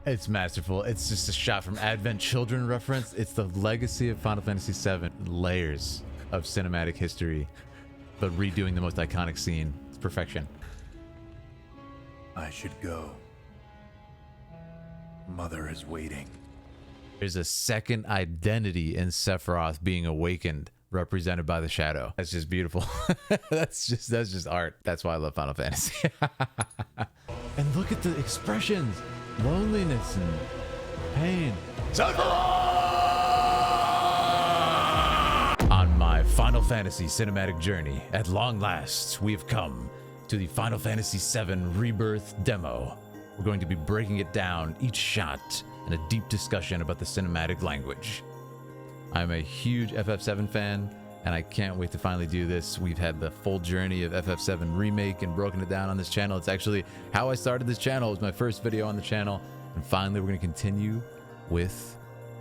It's masterful. It's just a shot from Advent Children reference. It's the legacy of Final Fantasy VII. Layers of cinematic history, but redoing the most iconic scene. It's perfection. I should go. Mother is waiting. There's a second identity in Sephiroth being awakened, represented by the shadow. That's just beautiful. that's just art. That's why I love Final Fantasy. And look at the expressions. Loneliness and pain. On my Final Fantasy cinematic journey, at long last, we have come to the Final Fantasy VII Rebirth demo. We're going to be breaking it down, each shot, and a deep discussion about the cinematic language. I'm a huge FF7 fan, and I can't wait to finally do this. We've had the full journey of FF7 Remake and broken it down on this channel. It's actually how I started this channel. It was my first video on the channel. And finally, we're going to continue with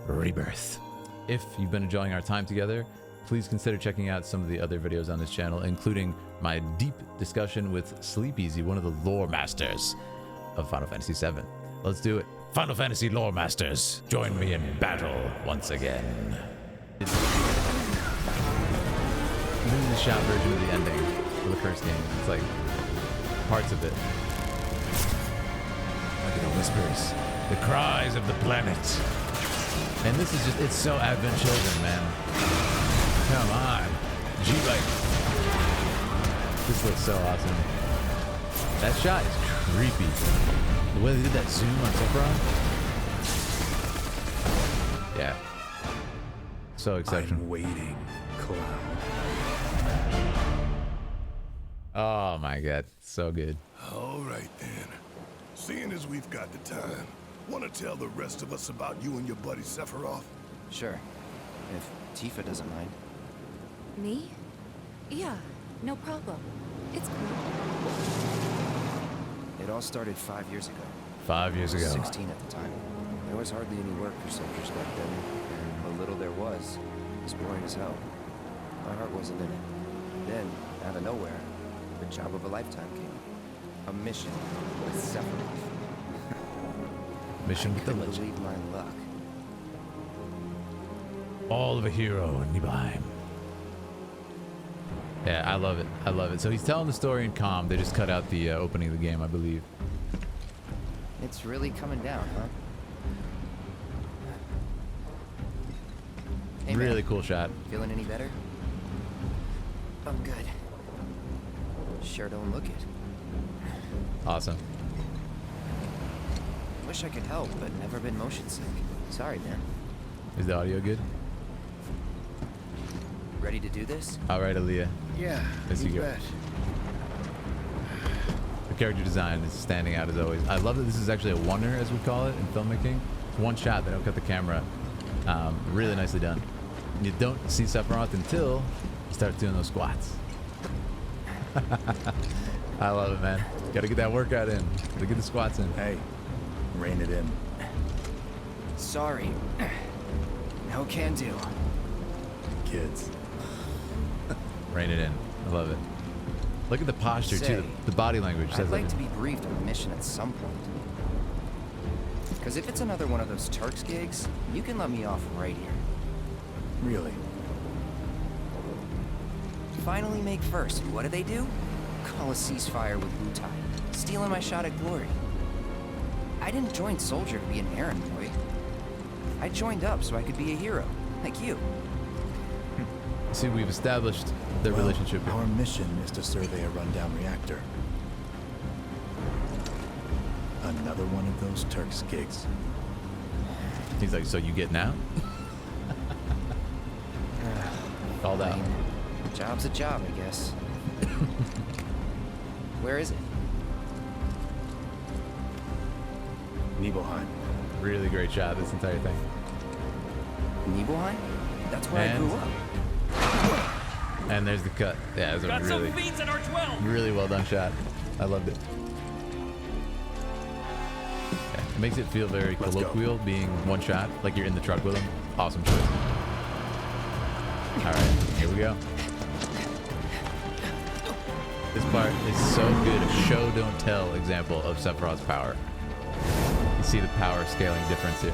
Rebirth. If you've been enjoying our time together, please consider checking out some of the other videos on this channel, including my deep discussion with Sleep Easy, one of the lore masters of Final Fantasy VII. Let's do it. Final Fantasy lore masters, join me in battle once again. This is the shot version of the ending for the first game. It's like parts of it. Look at the whispers, the cries of the planet. And this is just, it's so Advent Children, man. Come on. G-Bike. This looks so awesome. That shot is creepy. The way they did that zoom on Sephiroth. Yeah. So exceptional. I'm waiting, Cloud. Oh my god, so good. All right then. Seeing as we've got the time, want to tell the rest of us about you and your buddy Sephiroth? Sure. If Tifa doesn't mind. Me? Yeah, no problem. It's cool. It all started 5 years ago. 5 years I was ago. 16 at the time. There was hardly any work for soldiers back then, and what little there was boring as hell. My heart wasn't in it. Then, out of nowhere, the job of a lifetime came. A mission with Sephiroth. Mission with the Couldn't legend. believe my luck. All of a hero in Nibelheim. Yeah, I love it. I love it. So he's telling the story in calm. They just cut out the opening of the game, I believe. It's really coming down, huh? Hey, Really man. cool shot. Feeling any better? I'm good. Sure don't look it. Awesome. Wish I could help, but never been motion sick. Sorry, man. Is the audio good? Ready to do this? All right, Aaliyah. Yeah, Yes, you you go. bet. The character design is standing out as always. I love that this is actually a oneer, as we call it in filmmaking. It's one shot. They don't cut the camera. Really nicely done. You don't see Sephiroth until you start doing those squats. I love it, man. Gotta get that workout in. Gotta get the squats in. Hey, rein it in. Sorry. No can do. Kids. Rein it in. I love it. Look at the posture Say, too. The body language I'd says like it. to be briefed on the mission at some point. Because if it's another one of those Turks gigs, you can let me off right here. Really? Finally make first. And what do? Call a ceasefire with Wutai. Stealing my shot at glory. I didn't join Soldier to be an errand boy. I joined up so I could be a hero, like you. See, we've established their Well, relationship. Our mission is to survey a rundown reactor. Another one of those Turks gigs. He's like, so you get now? Called out. Job's a job, I guess. Where is it? Nibelheim. Really great shot, this entire thing. Nibelheim? That's where I And- grew up. And there's the cut. Yeah, it was a Got really, some fiends at our 12. really well done shot. I loved it. Yeah, it makes it feel very Let's go. colloquial, being one shot, like you're in the truck with him. Awesome choice. All right, here we go. This part is so good. A show don't tell example of Sephiroth's power. He see the power scaling difference here.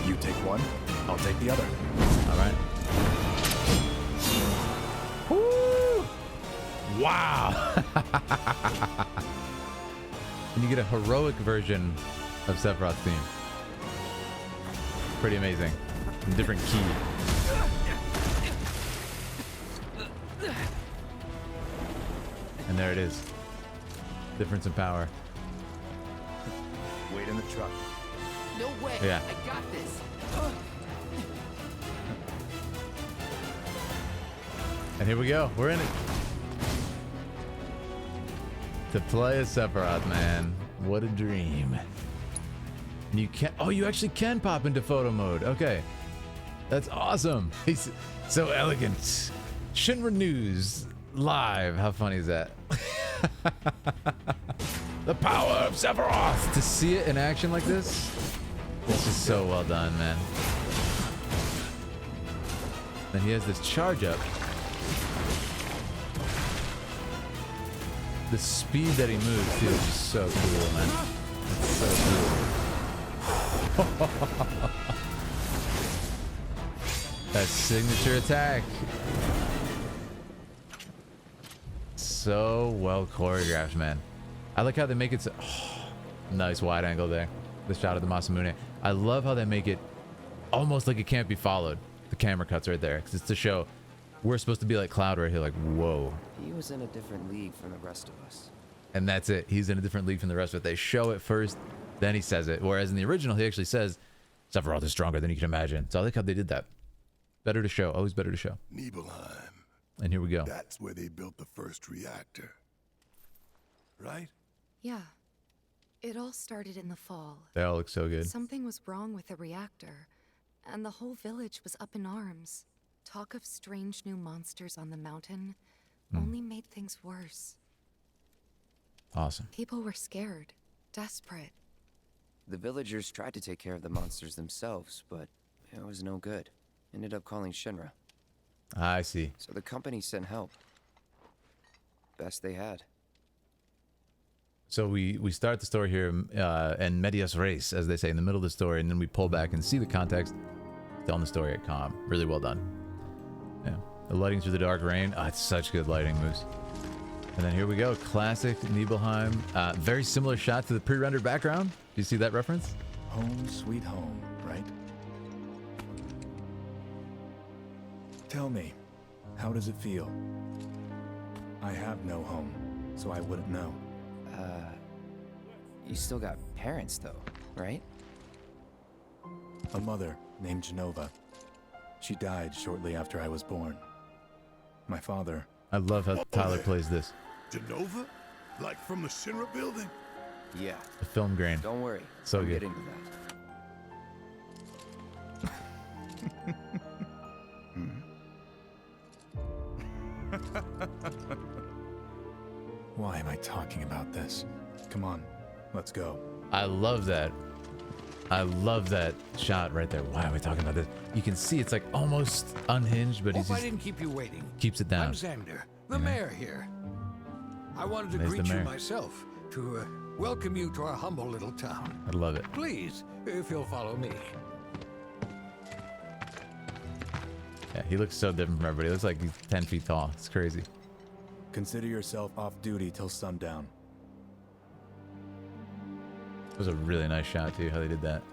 You take one, I'll take the other. All right. Woo! Wow. And you get a heroic version of Sephiroth's theme. Pretty amazing. In different key. And there it is. Difference in power. Wait in the truck. No way. Yeah. I got this. And here we go. We're in it. To play as Sephiroth, man. What a dream. And you can oh, you actually can pop into photo mode. Okay. That's awesome. He's so elegant. Shinra News live. How funny is that? The power of Sephiroth. To see it in action like this, this is so well done, man. Then he has this charge up. The speed that he moves too is just so cool, man. It's so cool. That signature attack. So well choreographed, man. I like how they make it so nice wide angle there. The shot of the Masamune. I love how they make it almost like it can't be followed. The camera cuts right there. Because it's to show we're supposed to be like Cloud right here, like, whoa. He was in a different league from the rest of us. And that's it. He's in a different league from the rest of it. They show it first, then he says it. Whereas in the original, he actually says, Sephiroth is stronger than you can imagine. So I like how they did that. Better to show. Always better to show. Nibelheim. And here we go. That's where they built the first reactor. Right? Yeah. It all started in the fall. They all look so good. Something was wrong with the reactor, and the whole village was up in arms. Talk of strange new monsters on the mountain only made things worse. Awesome. People were scared, desperate. The villagers tried to take care of the monsters themselves, but it was no good. Ended up calling Shinra. I see. So the company sent help. Best they had. So we start the story here in medias res, as they say, in the middle of the story, and then we pull back and see the context, telling the story at calm. Really well done. Yeah. The lighting through the dark rain. Oh, it's such good lighting moves. And then here we go. Classic Nibelheim. Very similar shot to the pre-rendered background. Do you see that reference? Home sweet home, right? Tell me, how does it feel? I have no home, so I wouldn't know. You still got parents though, right? A mother named Genova. She died shortly after I was born. My father... I love how Tyler plays this. Genova? Like from the Shinra building? Yeah. The film grain. Don't worry. So I'll good. get into that. Why am I talking about this? Come on, let's go. I love that. I love that shot right there. Why are we talking about this? You can see it's like almost unhinged, but he's Hope I just didn't keep you waiting. keeps it down. I'm Xander, the mayor here. I wanted to There's the greet you mayor. myself, to welcome you to our humble little town. I love it. Please, if you'll follow me. Yeah, he looks so different from everybody. He looks like he's 10 feet tall. It's crazy. Consider yourself off duty till sundown. It was a really nice shot too, how they did that.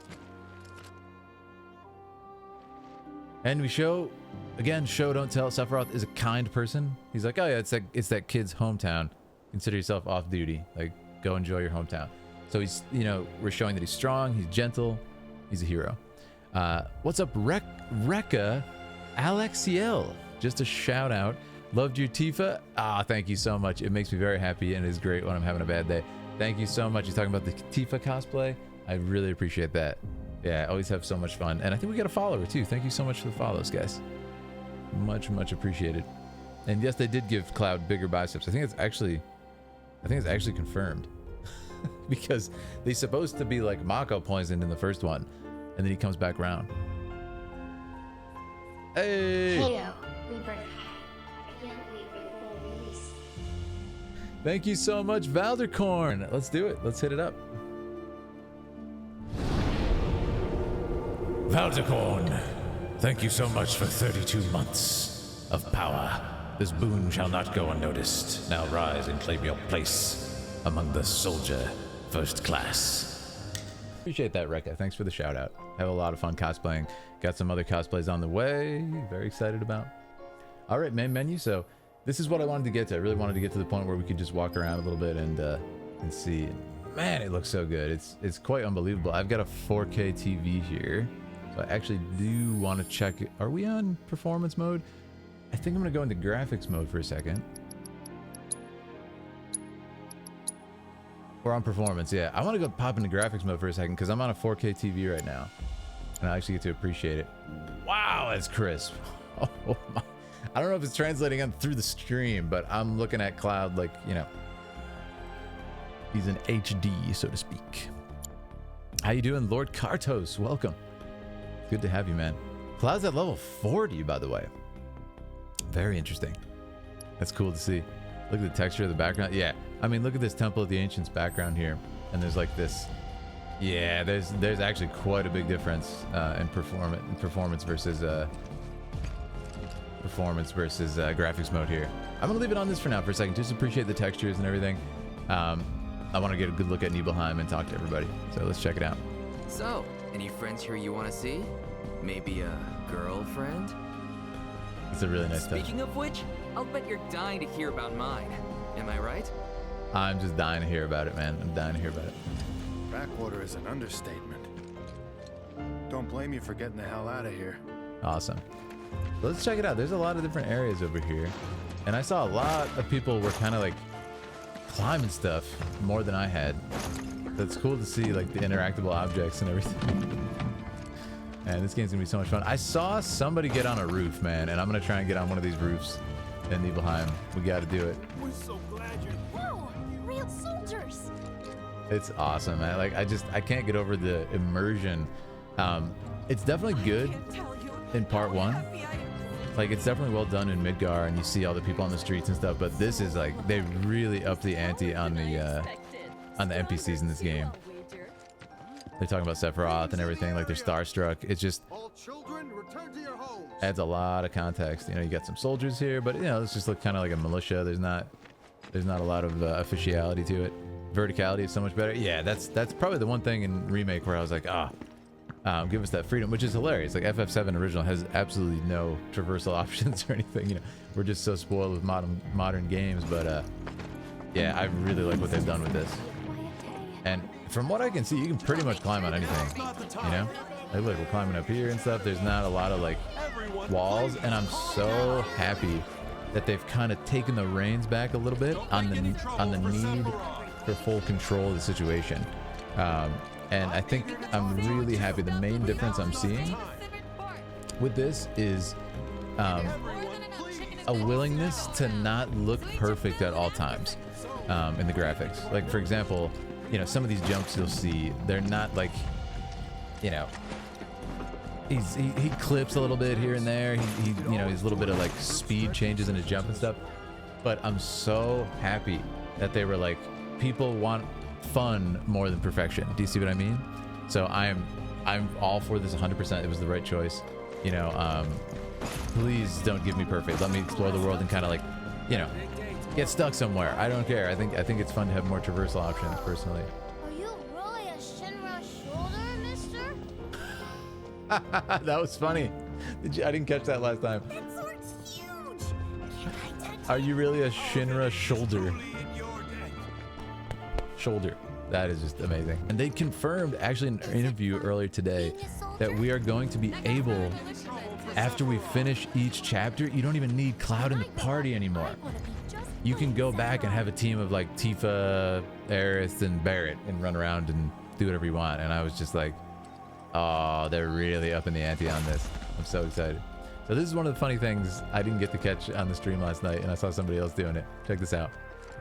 And we show, again, show don't tell. Sephiroth is a kind person. He's like, oh yeah, it's that kid's hometown. Consider yourself off duty. Like, go enjoy your hometown. So he's, you know, we're showing that he's strong, he's gentle, he's a hero. What's up, Rekka Alexiel? Just a shout out. Loved your Tifa. Thank you so much. It makes me very happy and it is great when I'm having a bad day. Thank you so much. You're talking about the Tifa cosplay. I really appreciate that. Yeah, I always have so much fun. And I think we got a follower too. Thank you so much for the follows, guys. Much, much appreciated. And yes, they did give Cloud bigger biceps. I think it's actually confirmed. Because they're supposed to be like Mako poisoned in the first one. And then he comes back around. Hey! Hello, Rebirth. I can't wait for the full release. Thank you so much, Valdercorn. Let's do it. Let's hit it up. Valdecorn, thank you so much for 32 months of power. This boon shall not go unnoticed. Now rise and claim your place among the soldier first class. Appreciate that, Rekka. Thanks for the shout out. Have a lot of fun cosplaying. Got some other cosplays on the way. Very excited about. All right, main menu. So this is what I wanted to get to. I really wanted to get to the point where we could just walk around a little bit and see. Man, it looks so good. It's quite unbelievable. I've got a 4K TV here. So I actually do want to check it. Are we on performance mode? I think I'm going to go into graphics mode for a second. We're on performance, yeah. I want to go pop into graphics mode for a second because I'm on a 4K TV right now. And I actually get to appreciate it. Wow, that's crisp. Oh my. I don't know if it's translating on through the stream, but I'm looking at Cloud like, you know, he's in HD, so to speak. How you doing, Lord Kartos? Welcome. Good to have you, man. Cloud's at level 40, by the way. Very interesting. That's cool to see. Look at the texture of the background. Yeah, I mean, look at this Temple of the Ancients background here, and there's like this. Yeah, there's actually quite a big difference in performance versus graphics mode here. I'm gonna leave it on this for now for a second. Just appreciate the textures and everything. I want to get a good look at Nibelheim and talk to everybody. So let's check it out. So, any friends here you want to see? Maybe a girlfriend? It's a really nice touch. Speaking of which, I'll bet you're dying to hear about mine. Am I right? I'm just dying to hear about it, man. I'm dying to hear about it. Backwater is an understatement. Don't blame you for getting the hell out of here. Awesome. Let's check it out. There's a lot of different areas over here. And I saw a lot of people were kind of like climbing stuff more than I had. That's cool to see, like the interactable objects and everything. And this game's gonna be so much fun. I saw somebody get on a roof, man, and I'm gonna try and get on one of these roofs in Nibelheim. We gotta do it. We're so glad you're... Whoa! Real soldiers! It's awesome, man. Like, I can't get over the immersion. It's definitely good in part one. Like, it's definitely well done in Midgar, and you see all the people on the streets and stuff, but this is like, they really upped the ante on the NPCs in this game. They're talking about Sephiroth and everything, like they're starstruck. It's just adds a lot of context. You know, you got some soldiers here, but you know, it's just look kind of like a militia. There's not a lot of officiality to it. Verticality is so much better. Yeah, that's probably the one thing in Remake where I was like, give us that freedom, which is hilarious. Like FF7 original has absolutely no traversal options or anything. You know, we're just so spoiled with modern games. But yeah, I really like what they've done with this. And from what I can see, you can pretty much climb on anything. You know, like look, we're climbing up here and stuff. There's not a lot of like walls, and I'm so happy that they've kind of taken the reins back a little bit on the need for full control of the situation. And I think I'm really happy. The main difference I'm seeing with this is a willingness to not look perfect at all times in the graphics. Like, for example, you know, some of these jumps you'll see, they're not like, you know, he clips a little bit here and there. He you know, he's a little bit of like speed changes in his jump and stuff. But I'm so happy that they were like, people want fun more than perfection. Do you see what I mean? So I'm all for this 100%. It was the right choice. You know, please don't give me perfect. Let me explore the world and kind of like, you know, get stuck somewhere. I don't care. I think it's fun to have more traversal options personally. Are you really a Shinra shoulder, mister? That was funny. I didn't catch that last time. That sword's huge! Can't I touch Are you really a Shinra shoulder? Shoulder. That is just amazing. And they confirmed actually in an interview earlier today that we are going to be able, after we finish each chapter, you don't even need Cloud in the party anymore. You can go back and have a team of like Tifa, Aerith, and Barrett and run around and do whatever you want. And I was just like, oh, they're really upping the ante on this. I'm so excited. So this is one of the funny things I didn't get to catch on the stream last night, and I saw somebody else doing it. Check this out.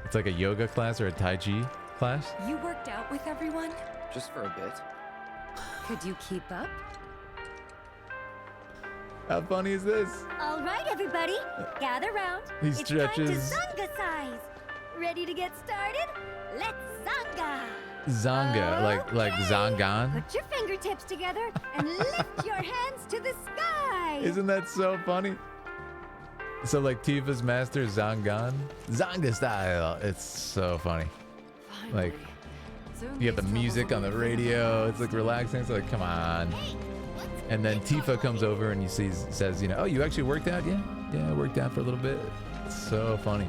It's like a yoga class or a Tai Chi class. You worked out with everyone? Just for a bit. Could you keep up? How funny is this? All right, everybody, gather round. He stretches. It's time to Sangha size. Ready to get started? Let's Sangha! Zanga, like Zangan. Put your fingertips together and lift your hands to the sky. Isn't that so funny? So like Tifa's master Zangan, Zanga style. It's so funny. Finally. Like Soon you get the these music on the troubles will be radio. It's like relaxing. It's like, come on. And then Tifa comes over and says, you know, oh, you actually worked out? Yeah, I worked out for a little bit. It's so funny.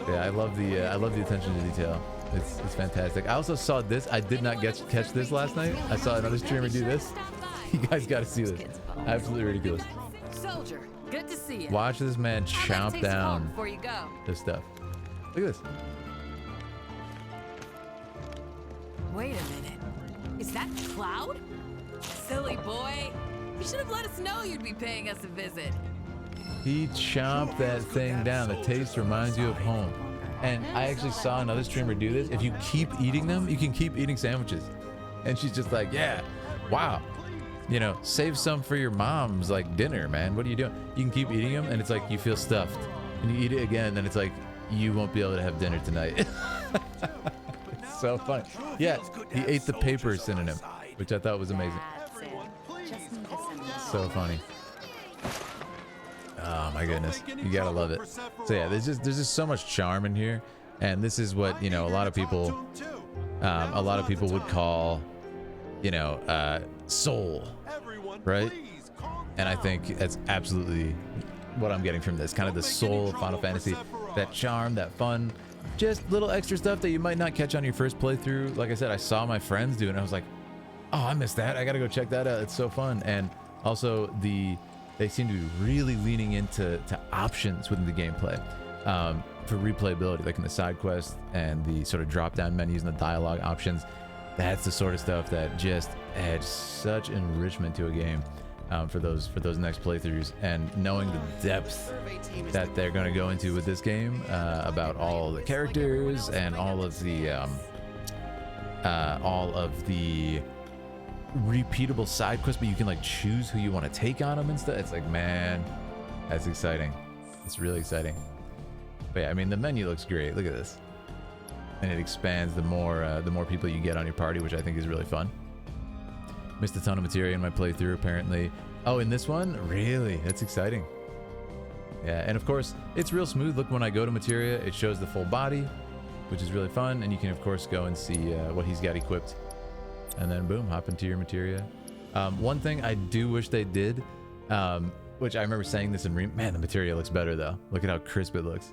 Yeah, I love the attention to detail. It's fantastic. I also saw this. I did not catch this last night. I saw another streamer do this. You guys got to see this. Absolutely ridiculous. Soldier, good to see you. Watch this man chomp down before you go. this stuff. Look at this. Wait a minute. Is that Cloud? Silly boy. You should have let us know you'd be paying us a visit. He chomped that thing down. The taste reminds you of home. And I actually saw another streamer do this. If you keep eating them, you can keep eating sandwiches. And she's just like, yeah, wow. You know, save some for your mom's like dinner, man. What are you doing? You can keep eating them and it's like you feel stuffed. And you eat it again and it's like you won't be able to have dinner tonight. It's so funny. Yeah, he ate the paper synonym, which I thought was amazing. So funny. Oh my goodness, you gotta love it. So yeah, there's just so much charm in here, and this is what, you know, a lot of people would call, you know, soul, right? And I think that's absolutely what I'm getting from this, kind of the soul of Final Fantasy, that charm, that fun, just little extra stuff that you might not catch on your first playthrough. Like I said, I saw my friends do it and I was like, oh, I missed that. I gotta go check that out. It's so fun. And also they seem to be really leaning into options within the gameplay for replayability, like in the side quest and the sort of drop down menus and the dialogue options. That's the sort of stuff that just adds such enrichment to a game for those next playthroughs. And knowing the depth that they're going to go into with this game about all the characters and all of the repeatable side quests, but you can like choose who you want to take on them and stuff. It's like, man, that's exciting. It's really exciting. But yeah, I mean, the menu looks great. Look at this, and it expands the more people you get on your party, which I think is really fun. Missed a ton of materia in my playthrough, apparently. Oh, in this one, really? That's exciting. Yeah, and of course, it's real smooth. Look, when I go to materia, it shows the full body, which is really fun, and you can of course go and see what he's got equipped. And then boom, hop into your materia. One thing I do wish they did, which I remember saying this in man, the materia looks better though. Look at how crisp it looks.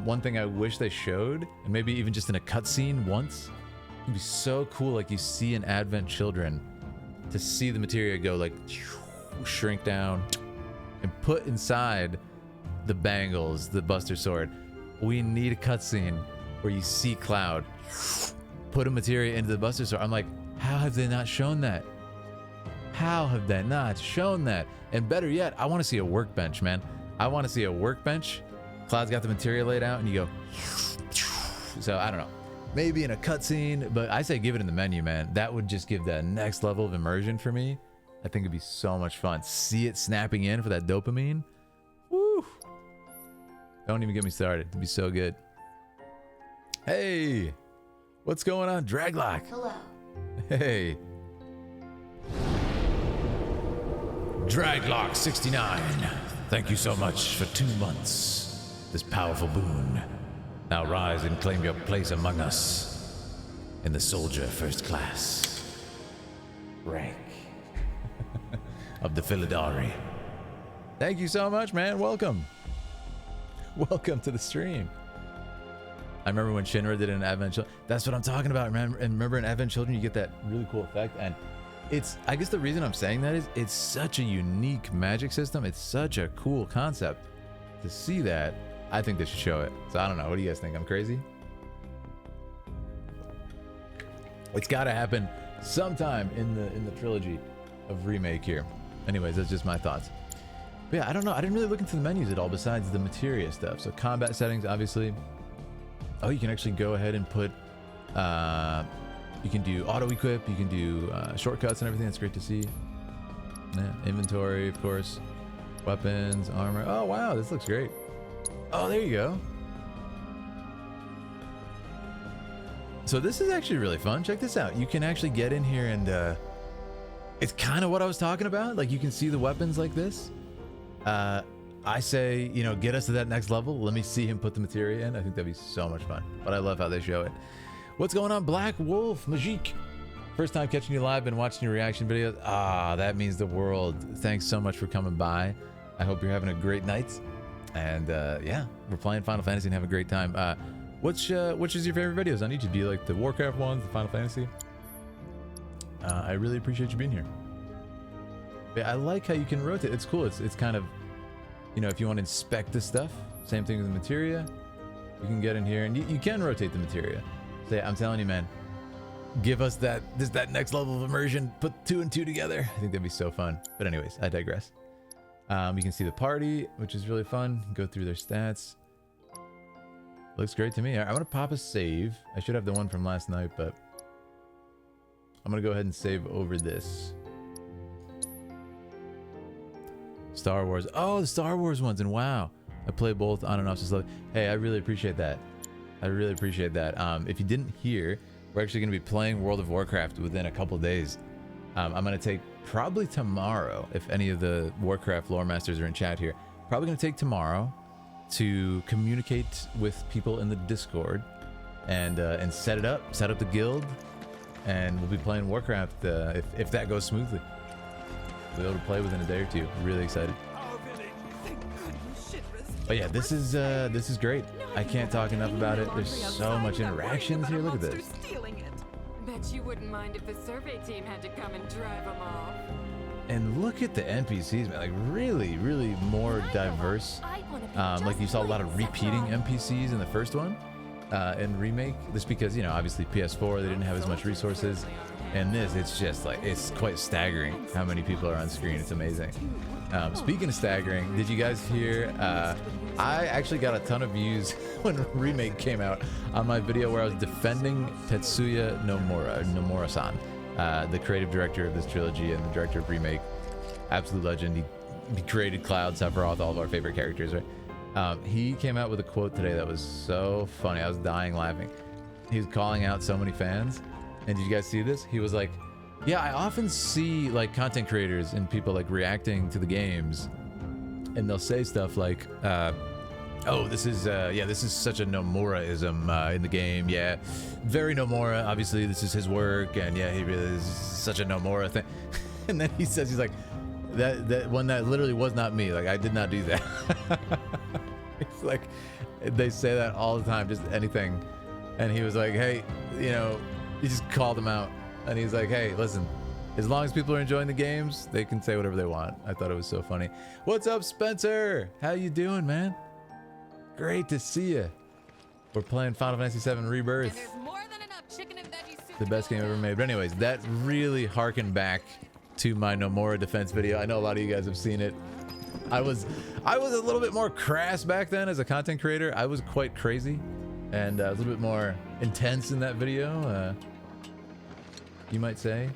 One thing I wish they showed, and maybe even just in a cutscene once, it'd be so cool, like you see in Advent Children, to see the materia go like shrink down and put inside the bangles, the Buster Sword. We need a cutscene where you see Cloud put a materia into the Buster Sword. I'm like, how have they not shown that? How have they not shown that? And better yet, I want to see a workbench, man. I want to see a workbench. Cloud's got the materia laid out and you go. So I don't know, maybe in a cutscene, but I say give it in the menu, man. That would just give that next level of immersion for me. I think it'd be so much fun. See it snapping in for that dopamine. Woo! Don't even get me started. It'd be so good. Hey! What's going on, Draglock? Hello. Hey. Draglock 69. Thank you so much for 2 months. This powerful boon. Now rise and claim your place among us in the soldier first class rank of the Philidari. Thank you so much, man. Welcome. Welcome to the stream. I remember when Shinra did it in Advent Children. That's what I'm talking about. Remember in Advent Children, you get that really cool effect. And it's, I guess the reason I'm saying that is it's such a unique magic system. It's such a cool concept. To see that, I think they should show it. So I don't know. What do you guys think? I'm crazy? It's got to happen sometime in the trilogy of remake here. Anyways, that's just my thoughts. But yeah, I don't know. I didn't really look into the menus at all besides the materia stuff. So combat settings, obviously. Oh, you can actually go ahead and put, you can do auto equip, you can do shortcuts and everything. That's great to see. Yeah, inventory, of course. Weapons, armor. Oh, wow, this looks great. Oh, there you go. So this is actually really fun. Check this out. You can actually get in here and it's kind of what I was talking about. Like, you can see the weapons like this. I say, you know, get us to that next level. Let me see him put the materia in. I think that'd be so much fun. But I love how they show it. What's going on, Black Wolf Majik? First time catching you live, been watching your reaction videos. Ah, that means the world. Thanks so much for coming by. I hope you're having a great night. And yeah, we're playing Final Fantasy and having a great time. Which is your favorite videos on YouTube? Do you like the Warcraft ones, the Final Fantasy? I really appreciate you being here. Yeah, I like how you can rotate. It's cool. It's kind of, you know, if you want to inspect this stuff, same thing with the materia. You can get in here and you can rotate the materia. Say, I'm telling you, man, give us that next level of immersion. Put 2 and 2 together. I think that'd be so fun. But anyways, I digress. You can see the party, which is really fun. Go through their stats. Looks great to me. I'm gonna pop a save. I should have the one from last night, but I'm gonna go ahead and save over this. Star Wars. Oh, the Star Wars ones, and wow, I play both on and off since love. Hey, I really appreciate that. I really appreciate that. If you didn't hear, we're actually gonna be playing World of Warcraft within a couple days. I'm gonna take probably tomorrow, if any of the Warcraft lore masters are in chat here, probably gonna take tomorrow to communicate with people in the Discord and set up the guild, and we'll be playing Warcraft if that goes smoothly. We'll be able to play within a day or two. Really excited. But yeah, this is great. I can't talk enough about it. There's so much interactions here. Look at this. Bet you wouldn't mind if the survey team had to come and drive them off. And look at the NPCs, man. Like, really, really more diverse. Like, you saw a lot of repeating NPCs in the first one, in Remake. This because, you know, obviously PS4, they didn't have as much resources. And this, it's just like, it's quite staggering how many people are on screen. It's amazing. Speaking of staggering, did you guys hear, I actually got a ton of views when Remake came out on my video where I was defending Tetsuya Nomura-san, the creative director of this trilogy and the director of Remake. Absolute legend. He created Cloud, Sephiroth, all of our favorite characters, right? He came out with a quote today that was so funny. I was dying laughing. He was calling out so many fans. And did you guys see this? He was like, yeah, I often see like content creators and people like reacting to the games, and they'll say stuff like, oh, this is such a Nomura-ism in the game. Yeah, very Nomura. Obviously, this is his work, and yeah, he really is such a Nomura thing. And then he says, he's like, that one that literally was not me. Like, I did not do that. It's like, they say that all the time, just anything. And he was like, hey, you know, he just called him out. And he's like, hey, listen, as long as people are enjoying the games, they can say whatever they want. I thought it was so funny. What's up, Spencer? How you doing, man? Great to see you. We're playing Final Fantasy VII Rebirth. The best game ever made. But anyways, that really harkened back to my Nomura defense video. I know a lot of you guys have seen it. I was a little bit more crass back then as a content creator. I was quite crazy and a little bit more intense in that video, you might say.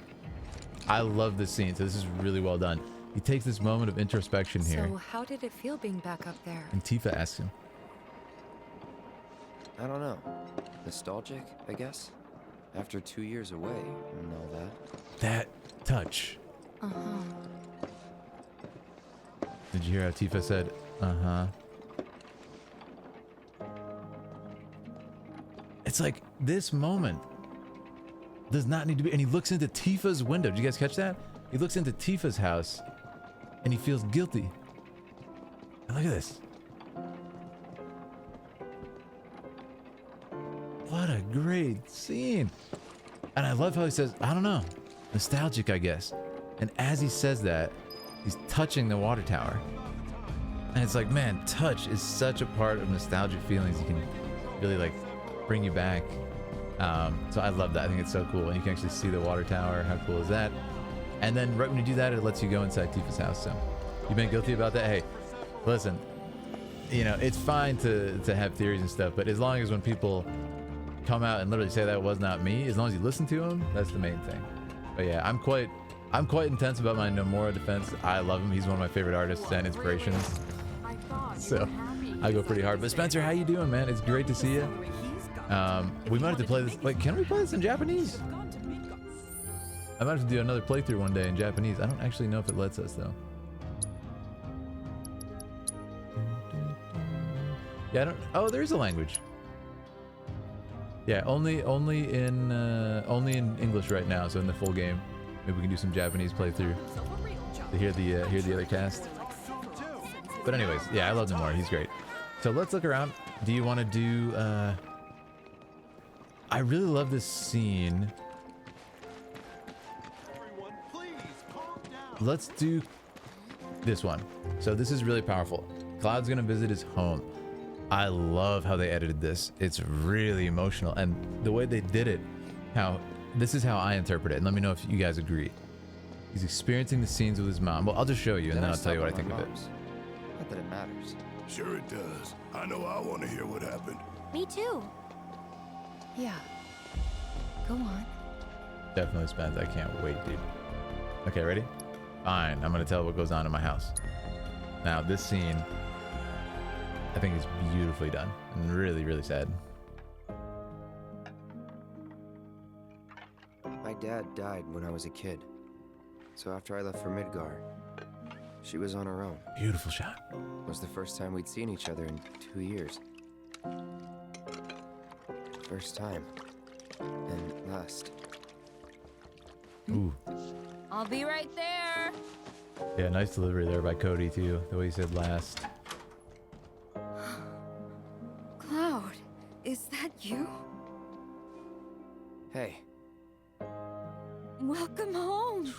I love this scene, so this is really well done. He takes this moment of introspection here. So how did it feel being back up there? And Tifa asks him. I don't know. Nostalgic, I guess? After 2 years away and all that. That touch. Uh-huh. Did you hear how Tifa said, uh-huh? It's like, this moment does not need to be, and he looks into Tifa's window. Did you guys catch that? He looks into Tifa's house, and he feels guilty. And look at this. What a great scene. And I love how he says, I don't know, nostalgic, I guess. And as he says that, he's touching the water tower. And it's like, man, touch is such a part of nostalgic feelings. You can really like bring you back. So I love that. I think it's so cool. And you can actually see the water tower. How cool is that? And then right when you do that, it lets you go inside Tifa's house. So you've been guilty about that. Hey, listen, you know, it's fine to have theories and stuff, but as long as when people come out and literally say that was not me, as long as you listen to them, that's the main thing. But yeah, I'm quite intense about my Nomura defense. I love him. He's one of my favorite artists and inspirations. So I go pretty hard. But Spencer, how you doing, man? It's great to see you. We might have to play this. Wait, can we play this in Japanese? I might have to do another playthrough one day in Japanese. I don't actually know if it lets us though. Yeah, I don't. Oh, there is a language. Yeah, only in English right now. So in the full game, maybe we can do some Japanese playthrough to hear the other cast. But anyways, yeah, I love Nomura. He's great. So let's look around. Do you want to do? I really love this scene. Let's do this one. So this is really powerful. Cloud's gonna visit his home. I love how they edited this. It's really emotional, and the way they did it, this is how I interpret it, and let me know if you guys agree. He's experiencing the scenes with his mom. Well, I'll just show you, and then I'll tell you what I think of it. Not that it matters. Sure it does. I know I want to hear what happened. Me too. Yeah. Go on. Definitely Spence. I can't wait, dude. Okay, ready? Fine. I'm gonna tell what goes on in my house. Now, this scene, I think is beautifully done and really, really sad. My dad died when I was a kid. So after I left for Midgar, she was on her own. Beautiful shot. It was the first time we'd seen each other in 2 years. First time. And last. Ooh. I'll be right there. Yeah, nice delivery there by Cody too. The way he said last. Cloud, is that you? Hey. Welcome home.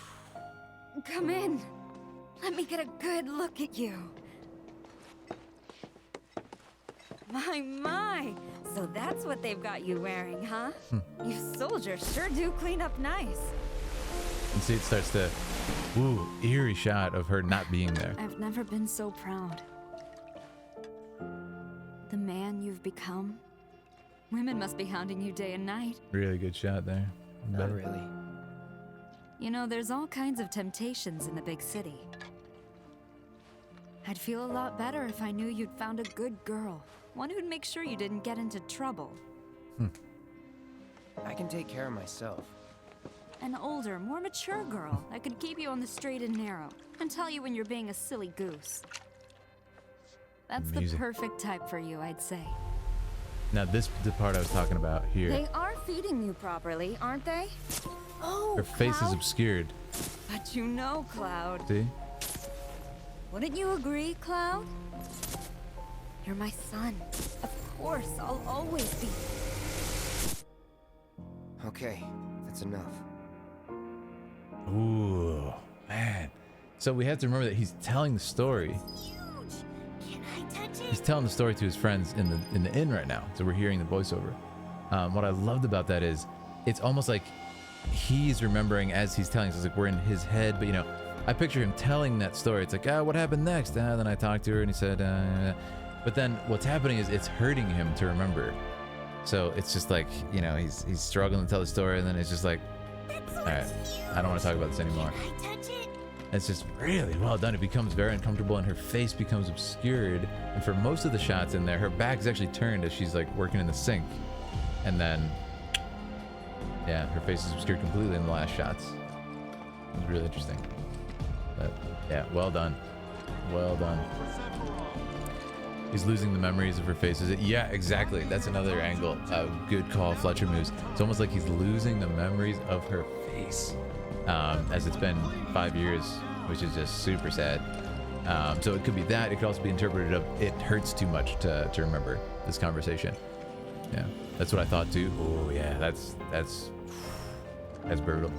Come in. Let me get a good look at you. My. So that's what they've got you wearing, huh? You soldiers sure do clean up nice. And see, it starts to, ooh, eerie shot of her not being there. I've never been so proud. The man you've become. Women must be hounding you day and night. Really good shot there. Not really. You know, there's all kinds of temptations in the big city. I'd feel a lot better if I knew you'd found a good girl. One who'd make sure you didn't get into trouble. I can take care of myself. An older, more mature girl that could keep you on the straight and narrow and tell you when you're being a silly goose. That's Amazing. the perfect type for you, I'd say. Now this the part I was talking about here. They are feeding you properly, aren't they? Oh, Her face Cloud. is obscured. But you know, Cloud. See? Wouldn't you agree, Cloud? You're my son. Of course, I'll always be. Okay, that's enough. Ooh, man. So we have to remember that he's telling the story. Can I touch it? He's telling the story to his friends in the inn right now. So we're hearing the voiceover. What I loved about that is it's almost like he's remembering as he's telling. So it's like we're in his head, but you know, I picture him telling that story. It's like, what happened next? Then I talked to her and he said, but then what's happening is it's hurting him to remember. So it's just like, you know, he's struggling to tell the story, and then it's just like, all right, I don't want to talk about this anymore. Can I touch it? It's just really well done. It becomes very uncomfortable and her face becomes obscured. And for most of the shots in there, her back is actually turned as she's like working in the sink. And then, yeah, her face is obscured completely in the last shots. It was really interesting. But yeah, well done. Well done. He's losing the memories of her face. Is it? Yeah, exactly. That's another angle. Good call, Fletcher moves. It's almost like he's losing the memories of her face. As it's been 5 years, which is just super sad. So it could be that. It could also be interpreted of it hurts too much to remember this conversation. Yeah, that's what I thought too. Oh yeah, that's brutal.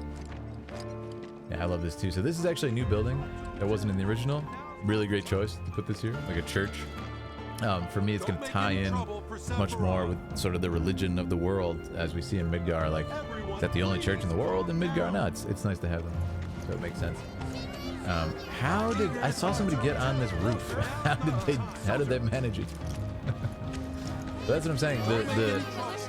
Yeah, I love this too. So this is actually a new building that wasn't in the original. Really great choice to put this here, like a church. For me, it's going to tie in much more with sort of the religion of the world as we see in Midgar. Like, is that the only church in the world in Midgar? No, it's nice to have them. So it makes sense. How did I saw somebody get on this roof? How did they manage it? That's what I'm saying.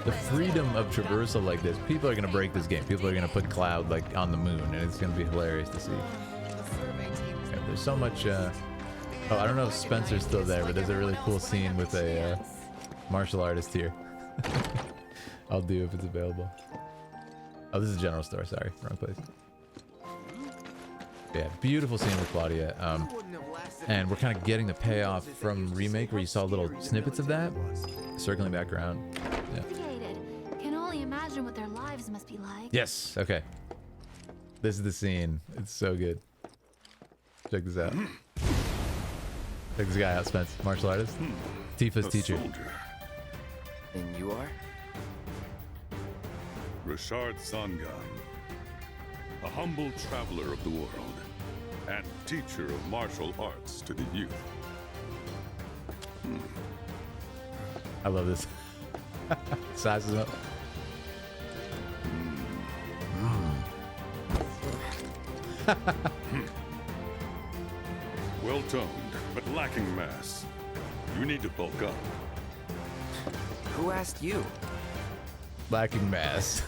The freedom of traversal like this. People are going to break this game. People are going to put Cloud like on the moon, and it's going to be hilarious to see. Yeah, there's so much. Oh, I don't know if Spencer's still there, but there's a really cool scene with a martial artist here. I'll do if it's available. Oh, this is a general store. Sorry, wrong place. Yeah, beautiful scene with Claudia. And we're kind of getting the payoff from Remake, where you saw little snippets of that. Circling back around. Yeah. Can only imagine what their lives must be like. Yes. Okay. This is the scene. It's so good. Check this out. Check this guy out, Spence. Martial artist. Tifa's teacher. Soldier. And you are? Rashard Sangan, a humble traveler of the world, and teacher of martial arts to the youth. I love this. Sizes up. Well toned, but lacking mass. You need to bulk up. Who asked you? Lacking mass.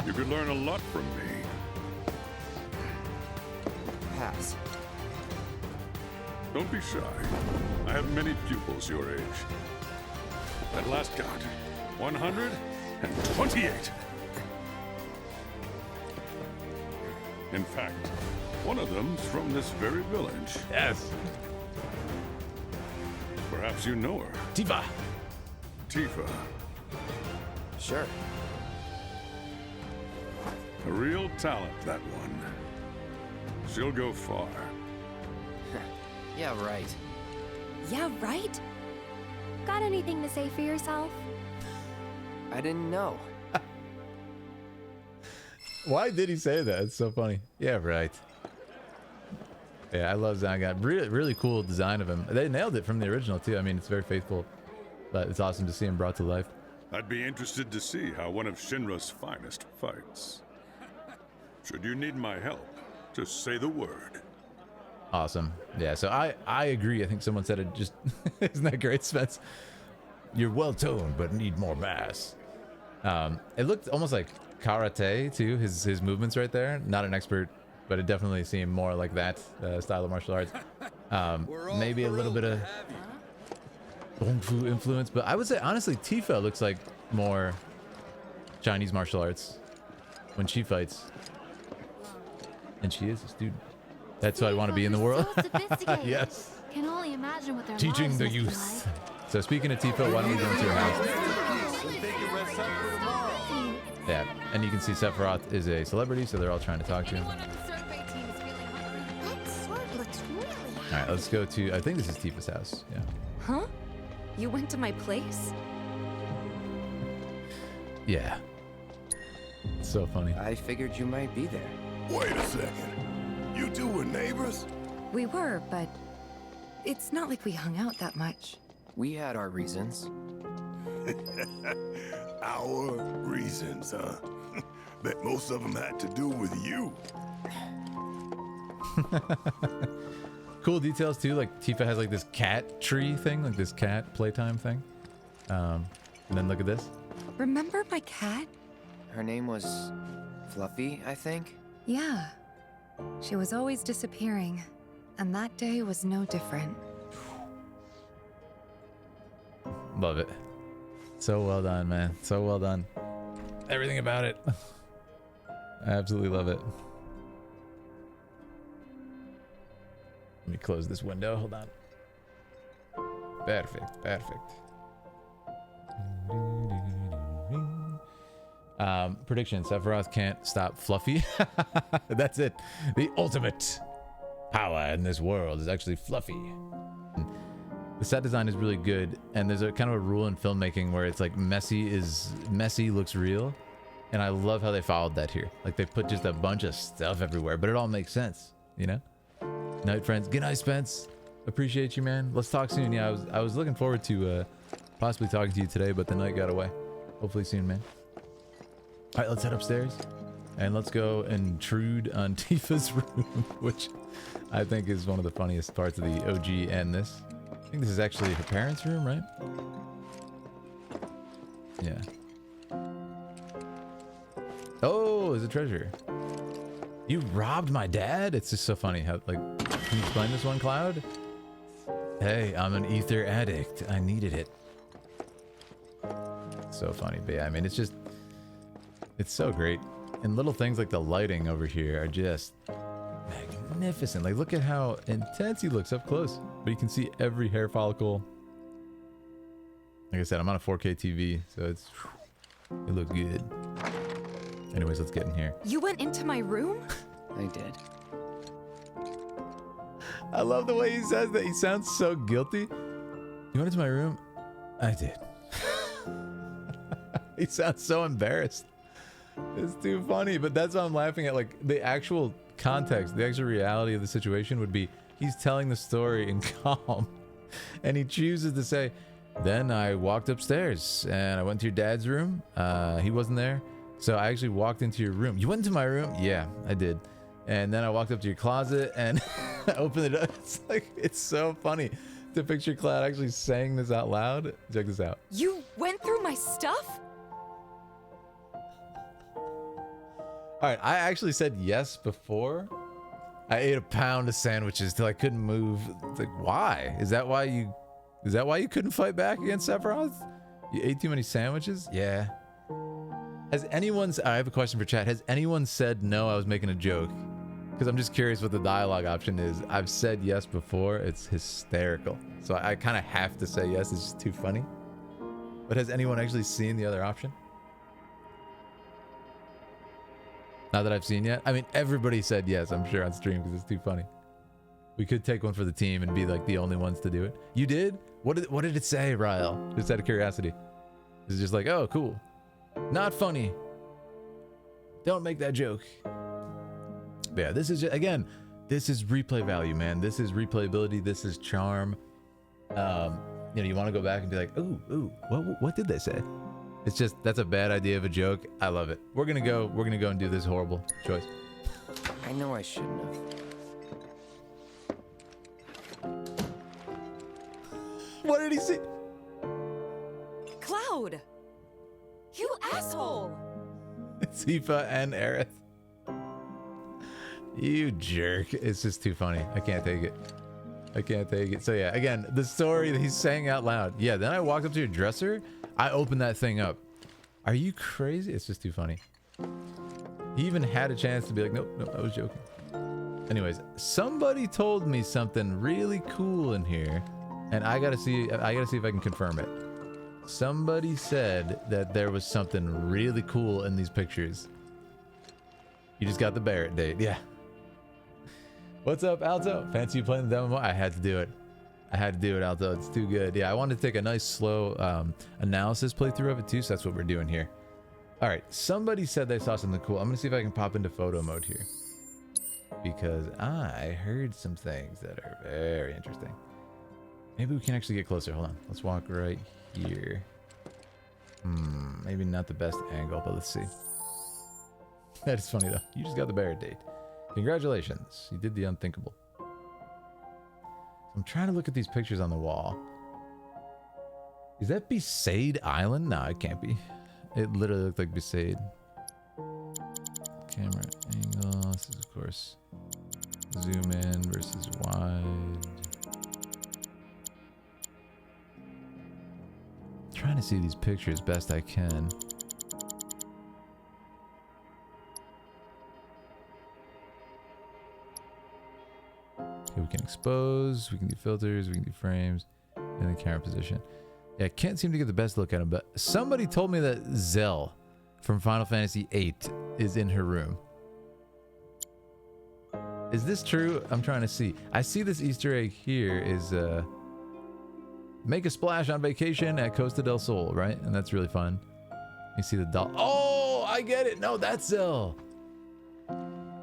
You could learn a lot from me. Pass. Don't be shy. I have many pupils your age. At last count, 128. In fact, one of them's from this very village. Yes. Perhaps you know her. Tifa. Tifa. Sure. A real talent, that one. She'll go far. Yeah, right. Yeah, right? Got anything to say for yourself? I didn't know. Why did he say that? It's so funny. Yeah, right. Yeah, I love Zangan. Really, really cool design of him. They nailed it from the original too. I mean, it's very faithful, but it's awesome to see him brought to life. I'd be interested to see how one of Shinra's finest fights. Should you need my help, just say the word. Awesome. Yeah, so I agree. I think someone said it just... Isn't that great, Spence? You're well-toned, but need more mass. It looked almost like karate, too, his movements right there. Not an expert, but it definitely seemed more like that style of martial arts. Maybe a little bit of Kung Fu influence, but I would say, honestly, Tifa looks like more Chinese martial arts when she fights. And she is a student. That's what I want to be in the world. So sophisticated. Yes. Can only imagine what their Teaching lives the must be youth. like. So speaking of Tifa, why don't we go into your house? Yeah, and you can see Sephiroth is a celebrity, so they're all trying to talk to him. All right, let's go to, I think this is Tifa's house. Yeah. Huh? You went to my place? Yeah. It's so funny. I figured you might be there. Wait a second. You two were neighbors? We were, but it's not like we hung out that much. We had our reasons. Our reasons, huh? Bet most of them had to do with you. Cool details too, like Tifa has like this cat tree thing, like this cat playtime thing. And then look at this. Remember my cat? Her name was Fluffy, I think? Yeah. She was always disappearing, and that day was no different. Love it. So well done, man. So well done. Everything about it. I absolutely love it. Let me close this window. Hold on. Perfect. Perfect. Prediction. Sephiroth can't stop Fluffy. That's it. The ultimate power in this world is actually Fluffy. The set design is really good, and there's a kind of a rule in filmmaking where it's like messy looks real, and I love how they followed that here. Like they put just a bunch of stuff everywhere, but it all makes sense, you know? Night, friends. Good night, Spence. Appreciate you, man. Let's talk soon. Yeah, I was looking forward to possibly talking to you today, but the night got away. Hopefully soon, man. All right, let's head upstairs, and let's go intrude on Tifa's room, which I think is one of the funniest parts of the OG and this. I think this is actually her parents' room, right? Yeah. Oh, there's a treasure. You robbed my dad? It's just so funny how, like, can you explain this one, Cloud? Hey, I'm an ether addict. I needed it. so funny. But yeah, I mean, it's just, it's so great. And little things like the lighting over here are just magnificent. Like, look at how intense he looks up close. But you can see every hair follicle. Like I said, I'm on a 4K TV, so it looks good. Anyways, let's get in here. You went into my room? I did. I love the way he says that. He sounds so guilty. You went into my room? I did. He sounds so embarrassed. It's too funny, but that's why I'm laughing at. Like, the actual context, the actual reality of the situation would be he's telling the story in calm, and he chooses to say, then I walked upstairs and I went to your dad's room. He wasn't there, so I actually walked into your room. You went into my room? Yeah, I did. And then I walked up to your closet and I opened it up. It's like, it's so funny to picture Cloud actually saying this out loud. Check this out. You went through my stuff? All right, I actually said yes before. I ate a pound of sandwiches till I couldn't move. It's like, why? Is that why you couldn't fight back against Sephiroth? You ate too many sandwiches? Yeah. Has anyone, I have a question for chat. Has anyone said no, I was making a joke? Because I'm just curious what the dialogue option is. I've said yes before. It's hysterical. So I kind of have to say yes. It's just too funny. But has anyone actually seen the other option? Not that I've seen yet. I mean, everybody said yes, I'm sure, on stream because it's too funny. We could take one for the team and be like the only ones to do it. You did? What did it say, Ryle? Just out of curiosity. Is it just like, oh, cool. Not funny. Don't make that joke. But yeah, this is just, again, this is replay value, man. This is replayability. This is charm. You know, you want to go back and be like, ooh, what did they say? It's just, that's a bad idea of a joke. I love it. We're gonna go and do this horrible choice. I know I shouldn't have. What did he say? Cloud! You asshole! It's Aoife and Aerith. You jerk. It's just too funny. I can't take it. I can't take it. So yeah, again, the story that he's saying out loud. Yeah, then I walked up to your dresser. I opened that thing up. Are you crazy? It's just too funny. He even had a chance to be like, nope, I was joking. Anyways, somebody told me something really cool in here, and I gotta see if I can confirm it. Somebody said that there was something really cool in these pictures. You just got the Barrett date, yeah. What's up, Alto? Fancy you playing the demo? I had to do it. I had to do it, Alto. It's too good. Yeah, I wanted to take a nice, slow analysis playthrough of it, too, so that's what we're doing here. All right, somebody said they saw something cool. I'm going to see if I can pop into photo mode here. Because I heard some things that are very interesting. Maybe we can actually get closer. Hold on. Let's walk right here. Maybe not the best angle, but let's see. That is funny, though. You just got the Barrett date. Congratulations. You did the unthinkable. I'm trying to look at these pictures on the wall. Is that Besaid Island? No, it can't be. It literally looked like Besaid. Camera angle. This is, of course, zoom in versus wide. Trying to see these pictures best I can. Okay, we can expose, we can do filters, we can do frames, and then camera position. Yeah, I can't seem to get the best look at him, but somebody told me that Zell from Final Fantasy VIII is in her room. Is this true? I'm trying to see. I see this Easter egg here is make a splash on vacation at Costa del Sol, right? And that's really fun. You see the doll. Oh, I get it. No, that's Zell.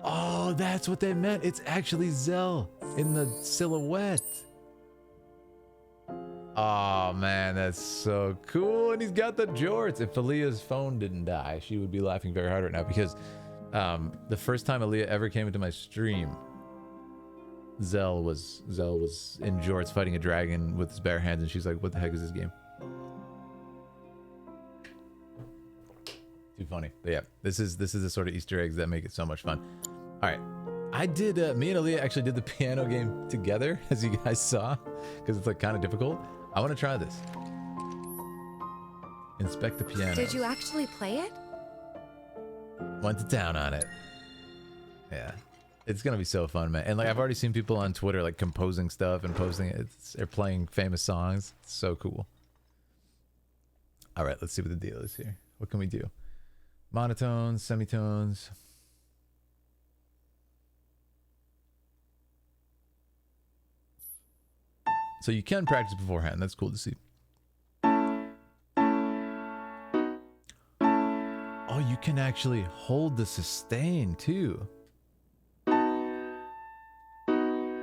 Oh, that's what they meant. It's actually Zell in the silhouette. Oh man, that's so cool. And he's got the jorts. If Aaliyah's phone didn't die, she would be laughing very hard right now because the first time Aaliyah ever came into my stream, Zell was in jorts fighting a dragon with his bare hands, and she's like, "What the heck is this game?" Too funny. But yeah, this is the sort of Easter eggs that make it so much fun. All right, I did. Me and Aaliyah actually did the piano game together, as you guys saw, because it's like kind of difficult. I want to try this. Inspect the piano. Did you actually play it? Went to town on it. Yeah. It's gonna be so fun, man. And like I've already seen people on Twitter like composing stuff and posting it. They're playing famous songs. It's so cool. All right, let's see what the deal is here. What can we do? Monotones, semitones. So you can practice beforehand. That's cool to see. Oh, you can actually hold the sustain too.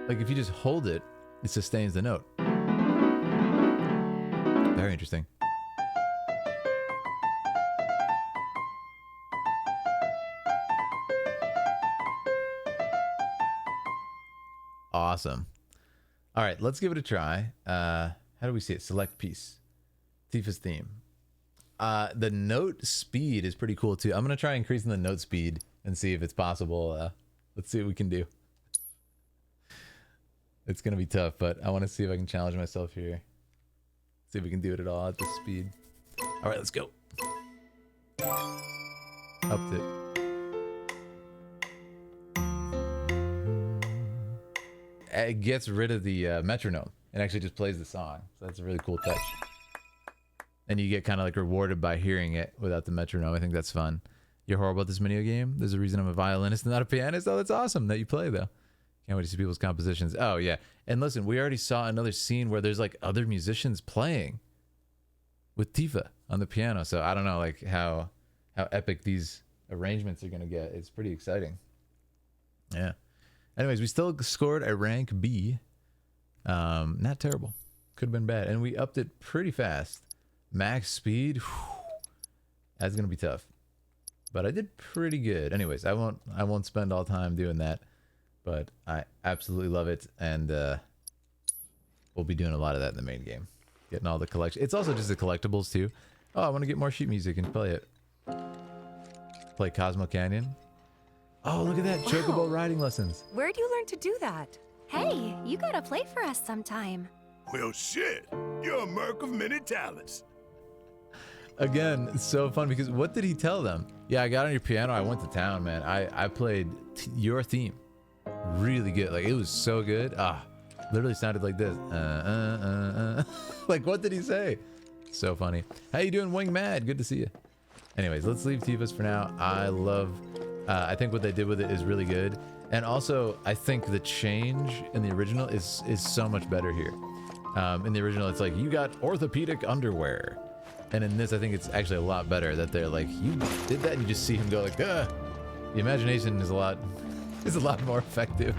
Like if you just hold it, it sustains the note. Very interesting. Awesome. All right, let's give it a try. How do we see it? Select piece. Tifa's theme. The note speed is pretty cool too. I'm gonna try increasing the note speed and see if it's possible. Let's see what we can do. It's gonna be tough, but I want to see if I can challenge myself here. See if we can do it at all at this speed. All right, let's go. Upped it. It gets rid of the metronome. It actually just plays the song. So that's a really cool touch. And you get kind of like rewarded by hearing it without the metronome. I think that's fun. You're horrible at this video game? There's a reason I'm a violinist and not a pianist? Oh, that's awesome that you play though. Can't wait to see people's compositions. Oh yeah. And listen, we already saw another scene where there's like other musicians playing with Tifa on the piano. So I don't know like how epic these arrangements are going to get. It's pretty exciting. Yeah. Anyways, we still scored a rank B. Not terrible. Could have been bad. And we upped it pretty fast. Max speed. Whew, that's going to be tough. But I did pretty good. Anyways, I won't spend all time doing that. But I absolutely love it, and we'll be doing a lot of that in the main game. Getting all the collection. It's also just the collectibles too. Oh, I want to get more sheet music and play it. Play Cosmo Canyon. Oh, look at that. Chocobo riding lessons. Where'd you learn to do that? Hey, you gotta play for us sometime. Well, shit. You're a merc of many talents. Again, it's so fun because what did he tell them? Yeah, I got on your piano. I went to town, man. I played your theme. Really good. Like, it was so good. Literally sounded like this. Like, what did he say? So funny. How you doing, Wing Mad? Good to see you. Anyways, let's leave Tifa's for now. I think what they did with it is really good. And also, I think the change in the original is so much better here. In the original, it's like, you got orthopedic underwear. And in this, I think it's actually a lot better that they're like, you did that, and you just see him go like, The imagination is a lot more effective.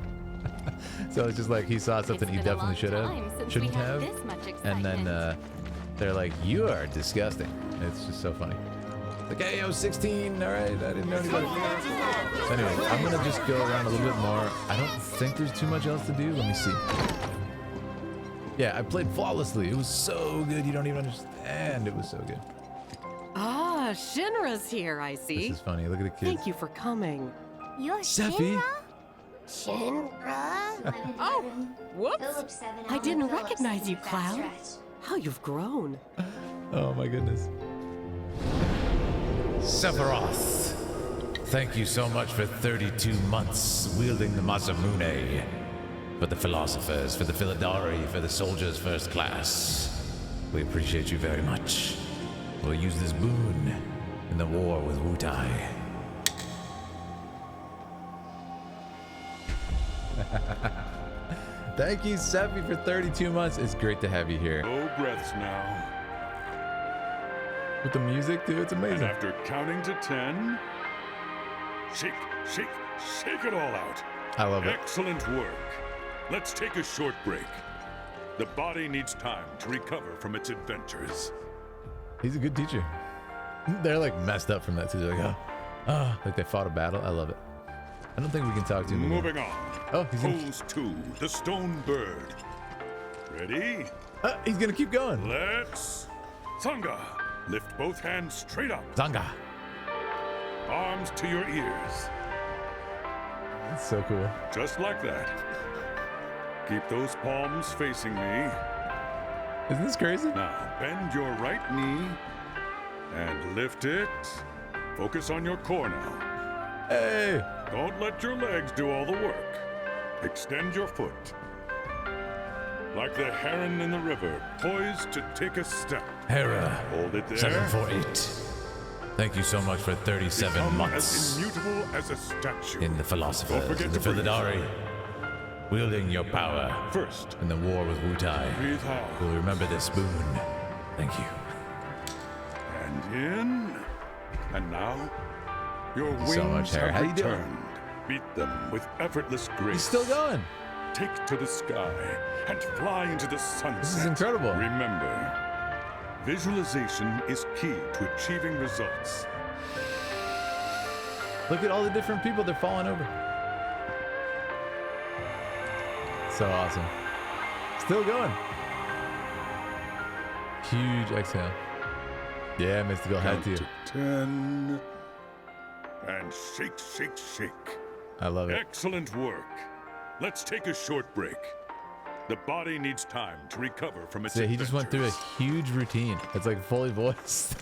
So it's just like he saw something he definitely shouldn't have. And then they're like, you are disgusting. And it's just so funny. Like, hey, I was 16, all right, I didn't know anybody. So anyway, I'm gonna just go around a little bit more. I don't think there's too much else to do. Let me see. Yeah, I played flawlessly. It was so good, you don't even understand. It was so good. Ah, Shinra's here, I see. This is funny, look at the kids. Thank you for coming. You're Sephi? Shinra? Oh, whoops. I didn't recognize you, Cloud. How you've grown. Oh my goodness. Sephiroth, thank you so much for 32 months wielding the Masamune. For the philosophers, for the Philidari, for the soldiers first class. We appreciate you very much. We'll use this boon in the war with Wutai. Thank you, Sephi, for 32 months. It's great to have you here. No breaths now. With the music, dude, it's amazing. And after counting to 10, shake, shake, shake it all out. I love it. Excellent work. Let's take a short break. The body needs time to recover from its adventures. He's a good teacher. They're like messed up from that too. They're like, like they fought a battle. I love it. I don't think we can talk to him. Moving on. Oh, he's Pose 2, the stone bird. Ready? He's gonna keep going. Let's Zanga. Lift both hands straight up. Zanga. Arms to your ears. That's so cool. Just like that. Keep those palms facing me. Isn't this crazy? Now, bend your right knee And lift it. Focus on your core now. Hey! Don't let your legs do all the work. Extend your foot. Like the heron in the river, poised to take a step. Hera. Hold it there. 748. Thank you so much for 37 Become months. as immutable as a statue. In the philosophers, Don't forget in the to breathe. Philidari. Wielding your power. First. In the war with Wutai. Breathe out. We'll remember this boon. Thank you. And in. And now, your wings so much, Hera. have How you doing? returned. Beat them with effortless grace. He's still going. Take to the sky and fly into the sunset. This is incredible. Remember, visualization is key to achieving results. Look at all the different people they're falling over. So awesome. Still going. Huge exhale. Yeah, Mystical had Count to. 10. And shake, shake, shake. I love it. Excellent work. Let's take a short break. The body needs time to recover from its So he just went through a adventures. huge routine. It's like fully voiced.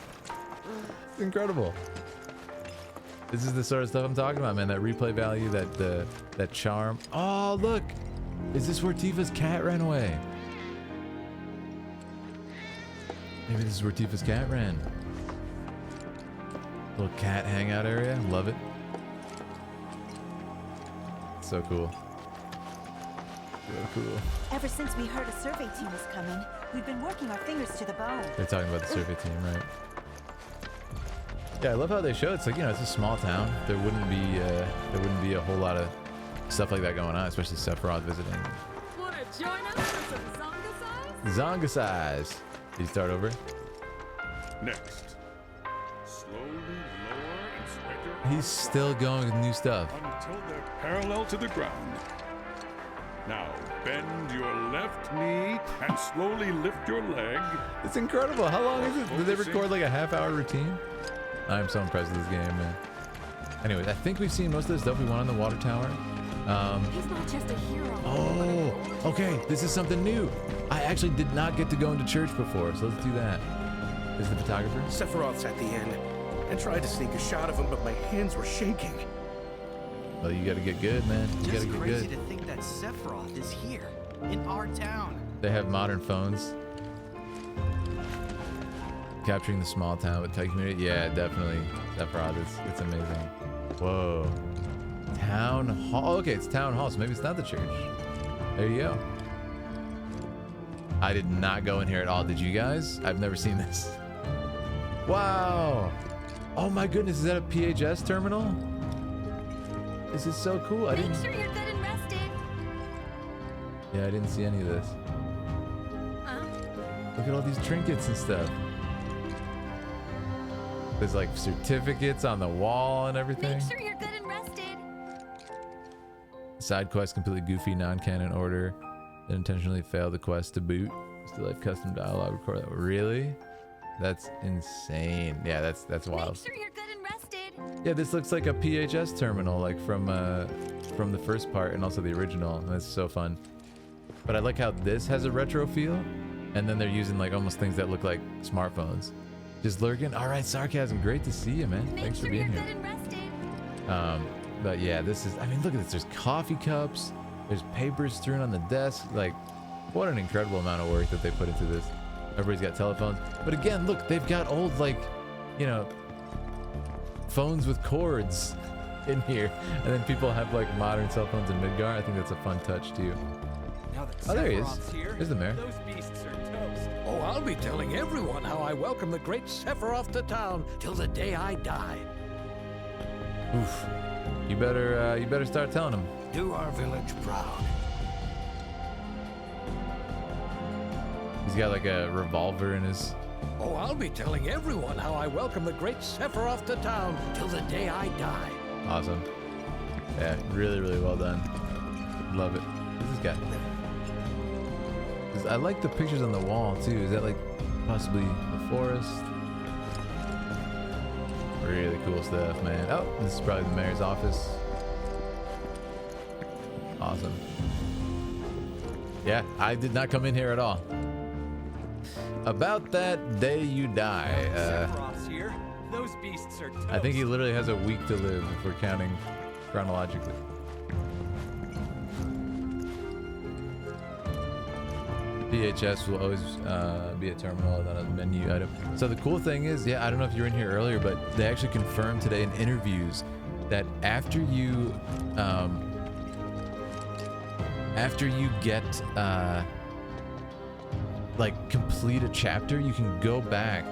It's incredible. This is the sort of stuff I'm talking about, man. That replay value, that charm. Oh, look. Is this where Tifa's cat ran away? Maybe this is where Tifa's cat ran. Little cat hangout area. Love it. So cool. So cool. Ever since we heard a survey team was coming, we've been working our fingers to the bone. They're talking about the survey team, right? Yeah, I love how they show it's like, you know, it's a small town. There wouldn't be a whole lot of stuff like that going on, especially Sephiroth visiting. Wanna join us for some Zonga size? Zonga size. Did you start over? Next. Slowly lower Inspector He's still going with new stuff. until they're parallel to the ground. Now, bend your left knee and slowly lift your leg. It's incredible. How long is it? Did they record like a half-hour routine? I'm so impressed with this game, man. Anyways, I think we've seen most of the stuff we want on the water tower. He's not just a hero. Oh, okay. This is something new. I actually did not get to go into church before, so let's do that. Is the photographer? Sephiroth's at the end. I tried to sneak a shot of him, but my hands were shaking. Well, you gotta get good, man. You gotta Just get crazy good. to think that Sephiroth is here, in our town. They have modern phones. Capturing the small town with tech community. Yeah, definitely. Sephiroth, it's amazing. Whoa. Town hall. Okay, it's town hall, so maybe it's not the church. There you go. I did not go in here at all. Did you guys? I've never seen this. Wow. Oh my goodness, is that a PHS terminal? This is so cool. I didn't. Make sure you're good and rested. Yeah, I didn't see any of this. Look at all these trinkets and stuff. There's like certificates on the wall and everything. Make sure you're good and rested. Side quest completely goofy, non-canon order. That intentionally failed the quest to boot. Still have custom dialogue record that. Really? That's insane. Yeah, that's wild. Make sure you're good and rested. Yeah, this looks like a PHS terminal, like from the first part and also the original. That's so fun. But I like how this has a retro feel, and then they're using like almost things that look like smartphones. Just lurking. All right, Sarcasm. Great to see you, man. Thanks for being here. But yeah, this is. I mean, look at this. There's coffee cups. There's papers strewn on the desk. Like, what an incredible amount of work that they put into this. Everybody's got telephones. But again, look, they've got old, like, you know, phones with cords in here. And then people have like modern cell phones in Midgar. I think that's a fun touch too. Now that Oh, there he is. Sephiroth's here, There's the mayor. those beasts are toast. Oh, I'll be telling everyone how I welcome the great Sephiroth to town till the day I die. Oof. You better start telling them. Do our village proud. He's got like a revolver in his. Oh, I'll be telling everyone how I welcome the great Sephiroth to town till the day I die. Awesome. Yeah, really, really well done. Love it. Who's this guy? I like the pictures on the wall too. Is that like possibly the forest? Really cool stuff, man. Oh, this is probably the mayor's office. Awesome. Yeah, I did not come in here at all. About that day you die. Sephiroth's boss here. Those beasts are toast. I think he literally has a week to live if we're counting chronologically. VHS will always be a terminal, not a menu item. So the cool thing is, yeah, I don't know if you were in here earlier, but they actually confirmed today in interviews that after you get like complete a chapter, you can go back,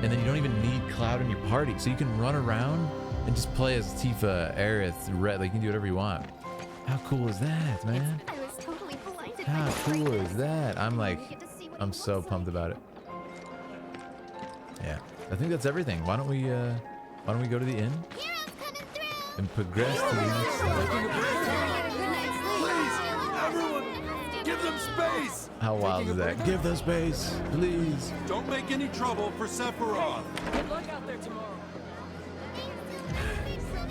and then you don't even need Cloud in your party, so you can run around and just play as Tifa, Aerith, Red. Like you can do whatever you want. How cool is that, man? How cool is that? I'm so pumped about it. Yeah, I think that's everything. Why don't we go to the inn and progress to the next step? Please, everyone, give them space. How wild is that? Give them space, please. Don't make any trouble for Sephiroth. Good luck out there tomorrow.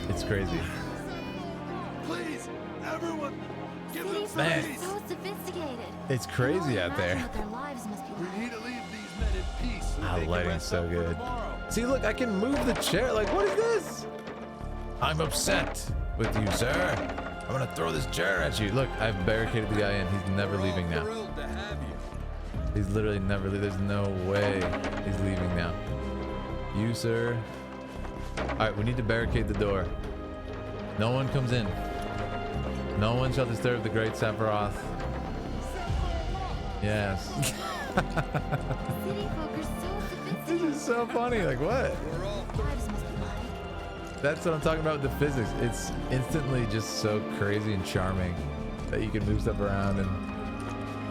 It's crazy. Please, everyone, give them space. Man. So sophisticated. It's crazy out there. Their lives must be We need to leave these men in peace. So Ah, they can lighting's rest so up for good. tomorrow. See, look, I can move the chair. Like, what is this? I'm upset with you, sir. I'm gonna throw this chair at you. Look, I've barricaded the guy in. He's never leaving now. Thrilled to have you. He's literally never leaving. There's no way he's leaving now. You, sir. All right, we need to barricade the door. No one comes in. No one shall disturb the great Sephiroth. Yes. City folk are so sophisticated. This is so funny. Like, what? Lives must be like. That's what I'm talking about with the physics. It's instantly just so crazy and charming that you can move stuff around and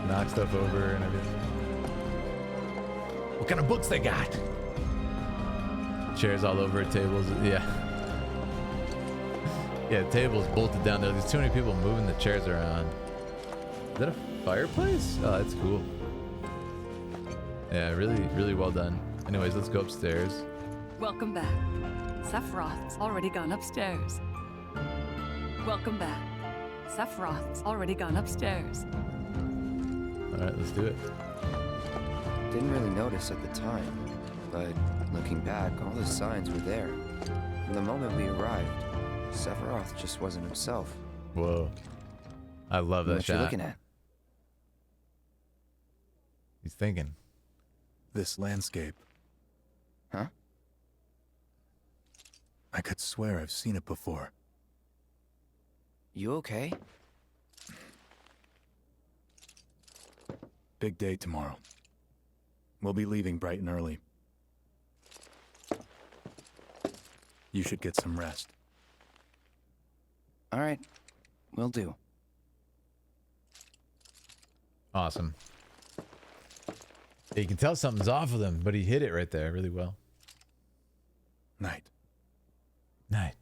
knock stuff over and everything. What kind of books they got? Chairs all over tables. Yeah. Yeah, tables bolted down there. There's too many people moving the chairs around. Is that a fireplace? Oh, that's cool. Yeah, really, really well done. Anyways, let's go upstairs. Welcome back. Sephiroth's already gone upstairs. Welcome back. Sephiroth's already gone upstairs. All right, let's do it. Didn't really notice at the time, but looking back, all the signs were there. From the moment we arrived, Sephiroth just wasn't himself. Whoa. I love that What shot. you looking at? He's thinking. This landscape. Huh? I could swear I've seen it before. You okay? Big day tomorrow. We'll be leaving bright and early. You should get some rest. All right, will do. Awesome. Yeah, you can tell something's off with him, but he hit it right there really well. Night. Night.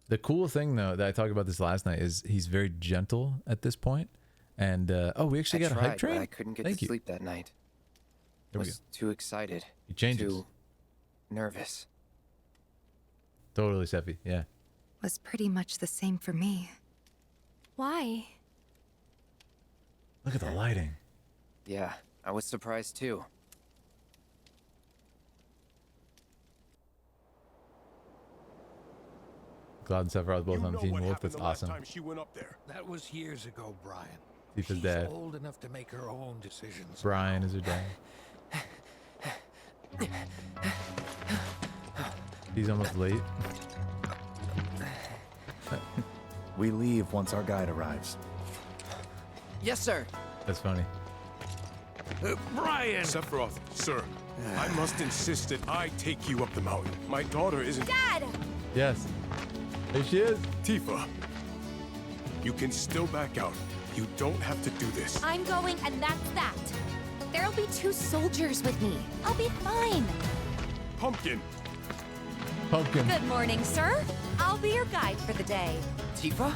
The cool thing, though, that I talked about this last night is he's very gentle at this point. And, oh, we actually got a hype train? But I couldn't get Thank to you. sleep that night. There we Was too excited. He changes. Too nervous. Totally, Sephi. Yeah. Was pretty much the same for me. Why? Look at the lighting. Yeah, I was surprised too. Cloud and Sephiroth both on Teen Wolf. That's the last awesome. time she went up there. That was years ago, Brian. Tifa's She's dad. old enough to make her own decisions. Brian is her dad. He's almost late. We leave once our guide arrives. Yes, sir. That's funny. Brian! Sephiroth, sir, I must insist that I take you up the mountain. My daughter isn't... Dad! Yes. There she is. Tifa, you can still back out. You don't have to do this. I'm going, and that's that. There'll be 2 soldiers with me. I'll be fine. Pumpkin! Pumpkin. Good morning, sir. I'll be your guide for the day. Tifa?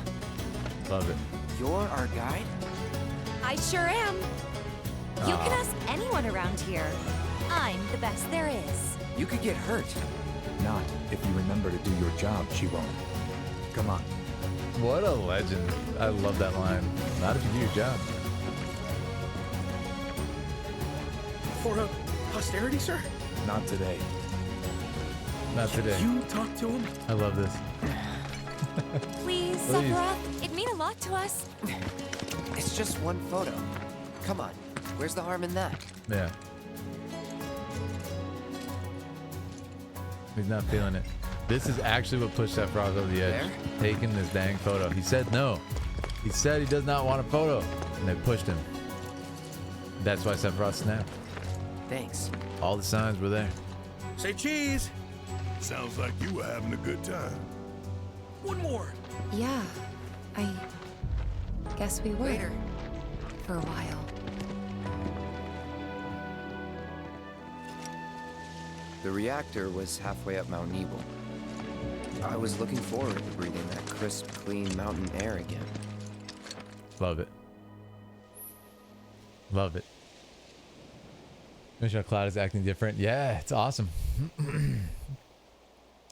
Love it. You're our guide? I sure am. You can ask anyone around here. I'm the best there is. You could get hurt. Not if you remember to do your job, she won't. Come on. What a legend. I love that line. Not if you do your job. For posterity, sir? Not today. Not today. You talk to him? I love this. Please, Sephiroth. It'd mean a lot to us. It's just one photo. Come on. Where's the harm in that? Yeah. He's not feeling it. This is actually what pushed Sephiroth over the edge. Taking this dang photo. He said no. He said he does not want a photo. And they pushed him. That's why Sephiroth snapped. Thanks. All the signs were there. Say cheese. Sounds like you were having a good time. One more. Yeah, I guess we were. Later. For a while. The reactor was halfway up Mount Nebel. I was looking forward to breathing that crisp, clean mountain air again. Love it. Love it. Commissioner Cloud is acting different. Yeah, it's awesome.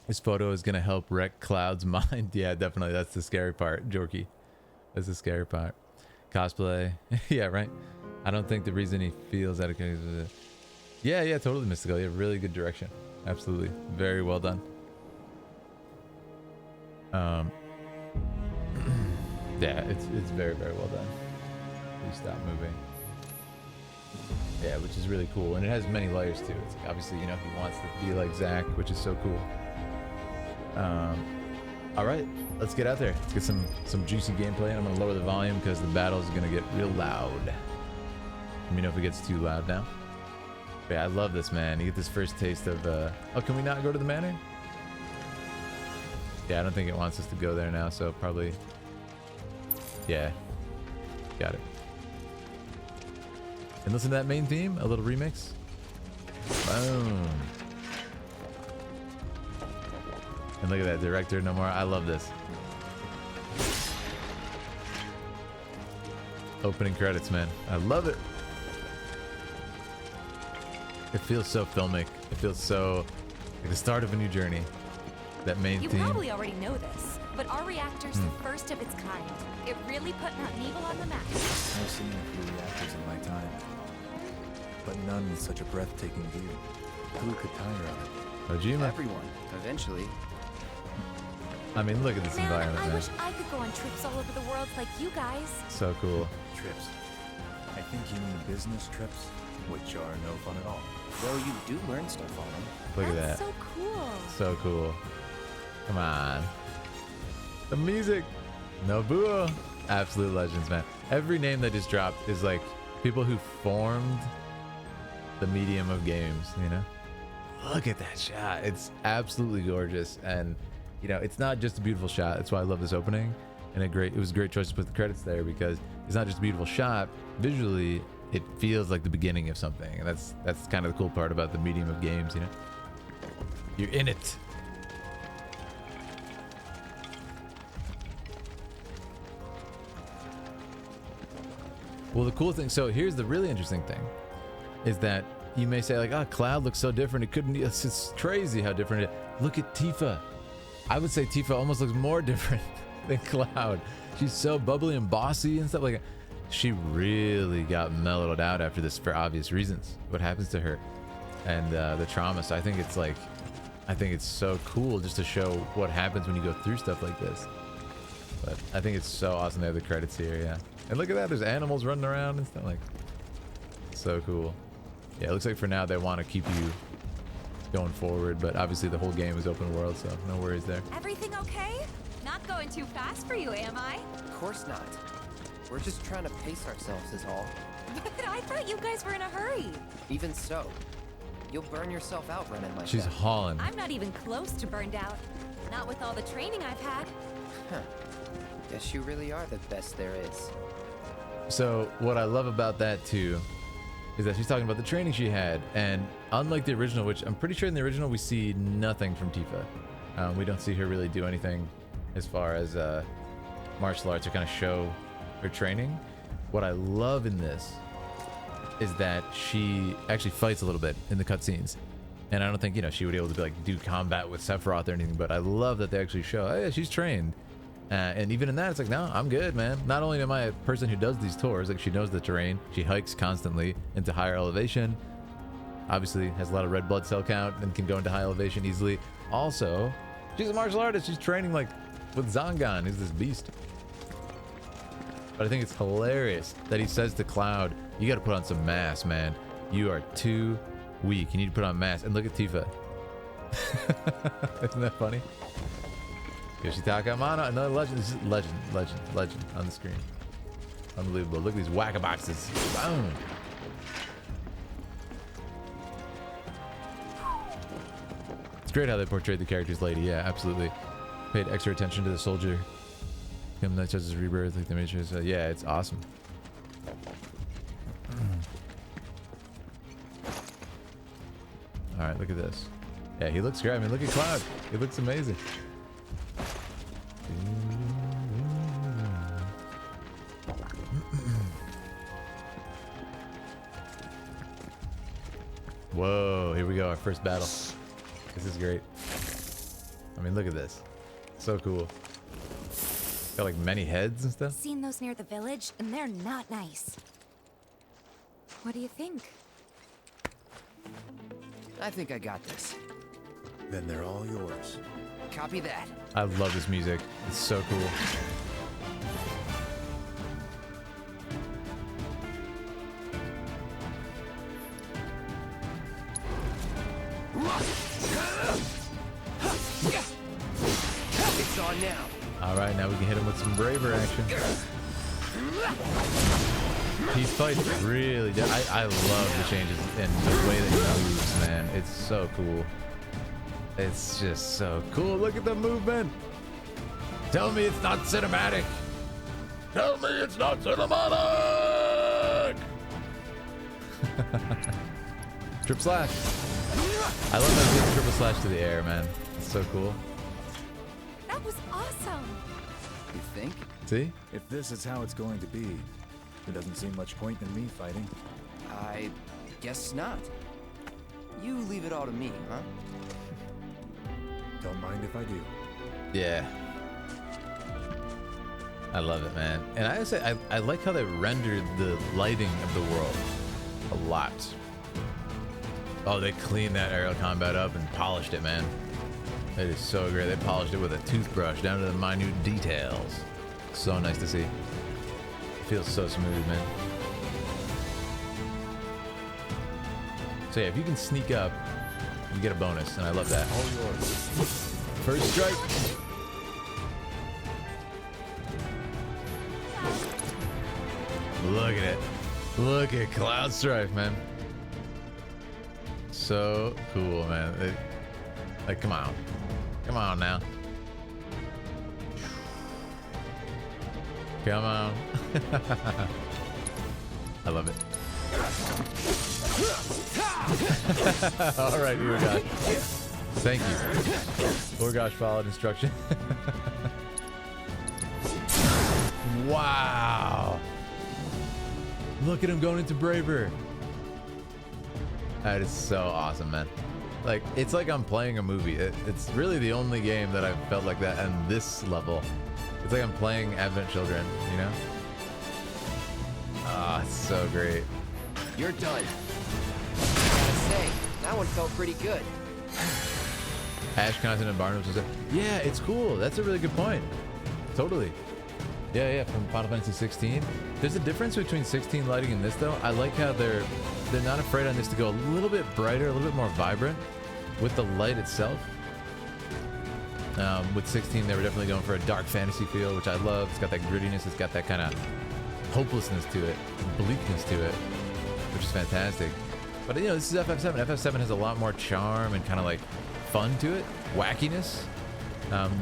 This photo is going to help wreck Cloud's mind. Yeah, definitely. That's the scary part, Jorky. That's the scary part. Cosplay. Yeah, right? I don't think the reason he feels that... Yeah, totally mystical. Yeah, really good direction. Absolutely. Very well done. Yeah, it's very, very well done. Please stop moving. Yeah, which is really cool. And it has many layers too. It's like, obviously, you know, he wants to be like Zack, which is so cool. All right, let's get out there. Let's get some juicy gameplay. And I'm gonna lower the volume because the battle is gonna get real loud. Let me know if it gets too loud now. But yeah, I love this, man. You get this first taste of, oh, can we not go to the manor? Yeah, I don't think it wants us to go there now, so probably, yeah, got it. And listen to that main theme, a little remix. Boom. And look at that, director no more. I love this. Opening credits, man. I love it. It feels so filmic. It feels so like the start of a new journey. That main theme. You probably already know this, but our reactor's the first of its kind. It really put Mount Nebel on the map. I've seen a few reactors in my time, but none with such a breathtaking view. Who could tire of it? Kojima. Everyone, eventually. I mean, look at this environment, I man. wish I could go on trips all over the world like you guys. So cool. Trips. I think you mean business trips, which are no fun at all. Though you do learn stuff on them. Look at that. That's so cool. So cool. Come on. The music. Nobuo. Absolute legends, man. Every name that just dropped is like people who formed the medium of games, you know? Look at that shot. It's absolutely gorgeous. And, you know, it's not just a beautiful shot. That's why I love this opening. And it was a great choice to put the credits there because it's not just a beautiful shot. Visually, it feels like the beginning of something. And that's kind of the cool part about the medium of games, you know? You're in it. Well, the cool thing, so here's the really interesting thing, is that you may say like, oh, Cloud looks so different. It couldn't, it's crazy how different it is. Look at Tifa. I would say Tifa almost looks more different than Cloud. She's so bubbly and bossy and stuff like that. She really got mellowed out after this for obvious reasons. What happens to her and the trauma. So I think it's so cool just to show what happens when you go through stuff like this. But I think it's so awesome they have the credits here, yeah. And look at that, there's animals running around and stuff, like, so cool. Yeah, it looks like for now they want to keep you going forward, but obviously the whole game is open world, so no worries there. Everything okay? Not going too fast for you, am I? Of course not. We're just trying to pace ourselves is all. But I thought you guys were in a hurry. Even so, you'll burn yourself out running like She's that. hauling. I'm not even close to burned out. Not with all the training I've had. Huh. Guess you really are the best there is. So what I love about that too is that she's talking about the training she had, and unlike the original, which I'm pretty sure in the original we see nothing from Tifa. We don't see her really do anything as far as martial arts or kind of show her training. What I love in this is that she actually fights a little bit in the cutscenes, and I don't think, you know, she would be able to like do combat with Sephiroth or anything, but I love that they actually show, oh yeah, she's trained. And even in that, it's like, no, I'm good, man. Not only am I a person who does these tours, like she knows the terrain, she hikes constantly into higher elevation. Obviously has a lot of red blood cell count and can go into high elevation easily. Also, she's a martial artist. She's training like with Zangan, who's this beast. But I think it's hilarious that he says to Cloud, you got to put on some mass, man. You are too weak. You need to put on mass. And look at Tifa. Isn't that funny? Yoshitaka Amano, another legend. This is legend on the screen. Unbelievable. Look at these whack-a-boxes. Boom. It's great how they portrayed the character's lady. Yeah, absolutely. Paid extra attention to the soldier. Him that says his rebirth, like the Matrix. Yeah, it's awesome. All right, look at this. Yeah, he looks great. I mean, look at Cloud. He looks amazing. Whoa, here we go. Our first battle. This is great. I mean, look at this. So cool. Got like many heads and stuff. Seen those near the village, and they're not nice. What do you think? I think I got this. Then they're all yours. Copy that. I love this music. It's so cool. It's on now. All right, now we can hit him with some braver action. He's fighting really. I love the changes in the way that he moves, man. It's so cool. It's just so cool. Look at the movement. Tell me it's not cinematic. Tell me it's not cinematic. Trip slash. I love that he did triple slash to the air, man. It's so cool. That was awesome. You think? See? If this is how it's going to be, there doesn't seem much point in me fighting. I guess not. You leave it all to me, huh? Don't mind if I do. Yeah. I love it, man. And I say I like how they rendered the lighting of the world a lot. Oh, they cleaned that aerial combat up and polished it, man. It is so great. They polished it with a toothbrush down to the minute details. So nice to see. It feels so smooth, man. So yeah, if you can sneak up, you get a bonus, and I love that. All yours. First strike. Look at it. Look at Cloud Strife, man. So cool, man. Like, come on. Come on now. Come on. I love it. All right, Urgosh. Thank you. Urgosh followed instruction. Wow. Look at him going into Braver. That is so awesome, man. Like, it's like I'm playing a movie. It's really the only game that I've felt like that on this level. It's like I'm playing Advent Children, you know? Ah, it's so great. You're done. I gotta say, that one felt pretty good. Ash content and Barnabas was yeah, it's cool. That's a really good point. Totally. Yeah, from Final Fantasy 16. There's a difference between 16 lighting and this, though. I like how they're not afraid on this to go a little bit brighter, a little bit more vibrant with the light itself. With 16, they were definitely going for a dark fantasy feel, which I love. It's got that grittiness. It's got that kind of hopelessness to it, bleakness to it, which is fantastic. But, you know, this is FF7. FF7 has a lot more charm and kind of like fun to it, wackiness.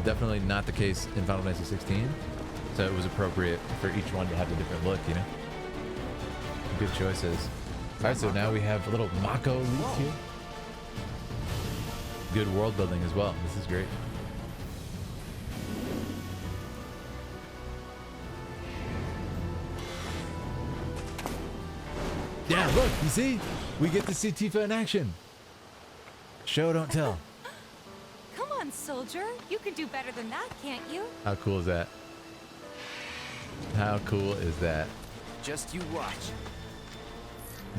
Definitely not the case in Final Fantasy 16. So it was appropriate for each one to have a different look, you know? Good choices. All right, so now we have a little Mako leak here. Good world building as well. This is great. Yeah, look, you see? We get to see Tifa in action. Show, don't tell. Come on, soldier. You can do better than that, can't you? How cool is that? How cool is that? Just you watch.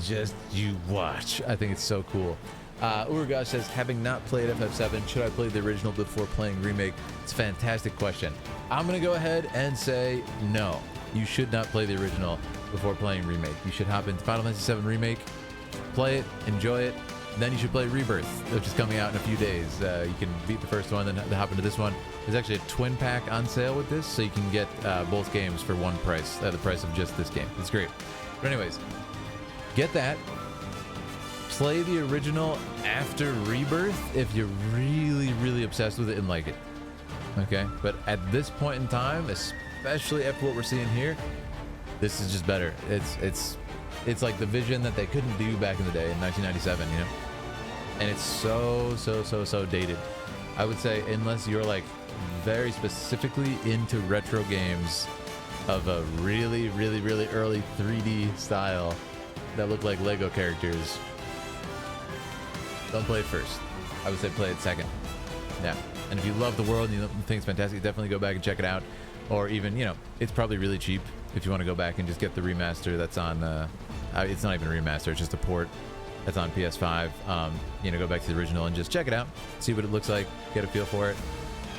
Just you watch. I think it's so cool. Urgash says, having not played FF7, should I play the original before playing remake? It's a fantastic question. I'm gonna go ahead and say no. You should not play the original before playing remake. You should hop into Final Fantasy VII Remake, play it, enjoy it, and then you should play Rebirth, which is coming out in a few days. You can beat the first one, then hop into this one. There's actually a twin pack on sale with this, so you can get both games for one price, the price of just this game. It's great. But anyways, get that. Play the original after Rebirth if you're really, really obsessed with it and like it. Okay? But at this point in time, especially after what we're seeing here, this is just better. It's like the vision that they couldn't do back in the day in 1997, you know? And it's so dated. I would say unless you're like very specifically into retro games of a really, really, really early 3D style that look like Lego characters, don't play it first. I would say play it second. Yeah. And if you love the world and you think it's fantastic, definitely go back and check it out. Or even, you know, it's probably really cheap if you want to go back and just get the remaster that's on, it's not even a remaster, it's just a port that's on PS5. You know, go back to the original and just check it out, see what it looks like, get a feel for it.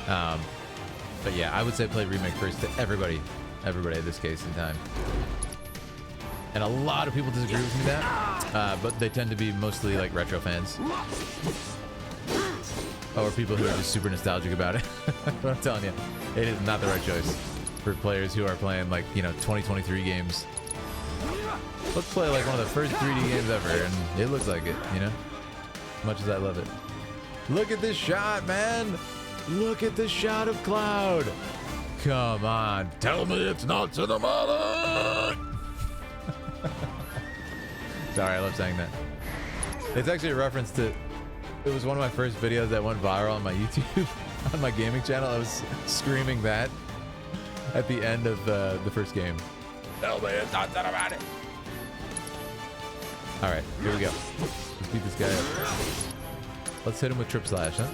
But yeah, I would say play remake first to everybody in this case in time. And a lot of people disagree with me that, but they tend to be mostly like retro fans. Or people who are just super nostalgic about it. But I'm telling you, it is not the right choice for players who are playing like, you know, 2023 games. Let's play like one of the first 3D games ever, and it looks like it, you know? As much as I love it. Look at this shot, man! Look at the shot of Cloud! Come on, tell me it's not cinematic! Sorry, I love saying that. It's actually a reference to, it was one of my first videos that went viral on my YouTube, on my gaming channel. I was screaming that at the end of the first game. Tell me it's not cinematic! Alright, here we go. Let's beat this guy up. Let's hit him with Trip Slash, huh?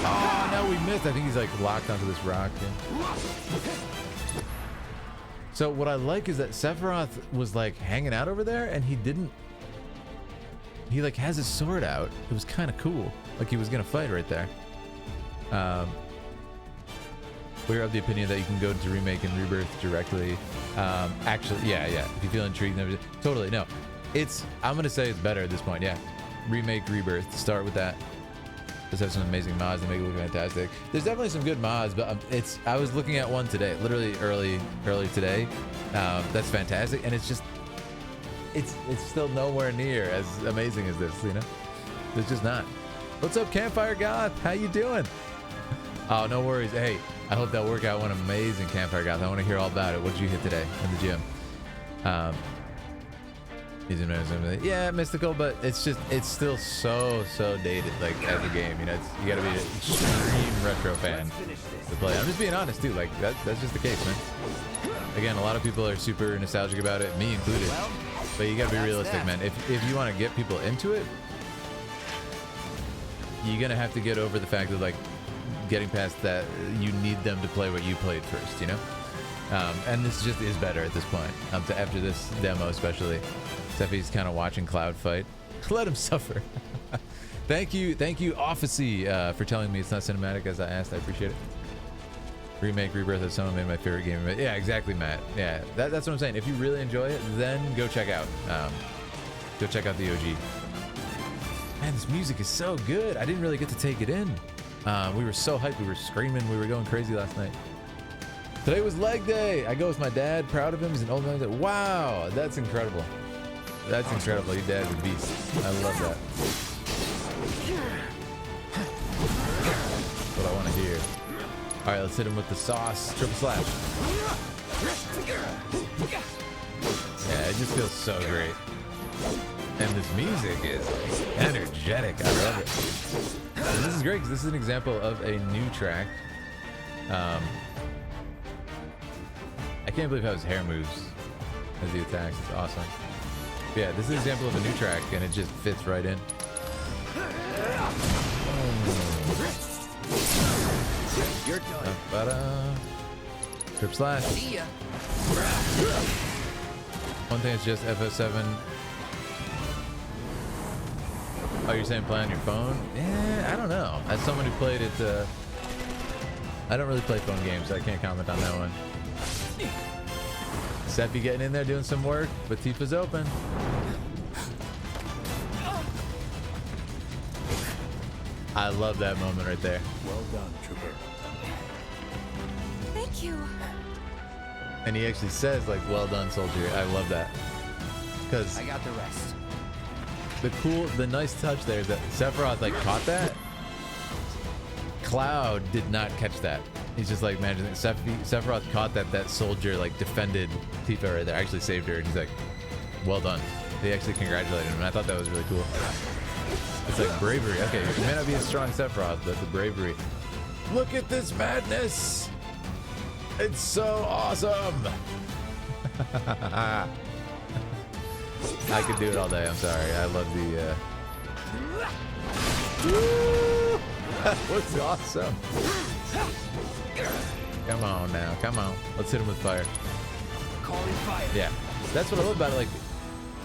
Oh, no, we missed. I think he's like locked onto this rock. Yeah. So what I like is that Sephiroth was like hanging out over there and he like has his sword out. It was kind of cool. Like he was going to fight right there. We're of the opinion that you can go into Remake and Rebirth directly. Actually, yeah. If you feel intrigued and everything. Totally, no. I'm going to say it's better at this point, yeah. Remake, Rebirth. Start with that. Let's have some amazing mods that make it look fantastic. There's definitely some good mods, but I was looking at one today, literally early today. That's fantastic, and it's still nowhere near as amazing as this, you know? It's just not. What's up, Campfire Goth? How you doing? Oh, no worries. Hey, I hope that workout went amazing, Campfire Goth. I want to hear all about it. What did you hit today in the gym? Yeah, mystical, but it's still so dated, like as a game. You know, you gotta be an extreme retro fan to play. I'm just being honest too. Like that's just the case, man. Again, a lot of people are super nostalgic about it, me included. But you gotta be realistic, man. If you want to get people into it, you're gonna have to get over the fact that like getting past that, you need them to play what you played first, you know. And this just is better at this point. After this demo, especially. Steffi's kind of watching Cloud fight. Let him suffer. Thank you, Officy, for telling me it's not cinematic as I asked. I appreciate it. Remake, Rebirth of someone made my favorite game. Yeah, exactly, Matt. Yeah, that's what I'm saying. If you really enjoy it, then go check out the OG. Man, this music is so good. I didn't really get to take it in. We were so hyped. We were screaming. We were going crazy last night. Today was leg day. I go with my dad. Proud of him. He's an old man. Wow, that's incredible. That's incredible. Your dad's a beast. I love that. That's what I want to hear. All right, let's hit him with the sauce. Triple slash. Yeah, it just feels so great. And this music is energetic. I love it. And this is great because this is an example of a new track. I can't believe how his hair moves as he attacks. It's awesome. But yeah, this is an example of a new track, and it just fits right in. You're done. Trip slash. See ya. One thing is just FF7. Oh, you're saying play on your phone? Yeah, I don't know. As someone who played it, I don't really play phone games, so I can't comment on that one. Seppi getting in there doing some work, but Tifa's open. I love that moment right there. Well done, Trooper. Thank you. And he actually says, like, well done, soldier. I love that. Because I got the rest. the nice touch there is that Sephiroth, like, caught that. Cloud did not catch that. He's just like, man, Sephiroth caught that soldier, like, defended Tifa right there, actually saved her. And he's like, well done. They actually congratulated him. And I thought that was really cool. It's like bravery. Okay, you may not be a strong Sephiroth, but the bravery. Look at this madness. It's so awesome. I could do it all day. I'm sorry. I love the. Woo! That was awesome. Come on now. Come on. Let's hit him with fire. Calling fire. Yeah. That's what I love about it. Like,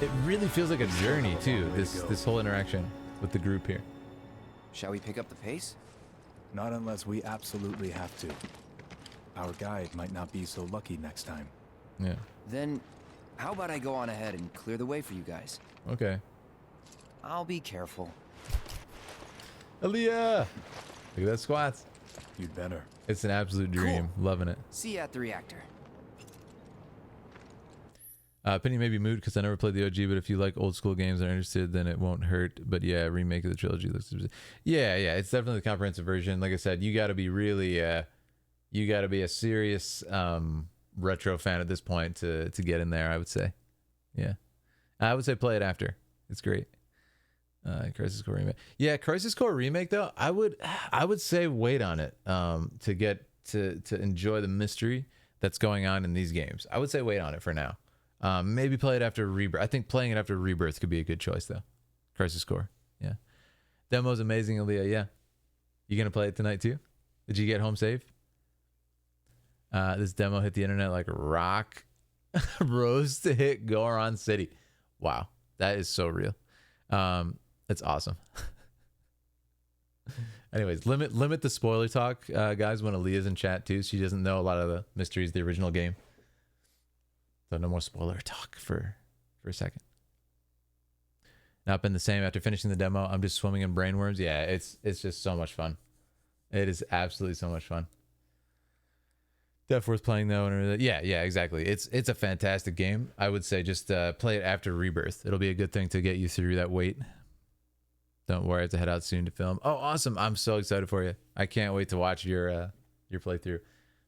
it really feels like a journey too. This whole interaction with the group here. Shall we pick up the pace? Not unless we absolutely have to. Our guide might not be so lucky next time. Yeah. Then, how about I go on ahead and clear the way for you guys? Okay. I'll be careful. Aaliyah! Look at that squats. You'd better. It's an absolute dream. Cool. Loving it. See you at the reactor. Penny may be mood because I never played the OG, but if you like old school games and are interested, then it won't hurt. But yeah, remake of the trilogy looks. Yeah, it's definitely the comprehensive version. Like I said, you got to be really, you got to be a serious retro fan at this point to get in there. I would say, yeah, I would say play it after. It's great. Crisis Core remake. Yeah, Crisis Core remake though. I would say wait on it to get to enjoy the mystery that's going on in these games. I would say wait on it for now. Maybe play it after Rebirth. I think playing it after Rebirth could be a good choice, though. Crisis Core. Yeah. Demo's amazing, Aaliyah. Yeah. You going to play it tonight, too? Did you get home safe? This demo hit the internet like rock. Rose to hit Goron City. Wow. That is so real. That's awesome. Anyways, limit the spoiler talk, guys, when Aaliyah's in chat, too. She doesn't know a lot of the mysteries of the original game. So no more spoiler talk for a second. Not been the same after finishing the demo. I'm just swimming in brainworms. Yeah, it's just so much fun. It is absolutely so much fun. Definitely worth playing though. Yeah, exactly. It's a fantastic game. I would say just play it after Rebirth. It'll be a good thing to get you through that wait. Don't worry, I have to head out soon to film. Oh, awesome! I'm so excited for you. I can't wait to watch your playthrough.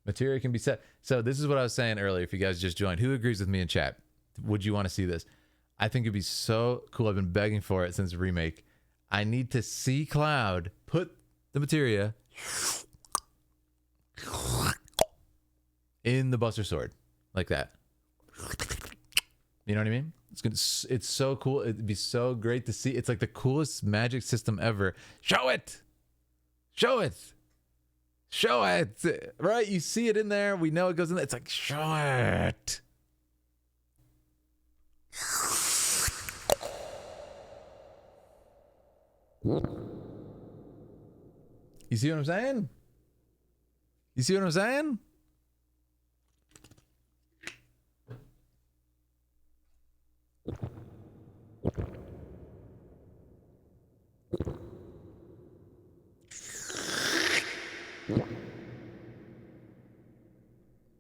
Materia can be set. So this is what I was saying earlier. If you guys just joined, who agrees with me in chat? Would you want to see this? I think it'd be so cool. I've been begging for it since remake. I need to see Cloud put the materia in the Buster Sword like that. You know what I mean? It's so cool. It'd be so great to see. It's like the coolest magic system ever. Show it. Show it. Show it, right? You see it in there. We know it goes in there. It's like, show it. You see what I'm saying? You see what I'm saying?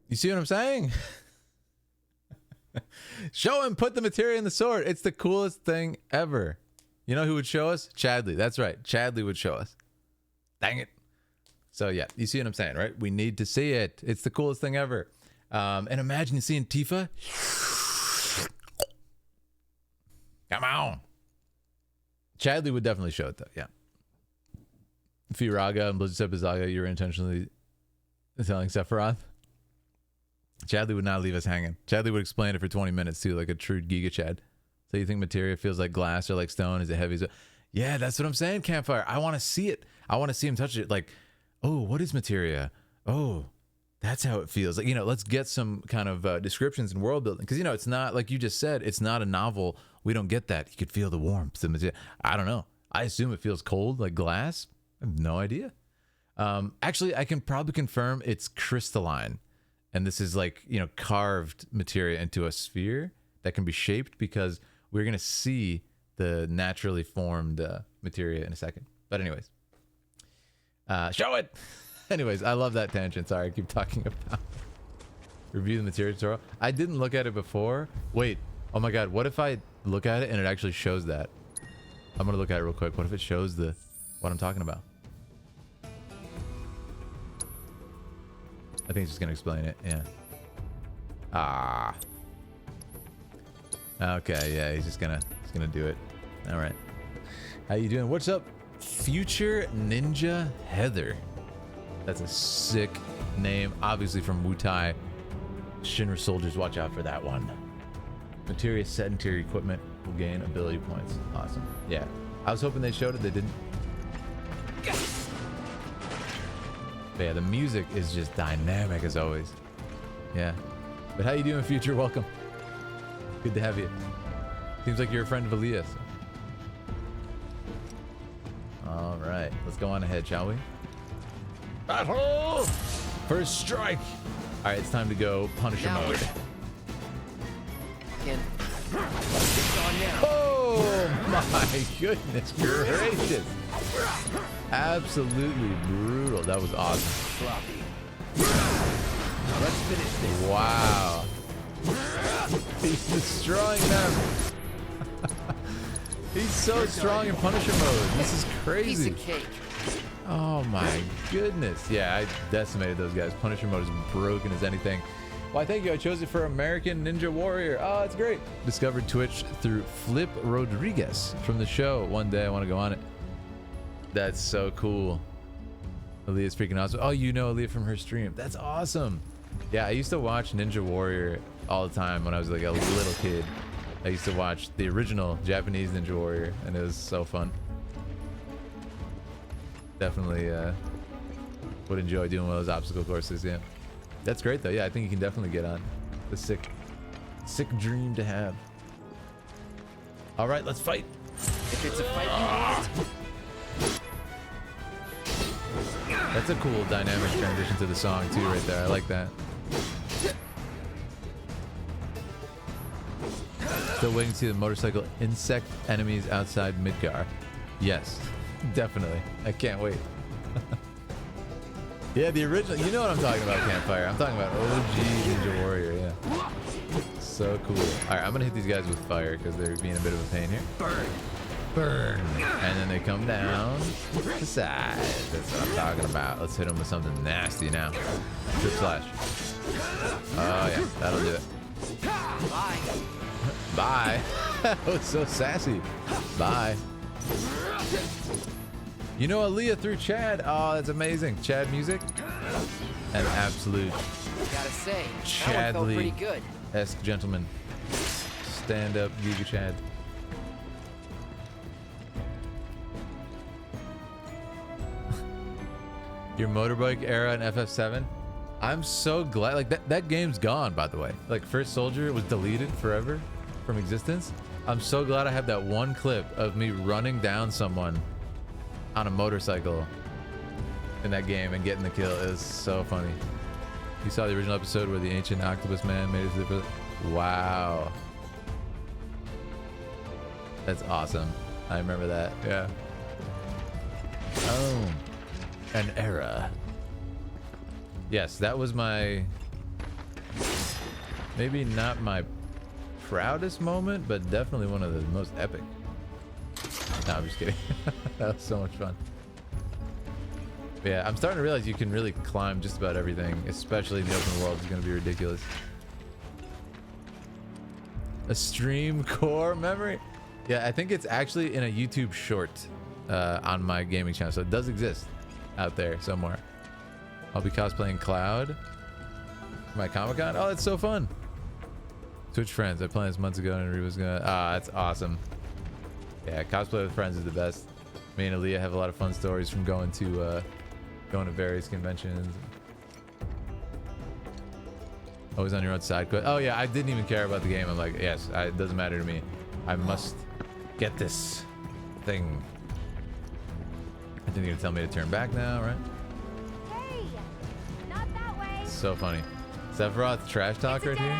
You see what I'm saying? Show him, put the materia in the sword. It's the coolest thing ever. You know who would show us? Chadley. That's right. Chadley would show us. Dang it. So yeah, you see what I'm saying, right? We need to see it. It's the coolest thing ever. And imagine seeing Tifa. Come on. Chadley would definitely show it though, yeah. Firaga and Blizzard Bizaga, you were intentionally telling Sephiroth. Chadley would not leave us hanging. Chadley would explain it for 20 minutes too, like a true Giga Chad. So you think materia feels like glass or like stone? Is it heavy? Yeah, that's what I'm saying, Campfire. I want to see it. I want to see him touch it. Like, oh, what is materia? Oh, That's how it feels. Like, you know, let's get some kind of descriptions and world building. Because, you know, it's not, like you just said, it's not a novel. We don't get that. You could feel the warmth. I don't know. I assume it feels cold, like glass. I have no idea. Actually, I can probably confirm it's crystalline. And this is like, you know, carved materia into a sphere that can be shaped, because we're going to see the naturally formed materia in a second. But anyways, show it. Anyways, I love that tangent. Sorry, I keep talking about review the material tutorial. I didn't look at it before. Wait, oh my god, what if I look at it and it actually shows that? I'm gonna look at it real quick. What if it shows what I'm talking about? I think it's just gonna explain it. Yeah. Ah. Okay, yeah, he's gonna do it. All right. How you doing? What's up, Future Ninja Heather? That's a sick name, obviously from Wutai. Shinra soldiers, watch out for that one. Materia sedentary equipment will gain ability points. Awesome. Yeah, I was hoping they showed it. They didn't. But yeah, the music is just dynamic as always. Yeah. But how you doing, Future? Welcome. Good to have you. Seems like you're a friend of Elias. All right, let's go on ahead, shall we? Battle! First strike! All right, it's time to go Punisher mode. Oh my goodness gracious! Absolutely brutal. That was awesome. Let's finish this. Wow. He's destroying them. He's so strong in Punisher mode. This is crazy. Piece of cake. Oh my goodness. Yeah, I decimated those guys. Punisher mode is broken as anything. Why, thank you. I chose it for American Ninja Warrior. Oh, that's great. Discovered Twitch through Flip Rodriguez from the show. One day I want to go on it. That's so cool. Aaliyah's freaking awesome. Oh, you know Aaliyah from her stream. That's awesome. Yeah, I used to watch Ninja Warrior all the time when I was like a little kid. I used to watch the original Japanese Ninja Warrior, and it was so fun. Definitely would enjoy doing one of those obstacle courses. Yeah, that's great though. Yeah, I think you can definitely get on. The sick dream to have. All right, let's fight. If it's a fight you want. That's a cool dynamic transition to the song too, right there. I like that. Still waiting to see the motorcycle insect enemies outside Midgar. Yes, definitely. I can't wait. Yeah, the original. You know what I'm talking about, Campfire. I'm talking about OG Ninja Warrior. Yeah. So cool. All right, I'm gonna hit these guys with fire because they're being a bit of a pain here. Burn. Burn. And then they come down the side. That's what I'm talking about. Let's hit them with something nasty now. Trip slash. Oh yeah, that'll do it. Bye. Bye. That was so sassy. Bye. You know Aaliyah through Chad. Oh, that's amazing. Chad music. An absolute Gotta say, that one felt pretty good. Chadly-esque gentleman. Stand up, Giga Chad. Your motorbike era in FF7? I'm so glad. Like that game's gone, by the way. Like First Soldier was deleted forever from existence. I'm so glad I have that one clip of me running down someone on a motorcycle in that game and getting the kill. It was so funny. You saw the original episode where the ancient octopus man made it to the... Wow. That's awesome. I remember that. Yeah. Oh. An era. Yes, that was my... Maybe not my proudest moment, but definitely one of the most epic. No, I'm just kidding. That was so much fun. But yeah, I'm starting to realize you can really climb just about everything, especially in the open world. It's going to be ridiculous. A stream core memory? Yeah, I think it's actually in a YouTube short on my gaming channel, so it does exist out there somewhere. I'll be cosplaying Cloud for my Comic-Con. Oh, that's so fun. Twitch friends. I planned this months ago and Reva's gonna... Ah, that's awesome. Yeah, cosplay with friends is the best. Me and Aaliyah have a lot of fun stories from going to various conventions. Always on your own side quest. Oh yeah, I didn't even care about the game. I'm like, yes, it doesn't matter to me. I must get this thing. I think you're gonna tell me to turn back now, right? Hey, not that way. So funny. Sephiroth trash talk right here.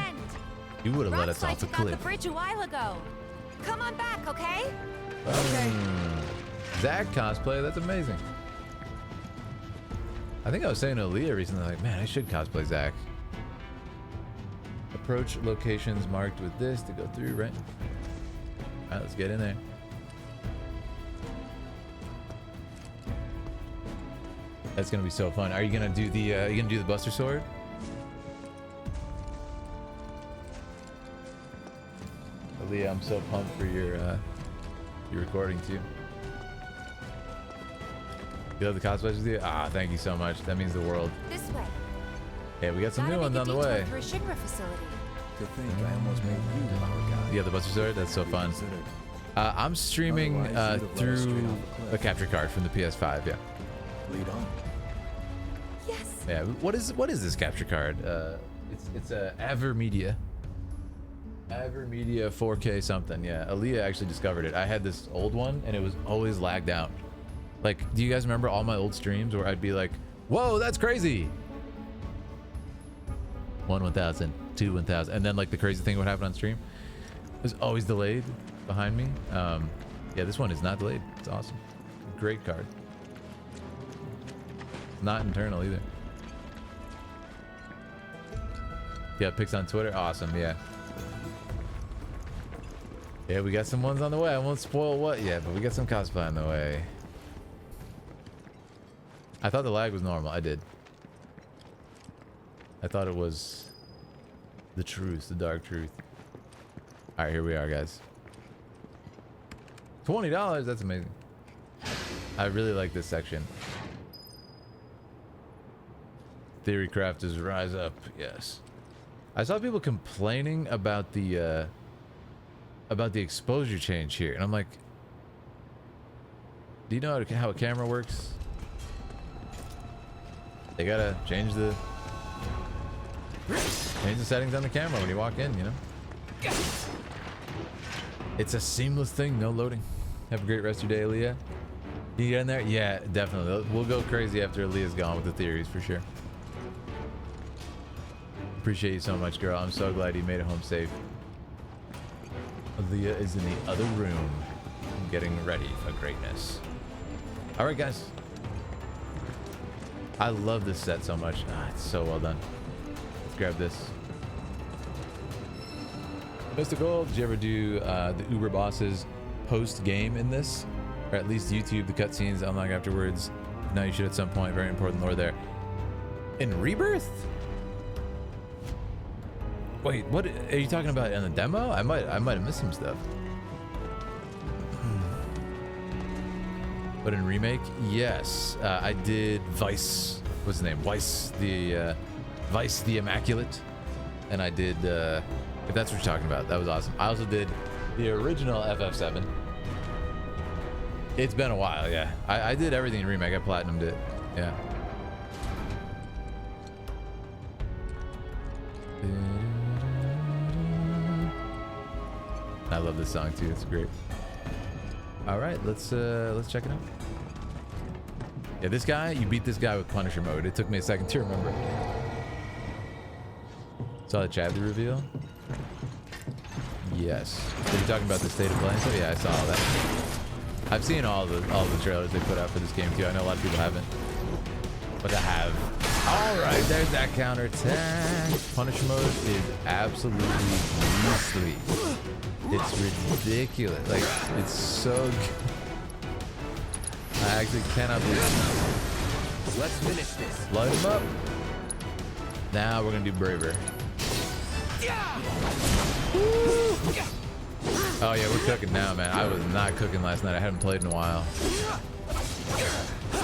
You would have let us off the cliff. The bridge a while ago. Come on back, okay? Okay. Zack cosplay. That's amazing. I think I was saying to Aaliyah recently, like, man, I should cosplay Zack. Approach locations marked with this to go through, right? All right, let's get in there. That's gonna be so fun. Are you gonna do the Buster Sword? Aaliyah, I'm so pumped for your recording too. You love the cosplays with you? Ah, thank you so much. That means the world. This way. Hey, we got some new ones on the way. For a Shinra facility. To think I almost made you our guy. Yeah, the Buster Sword. That's so fun. I'm streaming through a capture card from the PS5. Yeah. Lead on. Yes. Yeah. What is this capture card? It's a AverMedia. AverMedia 4K something. Yeah. Aaliyah actually discovered it. I had this old one and it was always lagged out. Like, do you guys remember all my old streams where I'd be like, "Whoa, that's crazy." 1,000, 2,000, and then like the crazy thing would happen on stream. It was always delayed behind me. Yeah, this one is not delayed. It's awesome. Great card. Not internal either. Yeah, pics on Twitter. Awesome. Yeah. Yeah, we got some ones on the way. I won't spoil what yet, but we got some cosplay on the way. I thought the lag was normal. I did. I thought it was the truth, the dark truth. All right, here we are, guys. $20. That's amazing. I really like this section. Theory crafters rise up. Yes. I saw people complaining about the exposure change here, and I'm like, do you know how a camera works? They gotta change the settings on the camera when you walk in, you know? It's a seamless thing, no loading. Have a great rest of your day, Aaliyah. You get in there? Yeah, definitely. We'll go crazy after Aaliyah's gone with the theories for sure. Appreciate you so much, girl. I'm so glad you made it home safe. Aaliyah is in the other room getting ready for greatness. All right, guys. I love this set so much. Ah, it's so well done. Let's grab this. Mr. Gold, did you ever do the Uber bosses post game in this? Or at least YouTube, the cutscenes, unlock afterwards? No, you should at some point. Very important lore there. In Rebirth? Wait, what are you talking about in the demo? I might have missed some stuff. But in Remake, yes. I did Vice, what's his name? Vice the Immaculate. And I did, if that's what you're talking about, that was awesome. I also did the original FF7. It's been a while, yeah. I did everything in Remake. I platinumed it, yeah. I love this song too. It's great. All right, let's check it out. Yeah, this guy, you beat this guy with Punisher mode. It took me a second to remember. Saw the Chadley reveal? Yes. Are you talking about the State of Play? So yeah, I saw all that. I've seen all the trailers they put out for this game too. I know a lot of people haven't, but I have. All right, there's that counterattack. Punisher mode is absolutely beastly. It's ridiculous. Like, it's so good. I actually cannot believe it. Let's finish this. Light him up. Now we're gonna do Braver. Oh yeah, we're cooking now, man. I was not cooking last night. I hadn't played in a while.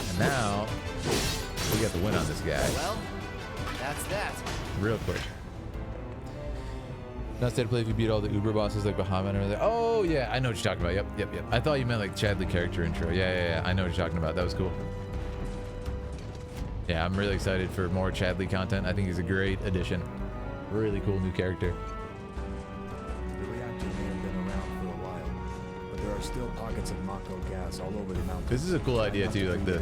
And now we got the win on this guy. Well, that's that. Real quick. Not State of Play if you beat all the Uber bosses like Bahamut and everything. Oh yeah, I know what you're talking about. Yep. I thought you meant like Chadley character intro. Yeah. I know what you're talking about. That was cool. Yeah, I'm really excited for more Chadley content. I think he's a great addition. Really cool new character. The reactor may have been around for a while, but there are still pockets of Mako gas all over the mountain. This is a cool idea too, like the...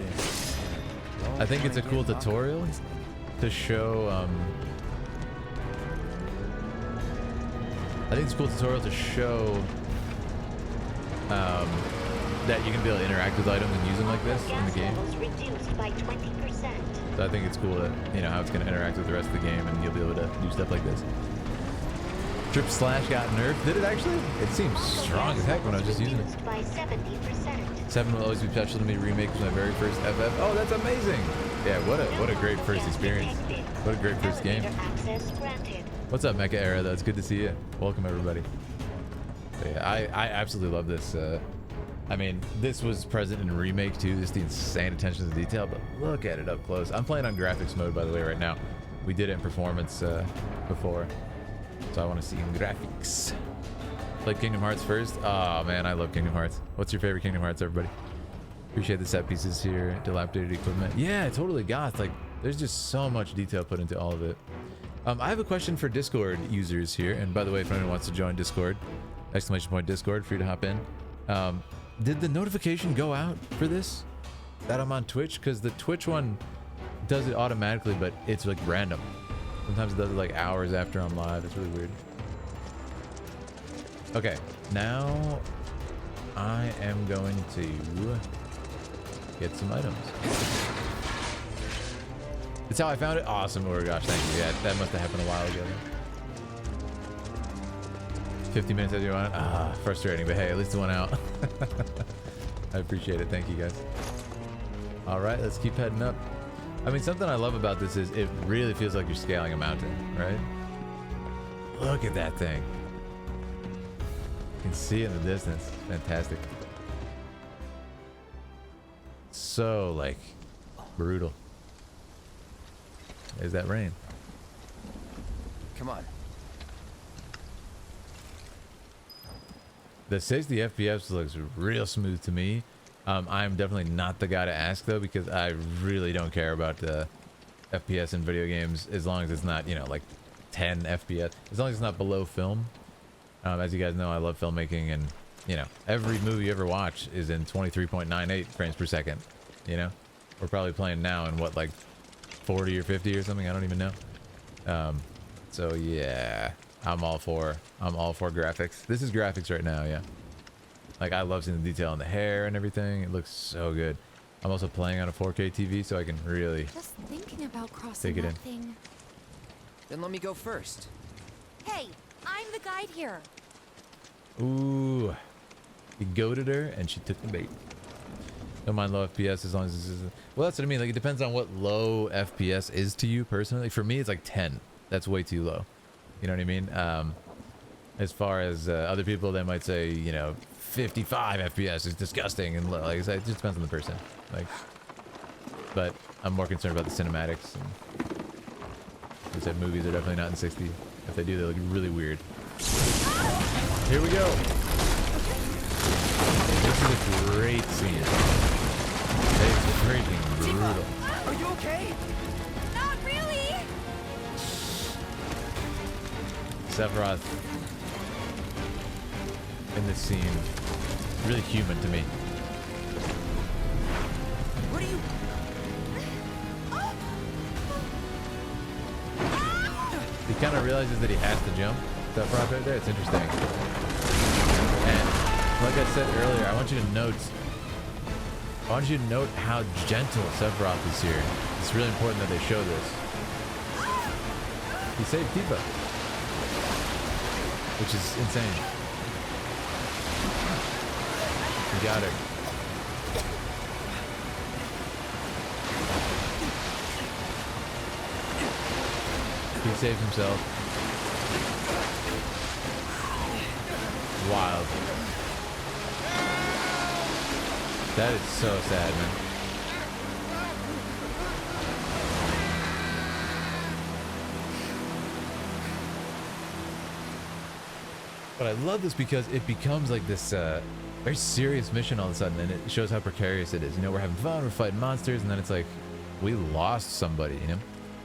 I think it's a cool tutorial to show, I think it's a cool tutorial to show that you can be able to interact with items and use them like this in the game. So I think it's cool that, you know, how it's going to interact with the rest of the game and you'll be able to do stuff like this. Trip Slash got nerfed. Did it actually? It seems strong as heck when I was just using it. 7 will always be special to me. Remake was my very first FF. Oh, that's amazing. Yeah, what a great first experience. What a great first game. What's up, Mecha Era, though? It's good to see you. Welcome, everybody. But yeah, I absolutely love this. I mean, this was present in Remake, too. Just the insane attention to detail, but look at it up close. I'm playing on graphics mode, by the way, right now. We did it in performance before, so I want to see in graphics. Played Kingdom Hearts first. Oh, man, I love Kingdom Hearts. What's your favorite Kingdom Hearts, everybody? Appreciate the set pieces here. Dilapidated equipment. Yeah, totally goth. Like, there's just so much detail put into all of it. I have a question for Discord users here. And by the way, if anyone wants to join Discord, !Discord, free to hop in. Did the notification go out for this? That I'm on Twitch? Because the Twitch one does it automatically, but it's like random. Sometimes it does it like hours after I'm live. It's really weird. Okay, now I am going to get some items. That's how I found it. Awesome. Oh gosh, thank you. Yeah, that must have happened a while ago. 50 minutes as you want. Ah, frustrating, but hey, at least it went out. I appreciate it. Thank you, guys. All right, let's keep heading up. I mean, something I love about this is it really feels like you're scaling a mountain, right? Look at that thing. You can see it in the distance. Fantastic. So, like, brutal. There's that rain. Come on. The 60 FPS looks real smooth to me. I'm definitely not the guy to ask though, because I really don't care about the FPS in video games as long as it's not, you know, like 10 FPS. As long as it's not below film. As you guys know, I love filmmaking, and you know, every movie you ever watch is in 23.98 frames per second. You know, we're probably playing now in what, like 40 or 50 or something. I don't even know. So yeah. I'm all for graphics. This is graphics right now, yeah. Like, I love seeing the detail on the hair and everything. It looks so good. I'm also playing on a 4K TV, so I can really just thinking about crossing take it that in. thing. Then let me go first. Hey, I'm the guide here. Ooh, he goaded her and she took the bait. Don't mind low FPS as long as this is. Well, that's what I mean. Like, it depends on what low FPS is to you personally. For me, it's like 10. That's way too low. You know what I mean? As far as other people, they might say, you know, 55 FPS is disgusting, and like I said, it just depends on the person. Like, but I'm more concerned about the cinematics. And like I said, movies are definitely not in 60. If they do, they look really weird. Here we go. This is a great scene. It's freaking brutal. Are you okay? Not really. Sephiroth in this scene, really human to me. What are you? He kind of realizes that he has to jump. Sephiroth right there. It's interesting. And like I said earlier, I want you to note how gentle Sephiroth is here. It's really important that they show this. He saved Tifa, which is insane. He got her. He saved himself. Wild. That is so sad, man. But I love this because it becomes like this very serious mission all of a sudden, and it shows how precarious it is. You know, we're having fun, we're fighting monsters, and then it's like we lost somebody, you know?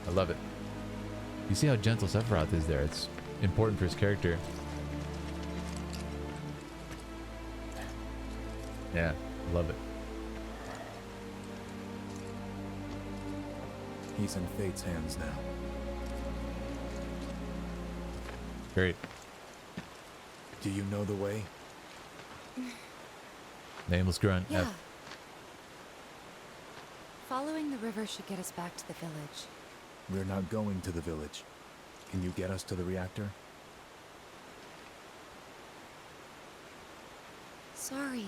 I love it. You see how gentle Sephiroth is there. It's important for his character. Yeah, love it. He's in Fate's hands now. Great. Do you know the way? Nameless grunt. Yeah. F. Following the river should get us back to the village. We're not going to the village. Can you get us to the reactor? Sorry,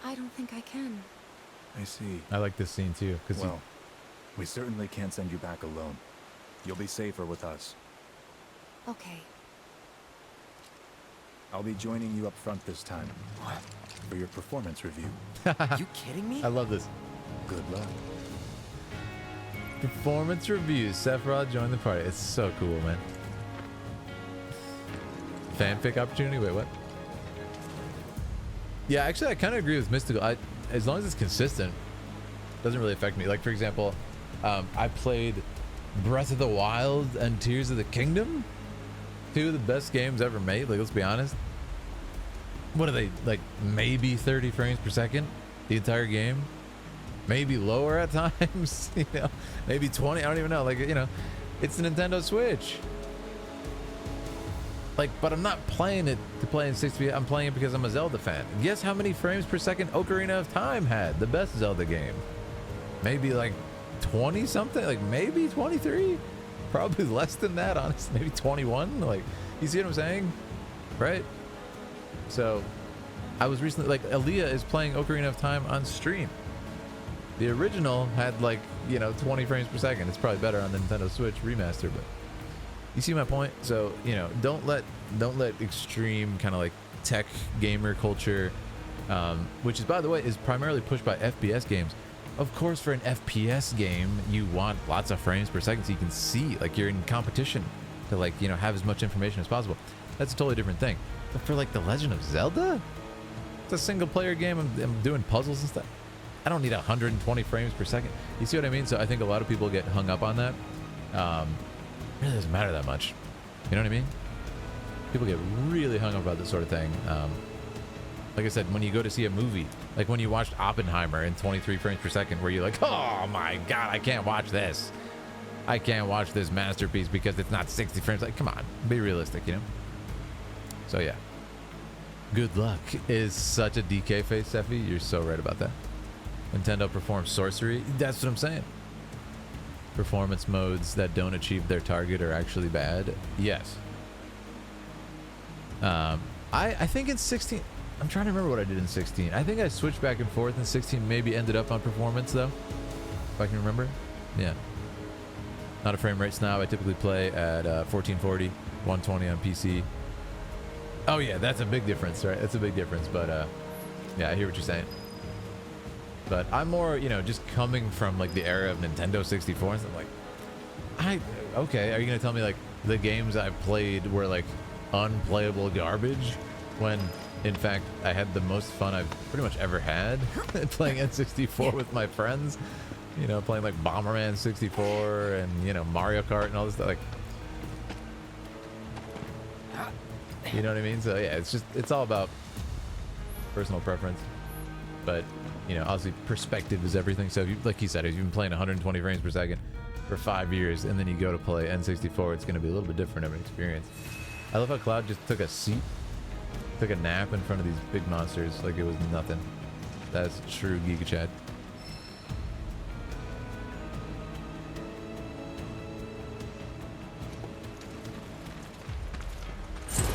I don't think I can. I see. I like this scene too, because well, we certainly can't send you back alone. You'll be safer with us. Okay. I'll be joining you up front this time. What? For your performance review. You kidding me? I love this. Good luck. Performance reviews. Sephiroth joined the party. It's so cool, man. Fanfic opportunity? Wait, what? Yeah, actually, I kind of agree with Mystical. As long as it's consistent, it doesn't really affect me. Like, for example, I played Breath of the Wild and Tears of the Kingdom. Two of the best games ever made. Like, let's be honest. What are they, like, maybe 30 frames per second? The entire game? Maybe lower at times, you know? Maybe 20, I don't even know. Like, you know, it's the Nintendo Switch. Like, but I'm not playing it to play in 60. I'm playing it because I'm a Zelda fan. Guess how many frames per second Ocarina of Time had? The best Zelda game. Maybe like 20 something? Like maybe 23? Probably less than that, honestly. Maybe 21? Like, you see what I'm saying? Right? So, I was recently, like, Aaliyah is playing Ocarina of Time on stream. The original had like, you know, 20 frames per second. It's probably better on the Nintendo Switch remaster, but you see my point? So, you know, don't let extreme kind of like tech gamer culture, which is, by the way, is primarily pushed by FPS games. Of course, for an FPS game, you want lots of frames per second so you can see, like, you're in competition to, like, you know, have as much information as possible. That's a totally different thing. But for like The Legend of Zelda, it's a single player game. I'm doing puzzles and stuff. I don't need 120 frames per second. You see what I mean? So I think a lot of people get hung up on that. It really doesn't matter that much. You know what I mean? People get really hung up about this sort of thing. Like I said, when you go to see a movie, like when you watched Oppenheimer in 23 frames per second, where you're like, oh my God, I can't watch this. I can't watch this masterpiece because it's not 60 frames. Like, come on, be realistic, you know? So yeah. Good luck is such a DK face, Sephi. You're so right about that. Nintendo performs sorcery. That's what I'm saying. Performance modes that don't achieve their target are actually bad. Yes. I think in 16, I'm trying to remember what I did in 16. I think I switched back and forth in 16, maybe ended up on performance though, if I can remember. Yeah. Not a frame rate snob. I typically play at 1440, 120 on PC. Oh yeah, that's a big difference, right? That's a big difference, but yeah, I hear what you're saying. But I'm more, you know, just coming from like the era of Nintendo 64 and stuff, like, okay, are you gonna tell me like the games I played were like unplayable garbage when in fact I had the most fun I've pretty much ever had playing N64 with my friends, you know, playing like Bomberman 64 and, you know, Mario Kart and all this stuff, like, you know what I mean? So yeah, it's all about personal preference, but you know, obviously perspective is everything. So if you, like he said, if you've been playing 120 frames per second for 5 years and then you go to play N64, it's going to be a little bit different of an experience. I love how Cloud just took a seat, took a nap in front of these big monsters like it was nothing. That's true Giga Chad.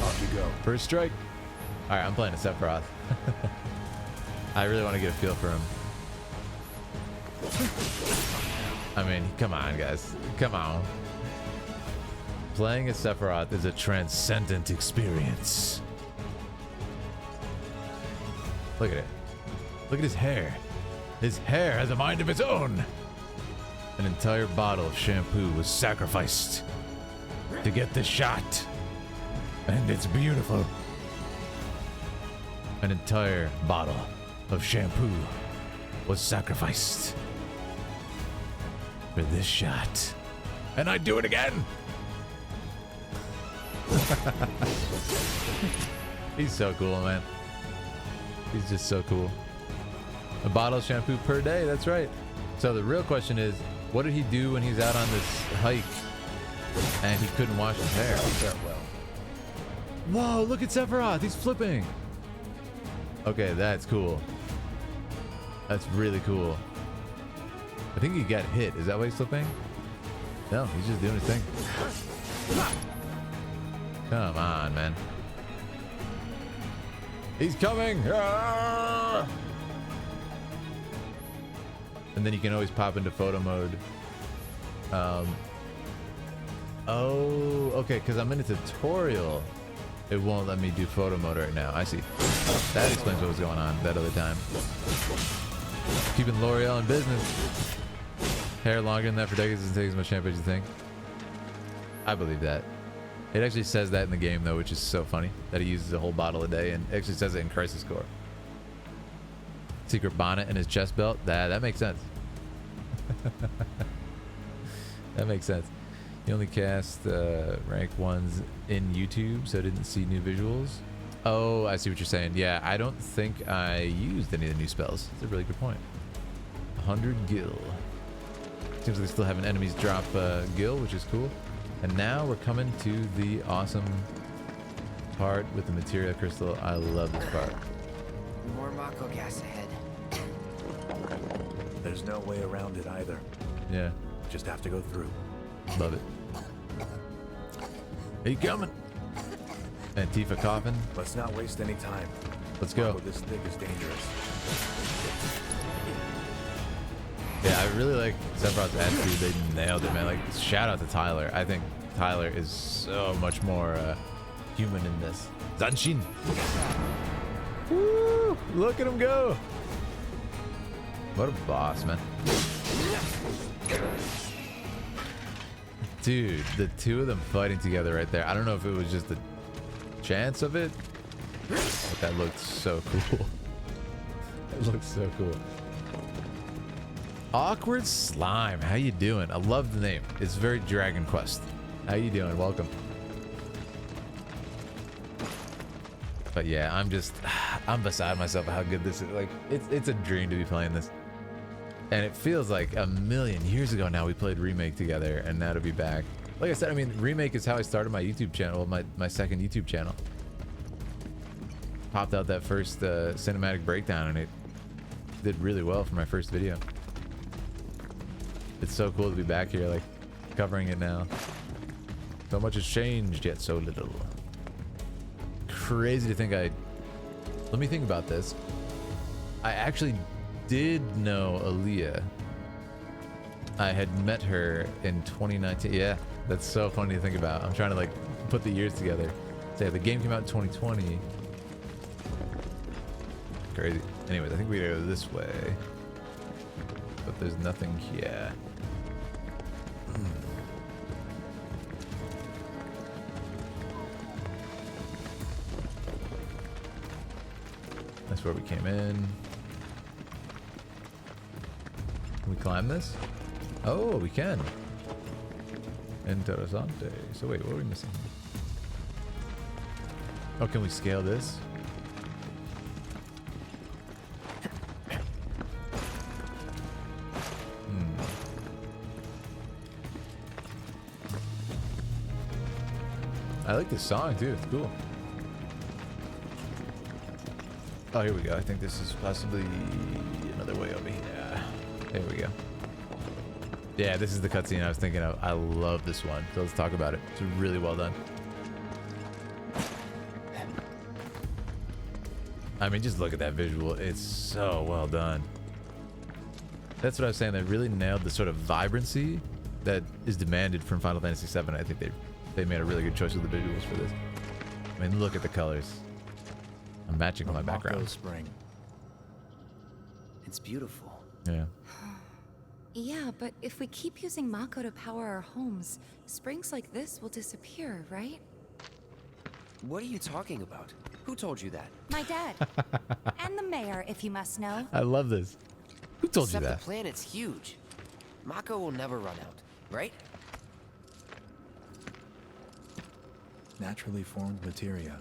Off you go. First strike. All right, I'm playing a Sephiroth. I really want to get a feel for him. I mean, come on, guys. Come on. Playing as Sephiroth is a transcendent experience. Look at it. Look at his hair. His hair has a mind of its own. An entire bottle of shampoo was sacrificed to get this shot. And it's beautiful. An entire bottle of shampoo was sacrificed for this shot. And I do it again. He's so cool, man. He's just so cool. A bottle of shampoo per day, that's right. So the real question is, what did he do when he's out on this hike and he couldn't wash his hair? Whoa, look at Sephiroth, he's flipping. Okay, that's cool. That's really cool. I think he got hit. Is that why he's flipping? No, he's just doing his thing. Come on, man. He's coming! Ah! And then you can always pop into photo mode. Oh, okay, because I'm in a tutorial. It won't let me do photo mode right now. I see. That explains what was going on that other time. Keeping L'Oreal in business. Hair longer than that for decades doesn't take as much shampoo as you think. I believe that. It actually says that in the game, though, which is so funny. That he uses a whole bottle a day, and it actually says it in Crisis Core. Secret bonnet in his chest belt. That makes sense. That makes sense. He only cast rank 1s in YouTube, so didn't see new visuals. Oh, I see what you're saying. Yeah, I don't think I used any of the new spells. That's a really good point. 100 gil. Seems like they still have an enemies drop gil, which is cool. And now we're coming to the awesome part with the materia crystal. I love this part. More Mako gas ahead. There's no way around it either. Yeah. Just have to go through. Love it. He coming. Antifa coughing. Let's not waste any time. Let's go. This thing is dangerous. Yeah, I really like Sephiroth's attitude. They nailed it, man. Like, shout out to Tyler. I think Tyler is so much more human in this. Zanshin. Woo! Look at him go. What a boss, man. Dude, the two of them fighting together right there. I don't know if it was just the chance of it, but that looked so cool. That looked so cool. Awkward Slime, how you doing? I love the name. It's very Dragon Quest. How you doing? Welcome. But yeah, I'm beside myself how good this is. Like, it's a dream to be playing this. And it feels like a million years ago now we played Remake together, and now to be back. Like I said, I mean, Remake is how I started my YouTube channel, my second YouTube channel. Popped out that first cinematic breakdown, and it did really well for my first video. It's so cool to be back here, like, covering it now. So much has changed, yet so little. Crazy to think let me think about this. I actually did know Aaliyah. I had met her in 2019. Yeah, that's so funny to think about. I'm trying to, like, put the years together. Say, the game came out in 2020. Crazy. Anyways, I think we gotta go this way. But there's nothing here. That's where we came in. Can we climb this? Oh, we can. Interessante. So wait, what are we missing? Oh, can we scale this? I like this song too, it's cool. Oh, here we go. I think this is possibly another way over here. There we go. Yeah, this is the cutscene I was thinking of. I love this one. So let's talk about it. It's really well done. I mean, just look at that visual. It's so well done. That's what I was saying. They really nailed the sort of vibrancy that is demanded from Final Fantasy VII. I think they made a really good choice with the visuals for this. I mean, look at the colors. I'm matching with my background. Spring. It's beautiful. Yeah. Yeah, but if we keep using Mako to power our homes, springs like this will disappear, right? What are you talking about? Who told you that? My dad. And the mayor, if you must know. I love this. Who told you Except that? the planet's huge. Mako will never run out, right? naturally formed materia.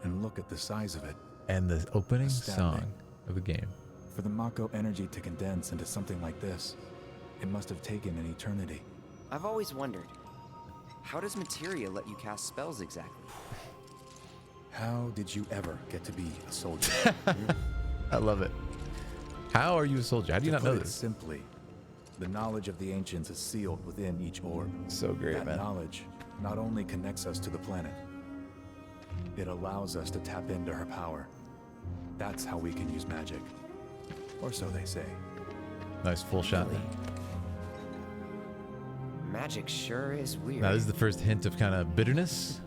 And look at the size of it. And the opening Astounding. song of the game. For the Mako energy to condense into something like this, it must have taken an eternity. I've always wondered, how does materia let you cast spells exactly? How did you ever get to be a soldier? I love it. How are you a soldier? How do you not know this? Simply, the knowledge of the ancients is sealed within each orb. So great, that man. knowledge not only connects us to the planet, it allows us to tap into her power. That's how we can use magic. Or so they say. Nice full shot. Magic sure is weird. Now this is the first hint of kind of bitterness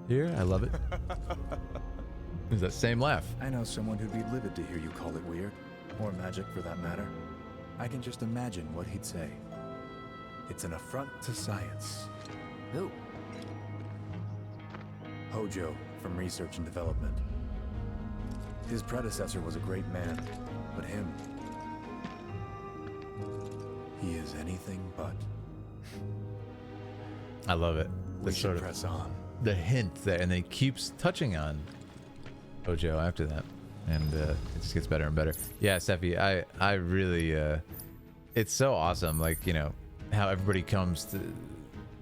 here. I love it. There's that same laugh. I know someone who'd be livid to hear you call it weird, or magic for that matter. I can just imagine what he'd say. It's an affront to science. Who? Hojo from Research and Development. His predecessor was a great man, but him, he is anything but. I love it. We should press on. The hint there, and then he keeps touching on Hojo after that, and it just gets better and better. Yeah, Sephi, I really, it's so awesome. Like, you know, how everybody comes to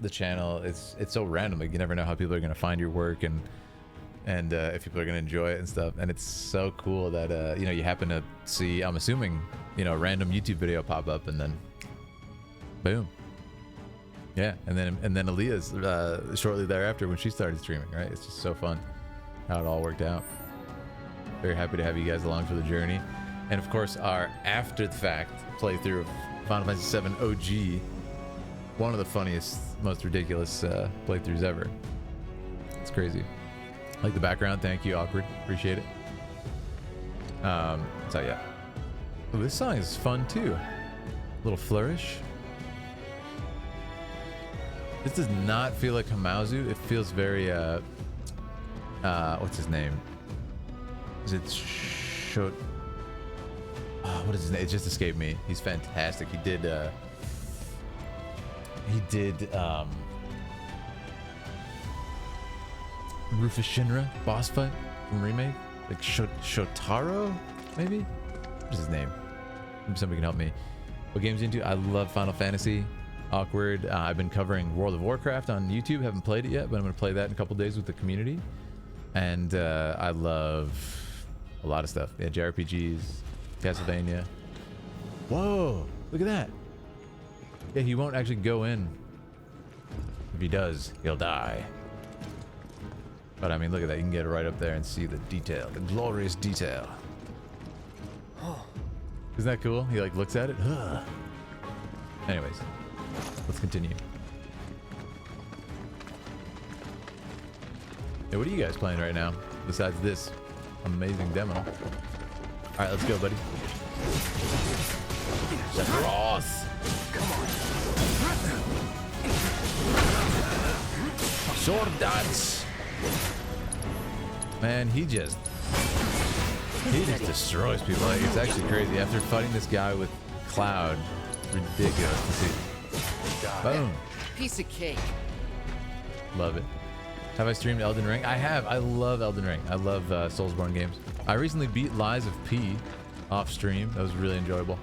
the channel. It's so random. Like, you never know how people are gonna find your work and if people are gonna enjoy it and stuff. And it's so cool that you know, you happen to see, I'm assuming, you know, a random YouTube video pop up and then boom. Yeah, and then Aaliyah's shortly thereafter when she started streaming, right? It's just so fun how it all worked out. Very happy to have you guys along for the journey. And of course, our after the fact playthrough of Final Fantasy VII OG, one of the funniest, most ridiculous playthroughs ever. It's crazy. Like the background, thank you, Awkward. Appreciate it. So yeah. Ooh, this song is fun too. A little flourish. This does not feel like Hamazu. It feels very what's his name? Is it Shot? What is his name? It just escaped me. He's fantastic. He did Rufus Shinra boss fight from Remake? Like Shotaro, maybe? What's his name? Maybe somebody can help me. What game's you into? I love Final Fantasy. Awkward. I've been covering World of Warcraft on YouTube. Haven't played it yet, but I'm going to play that in a couple days with the community. And I love a lot of stuff. Yeah, JRPGs, Castlevania. Whoa, look at that. Yeah, he won't actually go in. If he does, he'll die. But I mean, look at that. You can get right up there and see the detail, the glorious detail. Isn't that cool? He like looks at it. Anyways, let's continue. Hey, what are you guys playing right now besides this amazing demo? All right, let's go, buddy. Sephiroth. Sword dance. Man, he just destroys people. Like, it's actually crazy. After fighting this guy with Cloud, ridiculous to see. Boom. Piece of cake. Love it. Have I streamed Elden Ring? I have. I love Elden Ring. I love Soulsborne games. I recently beat Lies of P off stream. That was really enjoyable.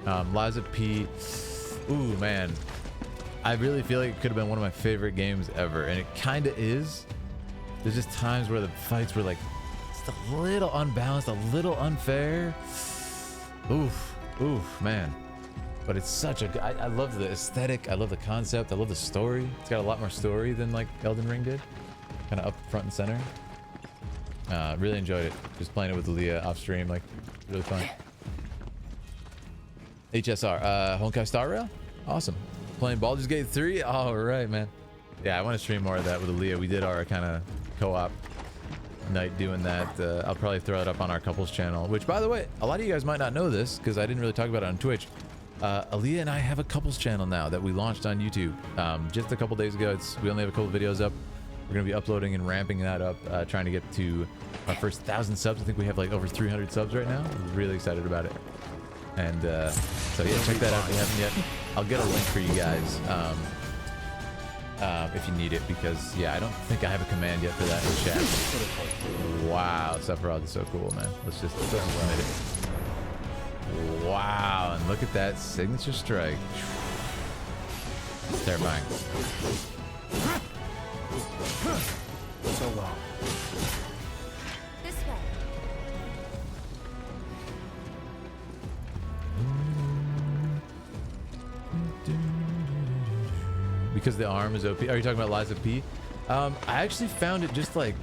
Lies of P. Ooh, man. I really feel like it could have been one of my favorite games ever. And it kind of is. There's just times where the fights were like just a little unbalanced, a little unfair. Oof, man. But it's such a, I love the aesthetic. I love the concept. I love the story. It's got a lot more story than like Elden Ring did. Kind of up front and center. Really enjoyed it. Just playing it with Leah off stream, like really fun. HSR, Honkai Star Rail? Awesome. Playing Baldur's Gate 3? All right, man. Yeah, I want to stream more of that with Aaliyah. We did our kind of co-op night doing that. I'll probably throw it up on our couples channel, which, by the way, a lot of you guys might not know this because I didn't really talk about it on Twitch. Aaliyah and I have a couples channel now that we launched on YouTube just a couple days ago. We only have a couple videos up. We're going to be uploading and ramping that up, trying to get to our first 1,000 subs. I think we have like over 300 subs right now. I'm really excited about it. And so yeah, check that out if you haven't yet. I'll get a link for you guys if you need it, because yeah, I don't think I have a command yet for that in chat. Wow, Sephiroth is so cool, man. Let's just submit it. Wow, and look at that signature strike. It's terrifying. So long. This way. Because the arm is OP. Are you talking about Lies of P? I actually found it just like,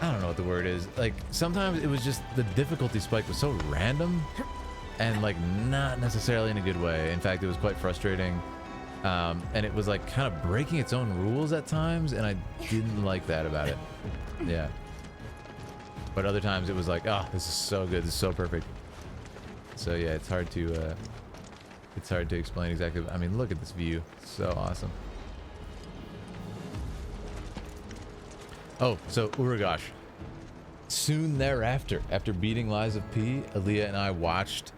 I don't know what the word is. Like sometimes it was just the difficulty spike was so random and like not necessarily in a good way. In fact, it was quite frustrating. And it was like kind of breaking its own rules at times, and I didn't like that about it. Yeah. But other times it was like, oh, this is so good. This is so perfect. So yeah, it's hard to explain exactly. I mean, look at this view. It's so awesome. Oh, so Uragash. Soon thereafter, after beating Lies of P, Aaliyah and I watched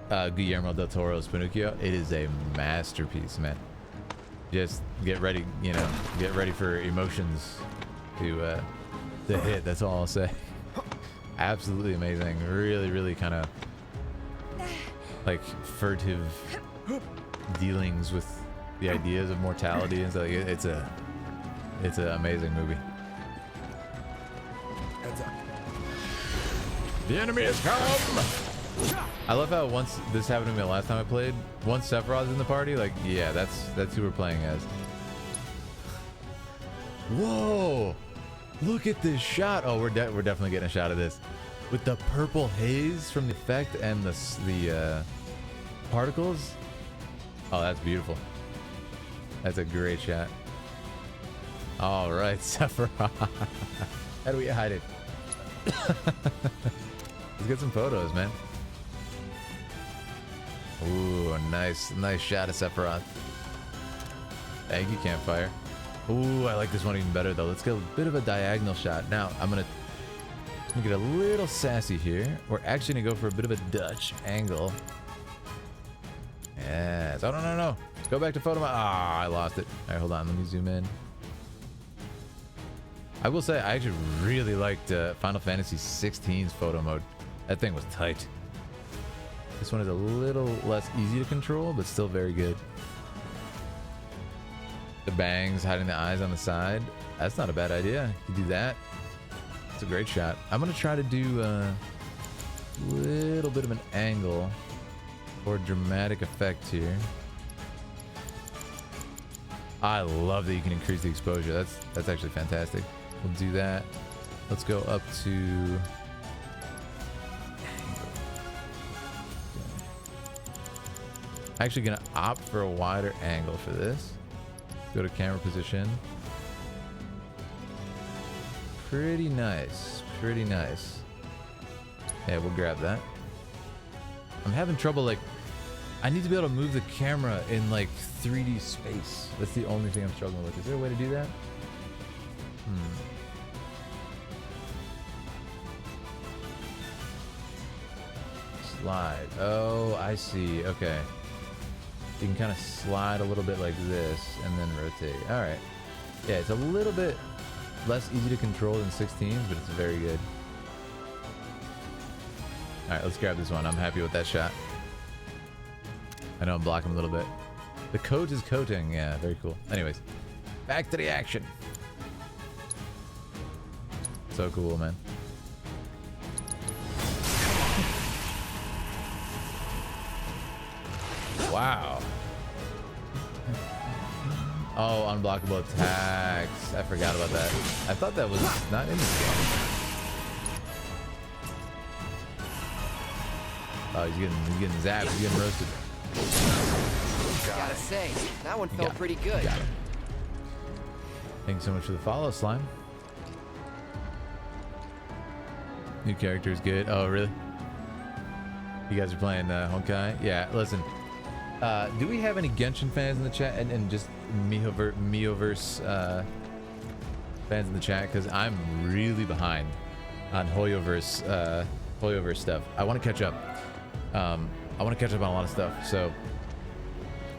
Guillermo del Toro's Pinocchio. It is a masterpiece, man. Just get ready, you know, get ready for emotions to hit. That's all I'll say. Absolutely amazing. Really, really kind of like furtive dealings with the ideas of mortality and stuff. Like it's an amazing movie. Heads up. The enemy has come. I love how once this happened to me the last time I played. Once Sephiroth's in the party, like yeah, that's who we're playing as. Whoa! Look at this shot. Oh, we're definitely getting a shot of this with the purple haze from the effect and the particles. Oh, that's beautiful. That's a great shot. All right, Sephiroth. How do we hide it? Let's get some photos, man. Ooh, a nice shot of Sephiroth. Thank you, Campfire. Ooh, I like this one even better though. Let's get a bit of a diagonal shot. Now I'm gonna get a little sassy here. We're actually gonna go for a bit of a Dutch angle. Yes. Oh no. Go back to photo mode. Ah, I lost it. All right, hold on. Let me zoom in. I will say I actually really liked Final Fantasy 16's photo mode. That thing was tight. This one is a little less easy to control, but still very good. The bangs, hiding the eyes on the side. That's not a bad idea. You do that. It's a great shot. I'm going to try to do a little bit of an angle for dramatic effect here. I love that you can increase the exposure. That's actually fantastic. We'll do that. Let's go up to... Actually gonna opt for a wider angle for this. Go to camera position. Pretty nice. Pretty nice. Yeah, we'll grab that. I'm having trouble, like, I need to be able to move the camera in like 3D space. That's the only thing I'm struggling with. Is there a way to do that? Slide. Oh, I see. Okay. You can kind of slide a little bit like this and then rotate. All right. Yeah, it's a little bit less easy to control than 16s, but it's very good. All right, let's grab this one. I'm happy with that shot. I know I'm blocking a little bit. The coat is coating. Yeah, very cool. Anyways, back to the action. So cool, man. Wow. Oh, unblockable attacks. I forgot about that. I thought that was not in this game. Oh, he's getting zapped. He's getting roasted. Gotta say, that one felt pretty good. Got him. Thanks so much for the follow, Slime. New character is good. Oh, really? You guys are playing Honkai? Yeah, listen. Do we have any Genshin fans in the chat and just Miiverse fans in the chat? Because I'm really behind on Hoyoverse stuff. I want to catch up. I want to catch up on a lot of stuff. So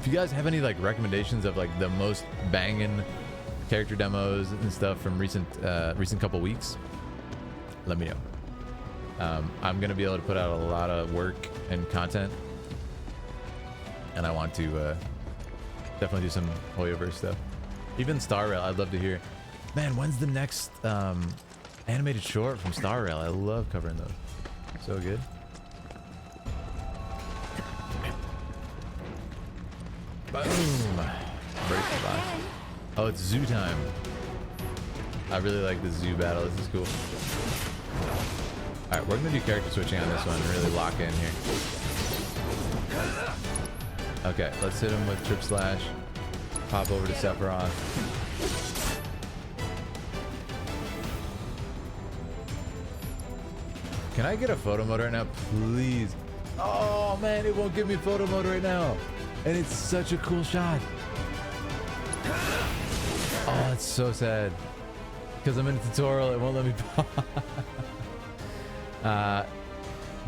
If you guys have any like recommendations of like the most banging character demos and stuff from recent couple weeks, let me know. I'm gonna be able to put out a lot of work and content, and I want to definitely do some Hoyoverse stuff. Even Star Rail, I'd love to hear. Man, when's the next animated short from Star Rail? I love covering those. So good. Boom! Break the box. Oh, it's zoo time. I really like the zoo battle. This is cool. Alright, we're gonna do character switching on this one and really lock in here. Okay, let's hit him with Trip Slash. Pop over to Sephiroth. Can I get a photo mode right now, please? Oh man, it won't give me photo mode right now. And it's such a cool shot. Oh, it's so sad. Because I'm in a tutorial, it won't let me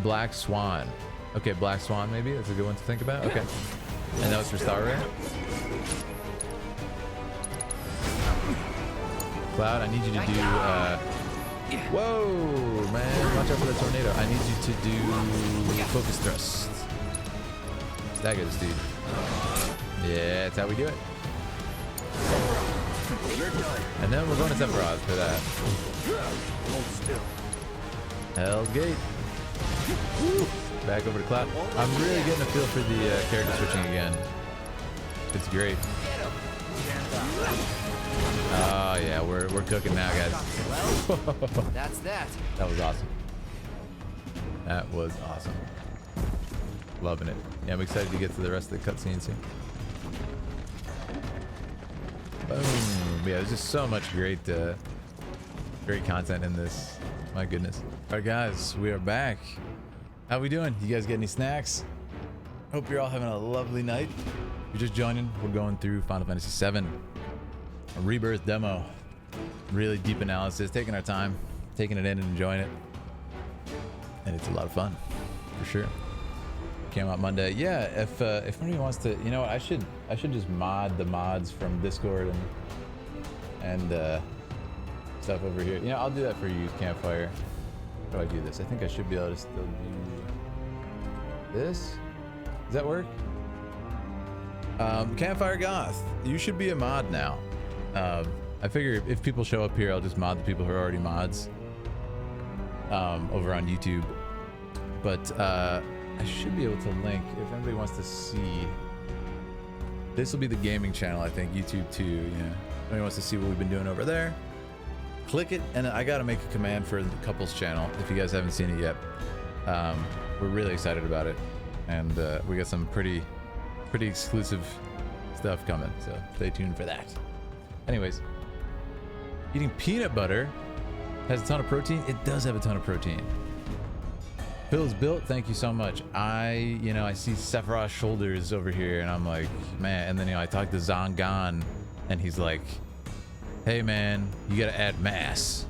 Black Swan. Okay, Black Swan maybe? That's a good one to think about. Okay. And that was for Star Rail. Cloud, I need you to do whoa, man. Watch out for the tornado. I need you to do focus thrust. Stagger this dude. Yeah, that's how we do it. And then we're going to Sephiroth for that. Hell's Gate. Woo. Back over to Cloud. I'm really getting a feel for the character switching again. It's great. Oh yeah, we're cooking now, guys. That's that. That was awesome. That was awesome. Loving it. Yeah, I'm excited to get to the rest of the cutscenes here. Boom. Yeah, there's just so much great content in this. My goodness. All right, guys, we are back. How we doing? You guys get any snacks? Hope you're all having a lovely night. If you're just joining, we're going through Final Fantasy VII, a Rebirth demo. Really deep analysis, taking our time, taking it in and enjoying it. And it's a lot of fun, for sure. Came out Monday. Yeah, if anybody wants to, you know what, I should just mod the mods from Discord and stuff over here. You know, I'll do that for you, Campfire. How do I do this? I think I should be able to still do this. Does that work? Campfire Goth, you should be a mod now. I figure if people show up here, I'll just mod the people who are already mods over on YouTube. But I should be able to link if anybody wants to see. This will be the gaming channel, I think. YouTube too. Yeah. If anybody wants to see what we've been doing over there, click it, and I gotta make a command for the couples channel if you guys haven't seen it yet. We're really excited about it, and we got some pretty exclusive stuff coming, so stay tuned for that. Anyways, eating peanut butter has a ton of protein. It does have a ton of protein. Phil's built, thank you so much. I see Sephiroth's shoulders over here, and I'm like, man. And then I talk to Zangan, and he's like, hey man, you gotta add mass.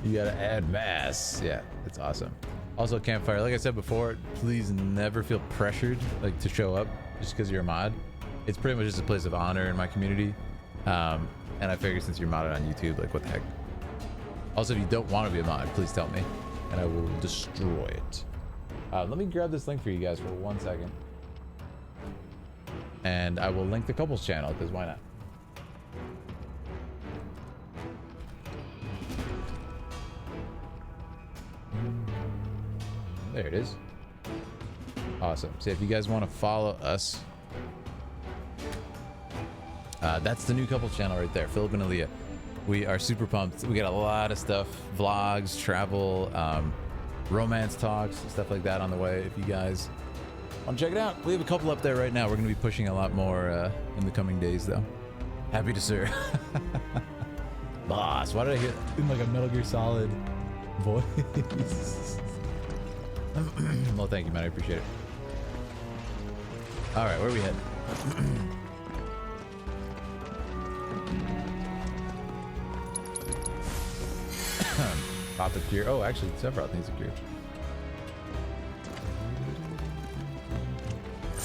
You gotta add mass. Yeah, it's awesome. Also, Campfire, like I said before, please never feel pressured like to show up just because you're a mod. It's pretty much just a place of honor in my community. And I figure since you're modded on YouTube, like what the heck. Also, if you don't want to be a mod, please tell me, and I will destroy it. Let me grab this link for you guys for 1 second. And I will link the couples channel, because why not? There it is. Awesome. So if you guys want to follow us, that's the new couples channel right there, Philip and Aaliyah. We are super pumped. We got a lot of stuff, vlogs, travel, romance talks, stuff like that on the way. If you guys want to check it out, we have a couple up there right now. We're going to be pushing a lot more in the coming days, though. Happy to serve. Boss, why did I hear in like a Metal Gear Solid voice? Well, thank you, man. I appreciate it. All right, where are we heading? Pop a cure. Oh, actually, Sephiroth needs a cure.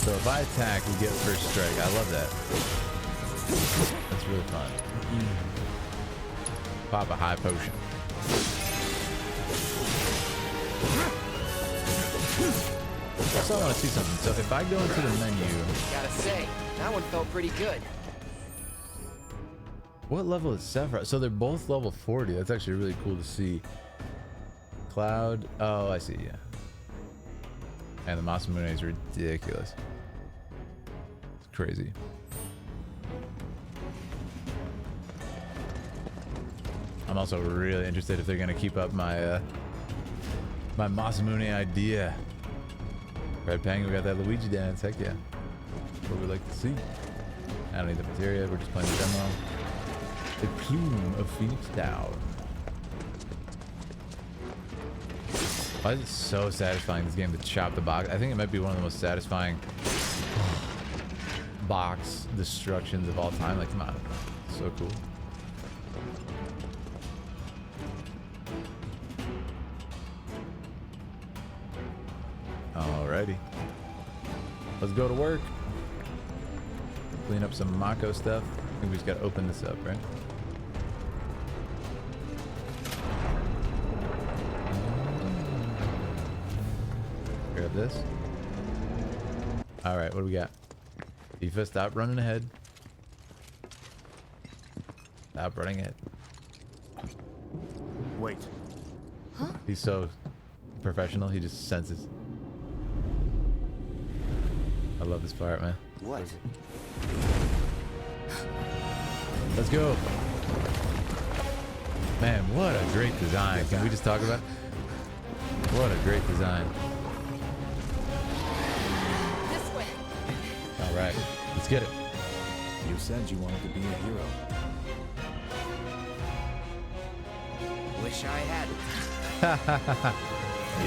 So if I attack, we get first strike. I love that. That's really fun. Pop a high potion. Also, I want to see something. So if I go into the menu... Gotta say, that one felt pretty good. What level is Sephiroth? So they're both level 40. That's actually really cool to see. Cloud. Oh, I see, yeah. And the Masamune is ridiculous. It's crazy. I'm also really interested if they're going to keep up my my Masamune idea. Red Pang, we got that Luigi dance. Heck yeah. That's what we like to see. I don't need the materia. We're just playing the demo. The Plume of Phoenix Down. Why is it so satisfying, this game, to chop the box? I think it might be one of the most satisfying box destructions of all time. Like, come on. So cool. Alrighty. Let's go to work. Clean up some Mako stuff. I think we just gotta open this up, right? Grab this. Alright, what do we got? Tifa, stop running ahead. Stop running ahead. Wait. Huh? He's so professional, he just senses. I love this part, man. What? Let's go. Man, what a great design. Can we just talk about it? What a great design. This way. All right, let's get it. You said you wanted to be a hero. Wish I hadn't.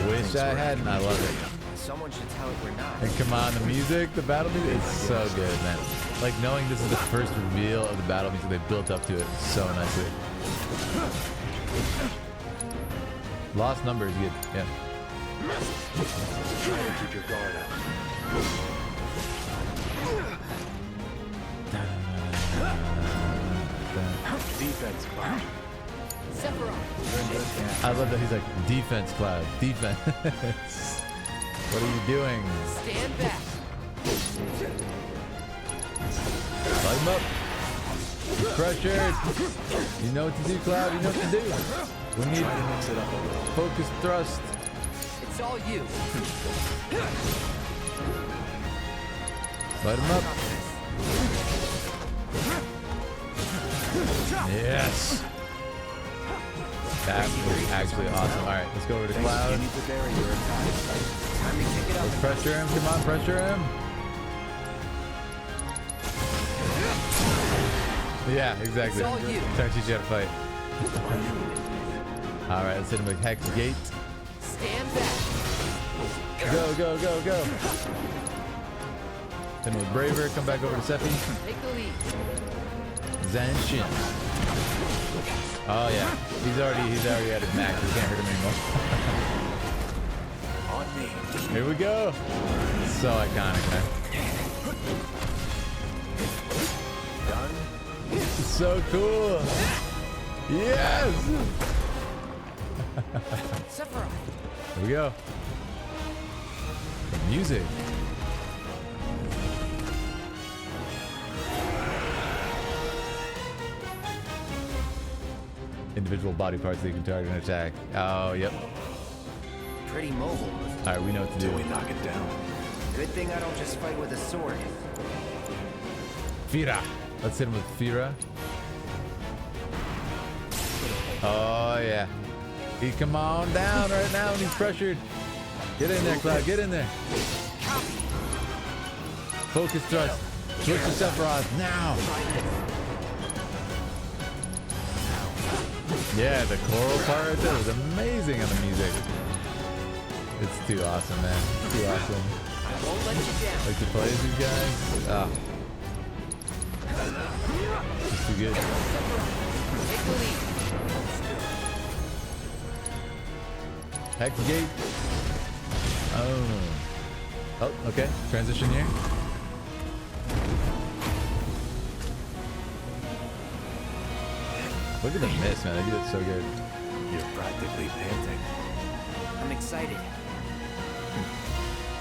Wish I hadn't. I love it. Someone should tell it we're not. And come on, the music, the battle music, it's so good, man. Like knowing this is the first reveal of the battle music, they built up to it so nicely. Lost number is good, yeah. Try to keep your guard up. Defense cloud. Sephiroth. I love that he's like, defense cloud, defense. What are you doing? Stand back. Light him up. He's pressured. You know what to do, Cloud. You know what to do. We need focus thrust. It's all you. Light him up. Yes. That was actually awesome. All right, let's go over to Cloud. Let's pressure him. Come on, pressure him. Yeah, exactly. Trying to teach you how to fight. All right, let's hit him with Hex Gate. Stand back. Go, go, go, go. Hit him with Braver. Come back over to Sephi. Take the lead. Zanshin. Oh yeah, he's already at his max. We can't hurt him anymore. On me. Here we go. So iconic, man. Done. So cool. Yes. Sephiroth. Here we go. The music. Individual body parts that you can target and attack. Oh, yep. Pretty mobile. All right, we know what to do. Till we knock it down. Good thing I don't just fight with a sword. Fira. Let's hit him with Fira. Oh, yeah. He come on down right now and he's pressured. Get in there, Cloud. Get in there. Focus thrust. Switch to Sephiroth now. Yeah, the choral part right there was amazing on the music. It's too awesome, man. It's too awesome. I won't let you down. Like to play as these guys. Oh. It's too good. Take the lead. Hex Gate. Oh. Oh, okay. Transition here. Look at the mist, man. They do it so good. You're practically panting. I'm excited.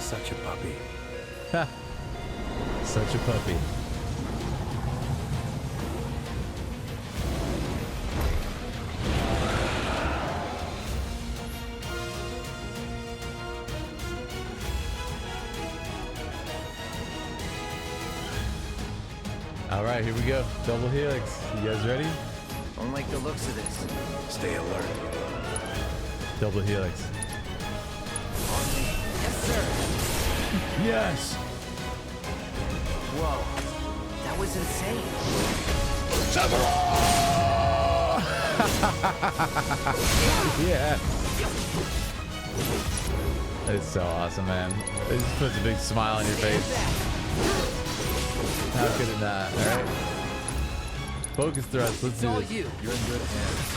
Such a puppy. Ha! Such a puppy. All right, here we go. Double helix. You guys ready? Don't like the looks of this. Stay alert. Double helix. Yes, sir. Yes. Whoa, that was insane. Yeah. It's so awesome, man. It just puts a big smile on your face. How could it not? All right. Focus thrust. Let's do this. You. You're in good hands.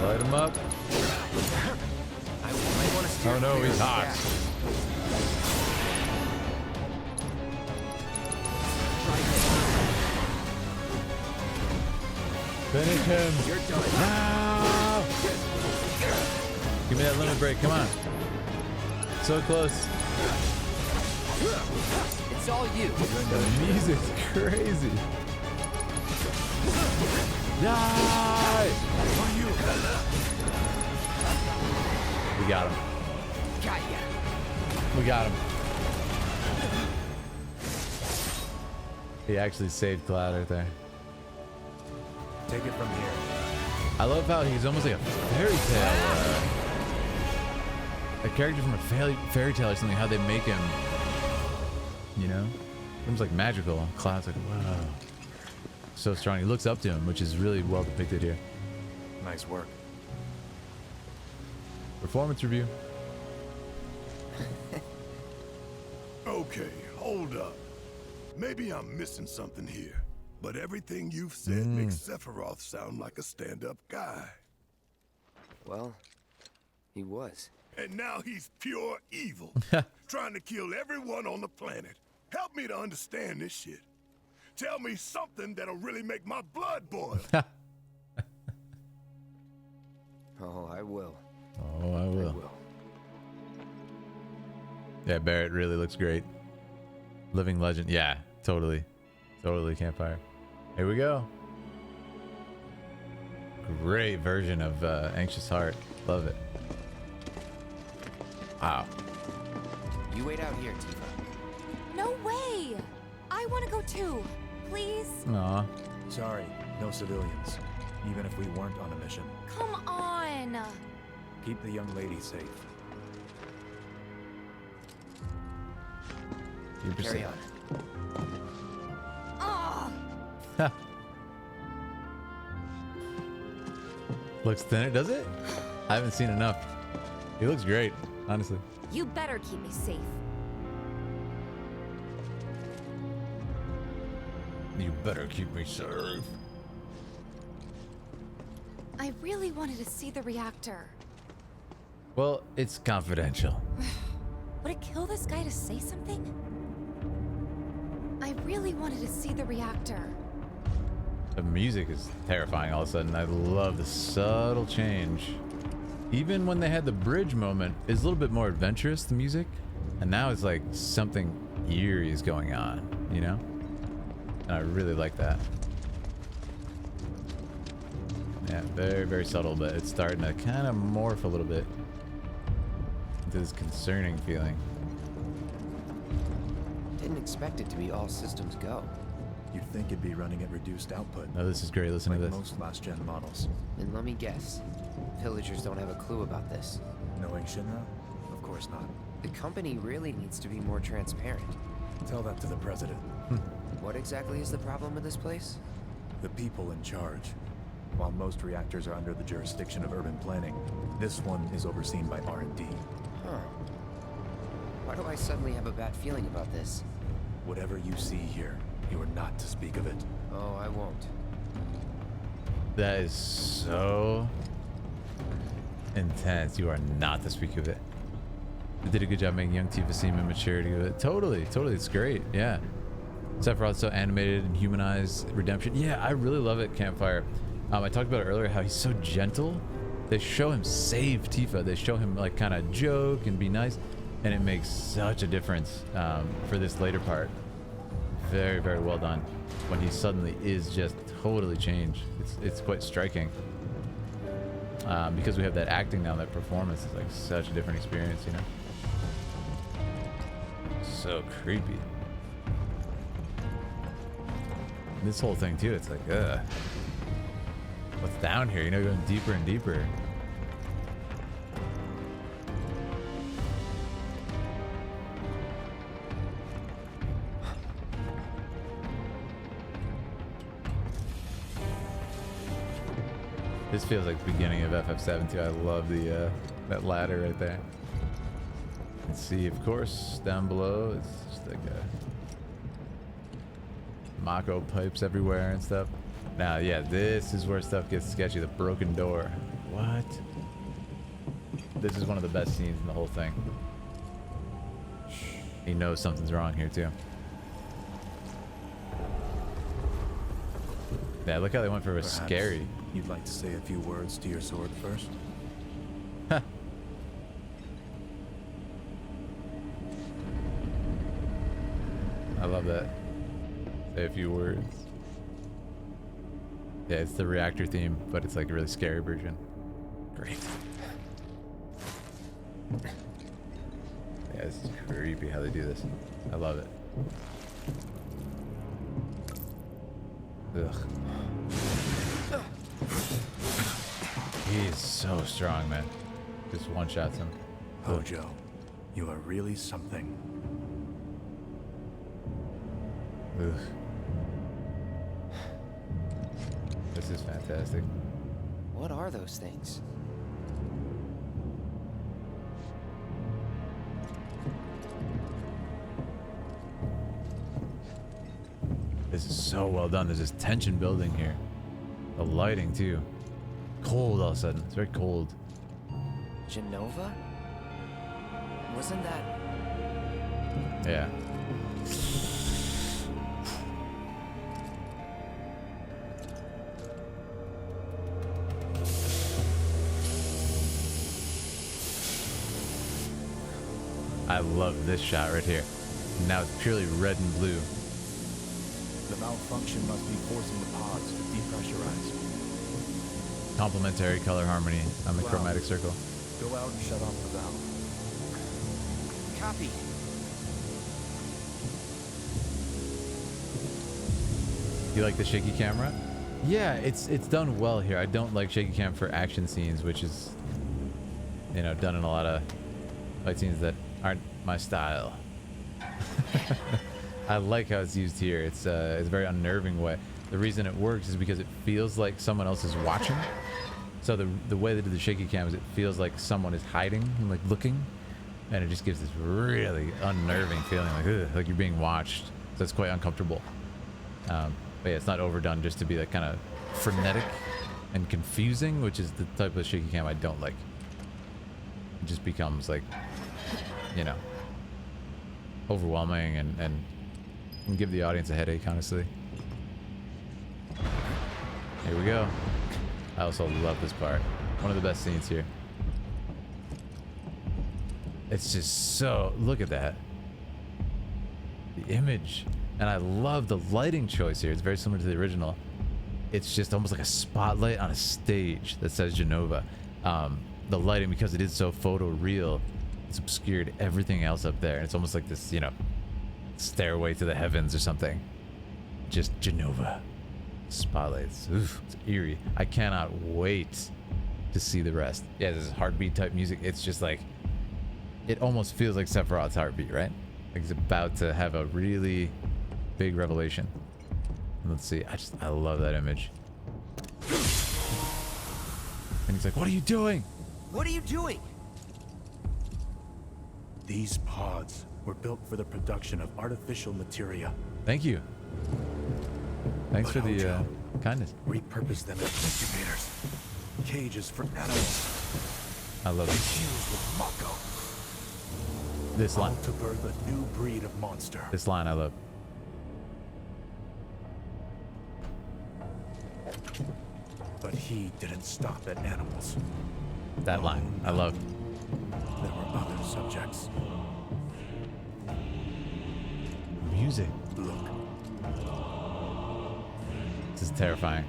Light him up. Oh no, he's hot. Finish him. You're done. No! Give me that limit break. Come on. So close. It's all you. The music's crazy. Die! We got him. Got ya. We got him. He actually saved Cloud right there. Take it from here. I love how he's almost like a fairy tale. A character from a fairy tale or something. How they make him, you know, almost like magical. Cloud's like, wow, so strong. He looks up to him, which is really well depicted here. Nice work. Performance review. Okay, hold up. Maybe I'm missing something here, but everything you've said makes Sephiroth sound like a stand-up guy. Well, he was. And now he's pure evil, trying to kill everyone on the planet. Help me to understand this shit. Tell me something that'll really make my blood boil. Oh, I will. Oh, I will. Yeah, Barrett really looks great. Living legend. Yeah, totally. Totally Campfire. Here we go. Great version of Anxious Heart. Love it. Wow. You wait out here, Tifa. No way! I want to go too. Please? Aw. Sorry, no civilians. Even if we weren't on a mission. Come on! Keep the young lady safe. Carry on. Oh! Looks thinner, does it? I haven't seen enough. He looks great, honestly. You better keep me safe. You better keep me safe. I really wanted to see the reactor. Well, it's confidential. Would it kill this guy to say something? I really wanted to see the reactor. The music is terrifying all of a sudden. I love the subtle change. Even when they had the bridge moment, it's a little bit more adventurous, the music. And now it's like something eerie is going on, you know? And I really like that. Yeah, very, very subtle, but it's starting to kind of morph a little bit into this concerning feeling. Didn't expect it to be all systems go. You'd think it'd be running at reduced output. No, this is great. Listen like to this. Most last-gen models. And let me guess. Villagers don't have a clue about this. Knowing Shinra? Of course not. The company really needs to be more transparent. Tell that to the president. What exactly is the problem with this place? The people in charge. While most reactors are under the jurisdiction of urban planning, this one is overseen by R&D. Huh. Why do I suddenly have a bad feeling about this? Whatever you see here, you are not to speak of it. Oh, I won't. That is so intense. You are not to speak of it. They did a good job making young Tifa seem immature. Totally, it's great. Yeah. Sephiroth's so animated and humanized. Redemption. Yeah, I really love it, Campfire. I talked about it earlier, how he's so gentle. They show him save Tifa. They show him like kind of joke and be nice. And it makes such a difference for this later part. Very, very well done. When he suddenly is just totally changed. It's quite striking. Because we have that acting now, that performance is like such a different experience, you know? So creepy. This whole thing too, it's like, what's down here? You know, going deeper and deeper. This feels like the beginning of FF7 too. I love the that ladder right there. Let's see, of course, down below it's just like a Mako pipes everywhere and stuff. Now, yeah, this is where stuff gets sketchy. The broken door. What? This is one of the best scenes in the whole thing. He knows something's wrong here too. Yeah, look how they went for a Perhaps scary. You'd like to say a few words to your sword first? I love that. Say a few words. Yeah, it's the reactor theme, but it's like a really scary version. Great. Yeah, it's creepy how they do this. I love it. Ugh. He's so strong, man. Just one-shots him. Hojo, you are really something. Ugh. This is fantastic. What are those things? This is so well done. There's this tension building here. The lighting too. Cold all of a sudden. It's very cold. Genova? Wasn't that... Yeah. I love this shot right here. Now it's purely red and blue. The malfunction must be forcing the pods to depressurize. Complementary color harmony on the Wow. chromatic circle. Go out and shut off the valve. Copy. You like the shaky camera? Yeah, it's done well here. I don't like shaky cam for action scenes, which is, you know, done in a lot of fight scenes that aren't my style. I like how it's used here. It's a very unnerving way. The reason it works is because it feels like someone else is watching. So the way they do the shaky cam is it feels like someone is hiding and like looking, and it just gives this really unnerving feeling, like ugh, like you're being watched. So it's quite uncomfortable. But yeah, it's not overdone just to be like kind of frenetic and confusing, which is the type of shaky cam I don't like. It just becomes like, you know, overwhelming and can give the audience a headache, honestly. Here we go. I also love this part. One of the best scenes here. It's just so, look at that. The image. And I love the lighting choice here. It's very similar to the original. It's just almost like a spotlight on a stage that says Genova. The lighting, because it is so photo real, it's obscured everything else up there. And it's almost like this, you know, stairway to the heavens or something. Just Genova. Spotlights. Oof, it's eerie. I cannot wait to see the rest. Yeah, this is heartbeat type music. It's just like, it almost feels like Sephiroth's heartbeat, right? Like he's about to have a really big revelation. Let's see. I love that image. And he's like, what are you doing? What are you doing? These pods were built for the production of artificial materia. Thank you. Thanks for the kindness. Repurpose them as incubators. Cages for animals. I love it. Infused with Mako. This line. To birth a new breed of monster. This line I love. But he didn't stop at animals. That line I love. There were other subjects. Music. Look. This is terrifying.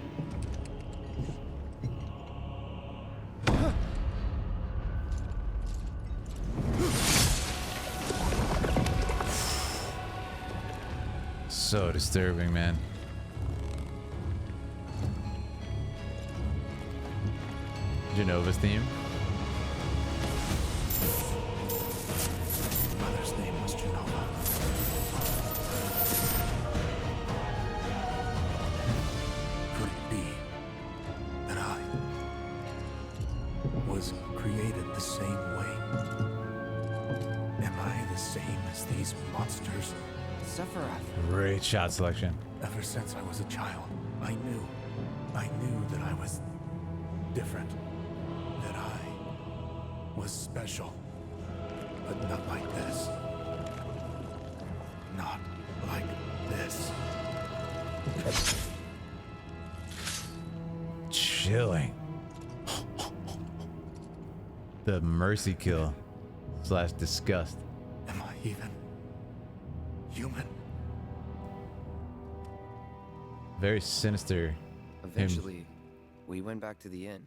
So disturbing, man. Genova's theme. Mother's name was Genova. Could it be that I was created the same way? Am I the same as these monsters? Sephiroth. Great shot selection. Ever since I was a child, I knew that I was different. That I was special. But not like this. Not like this. Chilling. The mercy kill / disgust. Am I even human? Very sinister. Eventually, we went back to the inn.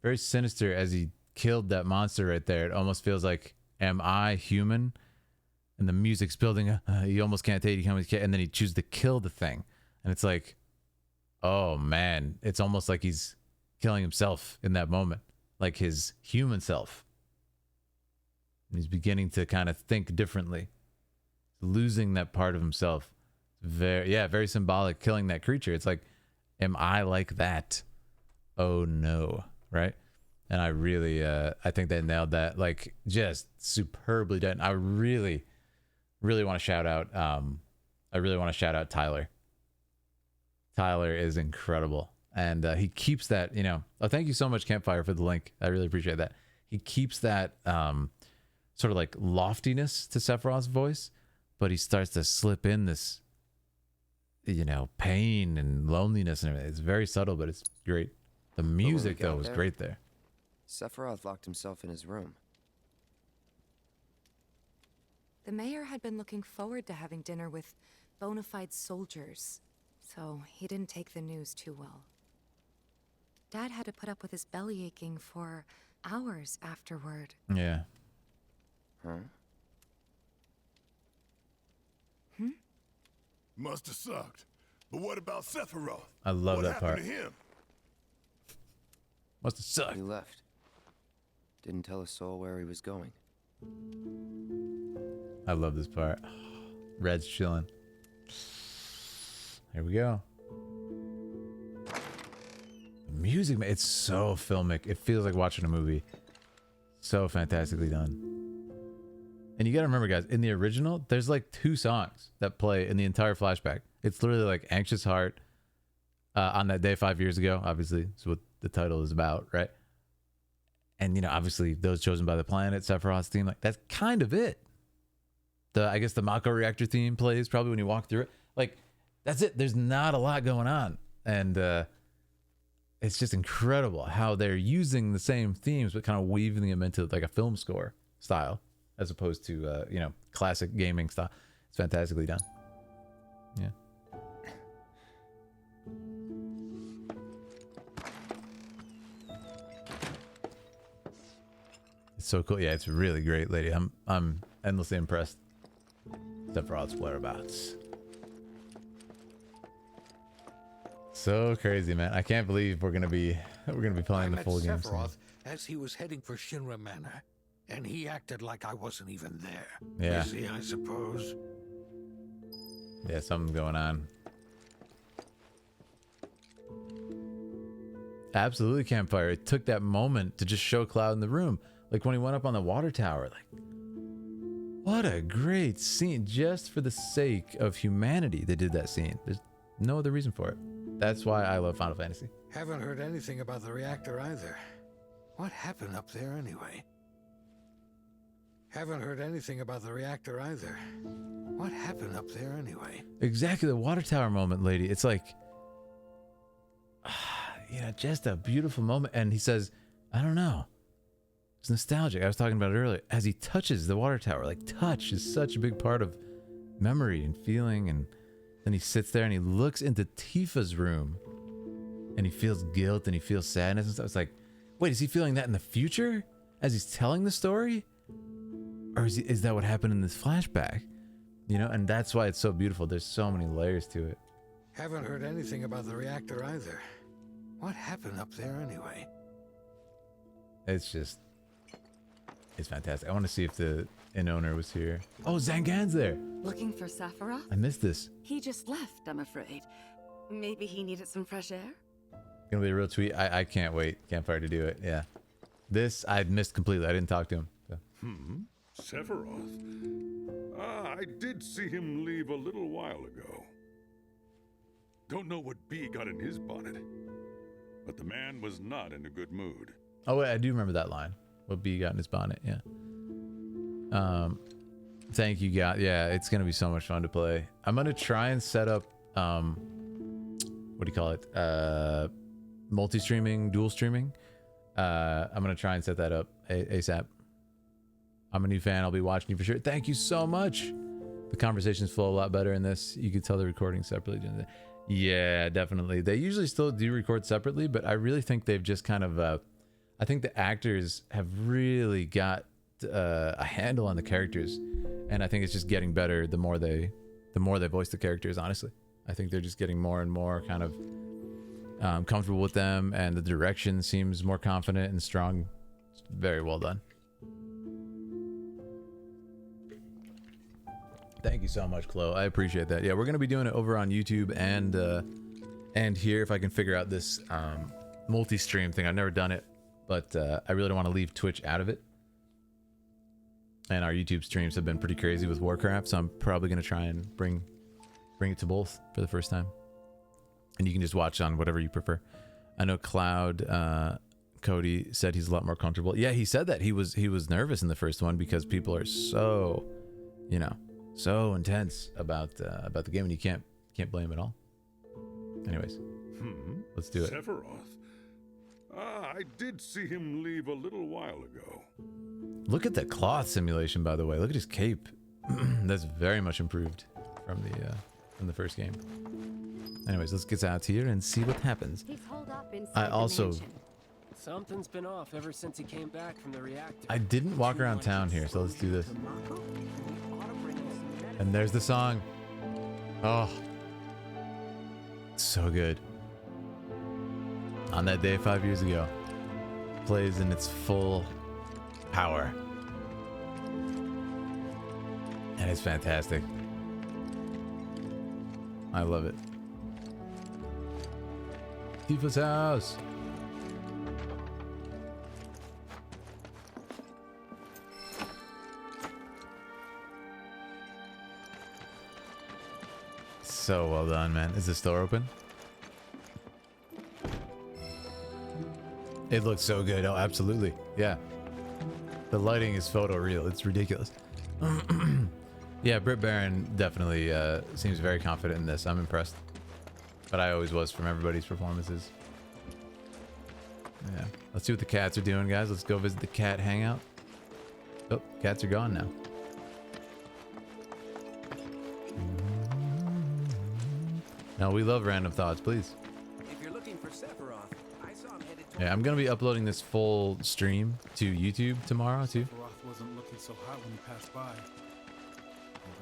Very sinister as he killed that monster right there. It almost feels like, am I human? And the music's building. You almost can't take it. And then he chooses to kill the thing. And it's like, oh man, it's almost like he's killing himself in that moment. Like his human self. And he's beginning to kind of think differently. Losing that part of himself. Very symbolic, killing that creature. It's like, am I like that? Oh no. Right? And I really I think they nailed that, like, just superbly done. I really want to shout out Tyler. Tyler is incredible, and he keeps that, oh, thank you so much, Campfire, for the link. I really appreciate that. He keeps that sort of like loftiness to Sephiroth's voice, but he starts to slip in this pain and loneliness and everything. It's very subtle, but it's great. The music, though, was great there. Sephiroth locked himself in his room. The mayor had been looking forward to having dinner with bona fide soldiers, so he didn't take the news too well. Dad had to put up with his belly aching for hours afterward. Yeah. Huh? Must have sucked. But what about Sephiroth? I love that part. What happened to him? Must have sucked. He left. Didn't tell a soul where he was going. I love this part. Red's chilling. Here we go. The music, man, it's so filmic. It feels like watching a movie. So fantastically done. And you gotta remember, guys, in the original, there's like 2 songs that play in the entire flashback. It's literally like Anxious Heart, On That Day 5 years ago. Obviously, is what the title is about, right? And, obviously, those chosen by the planet, Sephiroth's theme, like, that's kind of it. I guess the Mako reactor theme plays probably when you walk through it. Like, that's it. There's not a lot going on. And it's just incredible how they're using the same themes, but kind of weaving them into like a film score style, as opposed to, classic gaming style. It's fantastically done. Yeah. It's so cool. Yeah, it's really great, lady. I'm endlessly impressed. Sephiroth's whereabouts. So crazy, man. I can't believe we're gonna be playing the full game soon. Sephiroth as he was heading for Shinra Manor, and he acted like I wasn't even there. Yeah. Busy, I suppose. Yeah, something's going on. Absolutely, Campfire. It took that moment to just show Cloud in the room. Like when he went up on the water tower. Like, what a great scene. Just for the sake of humanity, they did that scene. There's no other reason for it. That's why I love Final Fantasy. Haven't heard anything about the reactor either. What happened up there anyway? Haven't heard anything about the reactor either. What happened up there anyway? Exactly, the water tower moment, lady. It's like, you know, just a beautiful moment. And he says, I don't know. It's nostalgic. I was talking about it earlier. As he touches the water tower, like touch is such a big part of memory and feeling. And then he sits there and he looks into Tifa's room and he feels guilt and he feels sadness and stuff. It's like, wait, is he feeling that in the future as he's telling the story? Or is that what happened in this flashback? You know, and that's why it's so beautiful. There's so many layers to it. Haven't heard anything about the reactor either. What happened up there anyway? It's fantastic. I want to see if the inn owner was here. Oh, Zangan's there. Looking for Sephiroth? I missed this. He just left, I'm afraid. Maybe he needed some fresh air? Gonna be a real tweet. I can't wait. Campfire to do it. Yeah. This I'd missed completely. I didn't talk to him. So. Sephiroth? I did see him leave a little while ago. Don't know what bee got in his bonnet, but the man was not in a good mood. Oh wait, I do remember that line. What bee got in his bonnet? Yeah. Thank you, God. Yeah, it's gonna be so much fun to play. I'm gonna try and set up what do you call it? Multi-streaming, dual streaming. I'm gonna try and set that up ASAP. I'm a new fan. I'll be watching you for sure. Thank you so much. The conversations flow a lot better in this. You could tell the recording separately. Yeah, definitely. They usually still do record separately, but I really think they've just kind of I think the actors have really got a handle on the characters, and I think it's just getting better the more they voice the characters. Honestly, I think they're just getting more and more kind of comfortable with them, and the direction seems more confident and strong. It's very well done. Thank you so much, Chloe. I appreciate that. Yeah, we're gonna be doing it over on YouTube and here if I can figure out this multi-stream thing. I've never done it, but I really don't want to leave Twitch out of it. And our YouTube streams have been pretty crazy with Warcraft, so I'm probably gonna try and bring it to both for the first time. And you can just watch on whatever you prefer. I know Cloud Cody said he's a lot more comfortable. Yeah, he said that he was nervous in the first one because people are so, you know, so intense about the game, and you can't blame him at all. Anyways, let's do it. Sephiroth? I did see him leave a little while ago. Look at the cloth simulation, by the way. Look at his cape. That's very much improved from the first game. Anyways, let's get out here and see what happens. I also Something's been off ever since he came back from the reactor. I didn't walk around town here, so let's do this. And there's the song. Oh, so good. On that day 5 years ago, plays in its full power, and it's fantastic. I love it. Tifa's house. So well done, man. Is the store open? It looks so good. Oh, absolutely. Yeah. The lighting is photoreal. It's ridiculous. Yeah, Britt Baron definitely seems very confident in this. I'm impressed. But I always was from everybody's performances. Yeah. Let's see what the cats are doing, guys. Let's go visit the cat hangout. Oh, cats are gone now. No, we love random thoughts, please. If you're looking for Sephiroth, I saw him headed Yeah, I'm gonna be uploading this full stream to YouTube tomorrow too. Sephiroth wasn't looking so hot when he passed by. Hope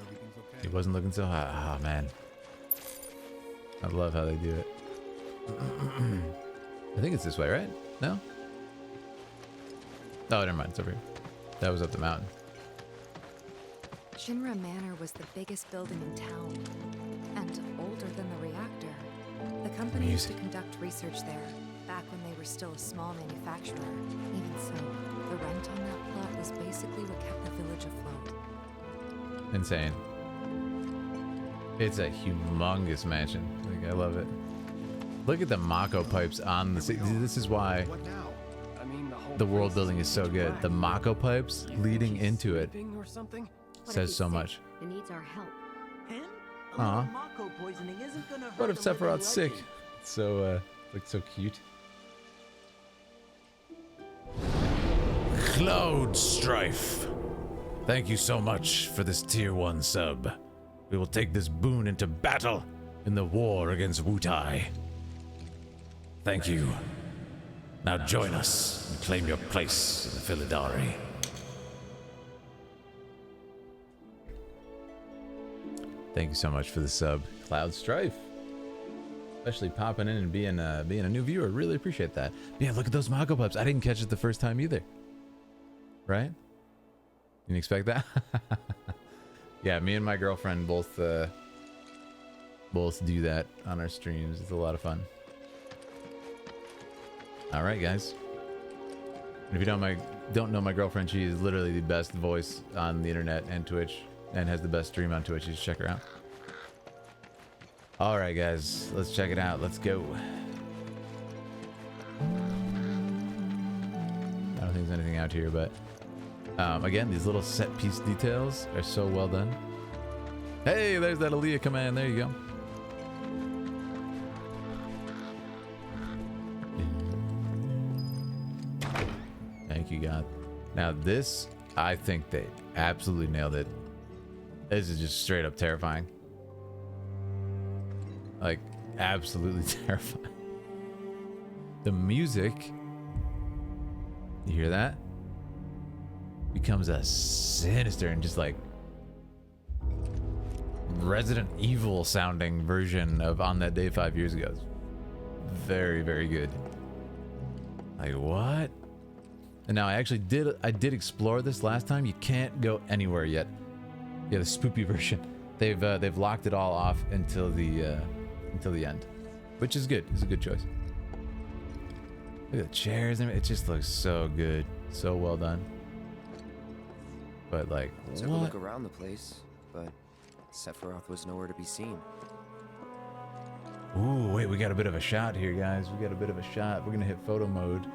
everything's okay. He wasn't looking so hot. Oh man, I love how they do it. I think it's this way, right? No? Oh, never mind. It's over here. That was up the mountain. Shinra Manor was the biggest building in town, and older than the reactor. The company used to conduct research there, back when they were still a small manufacturer. Even so, the rent on that plot was basically what kept the village afloat. Insane. It's a humongous mansion. Like, I love it. Look at the Mako pipes on the... This is why... What now? I mean, the whole the world building is so good. The Mako pipes leading into it Or something? says so much. It needs our help. Him? Aw. Mako poisoning isn't gonna hurt What if the living Sephiroth's sick? legend. So, like so cute. Cloud Strife. Thank you so much for this tier 1 sub. We will take this boon into battle in the war against Wutai. Thank you. Now join us and claim your place in the Philidari. Thank you so much for the sub, Cloud Strife. Especially popping in and being a new viewer. Really appreciate that. Yeah, look at those Mako pups. I didn't catch it the first time either. Right? You didn't expect that? Yeah, me and my girlfriend both do that on our streams. It's a lot of fun. All right, guys. And if you don't know my girlfriend, she is literally the best voice on the internet and Twitch, and has the best stream on Twitch. You should check her out. All right, guys, let's check it out. Let's go. I don't think there's anything out here, but again, these little set piece details are so well done. Hey, there's that Aaliyah command. There you go. Thank you, God. Now this, I think they absolutely nailed it. This is just straight up terrifying. Like, absolutely terrifying. The music, you hear that? Becomes a sinister and just like Resident Evil sounding version of On That Day 5 years ago. It's very, very good. Like, what? And now I did explore this last time. You can't go anywhere yet. Yeah, the spoopy version. They've locked it all off until the end, which is good. It's a good choice. Look at the chairs. It just looks so good, so well done. But like, Took a look around the place, but Sephiroth was nowhere to be seen. Ooh, wait, we got a bit of a shot here, guys. We got a bit of a shot. We're gonna hit photo mode.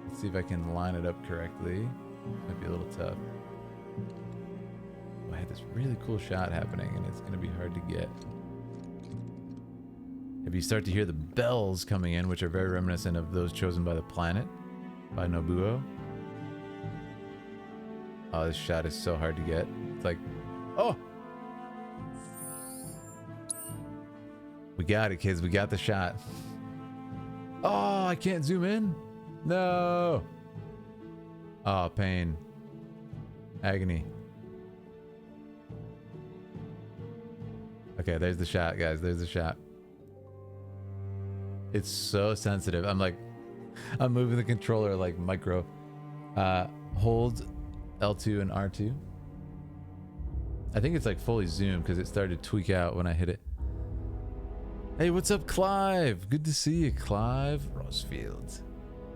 Let's see if I can line it up correctly. Might be a little tough. I had this really cool shot happening, and it's gonna be hard to get. If you start to hear the bells coming in, which are very reminiscent of those chosen by the planet, by Nobuo. Oh, this shot is so hard to get. It's like, oh! We got it, kids. We got the shot. Oh, I can't zoom in? No! Oh, pain. Agony. Okay, there's the shot, guys. There's the shot. It's so sensitive. I'm moving the controller like micro. Hold L2 and R2. I think it's like fully zoomed because it started to tweak out when I hit it. Hey, what's up, Clive? Good to see you, Clive Rosefield.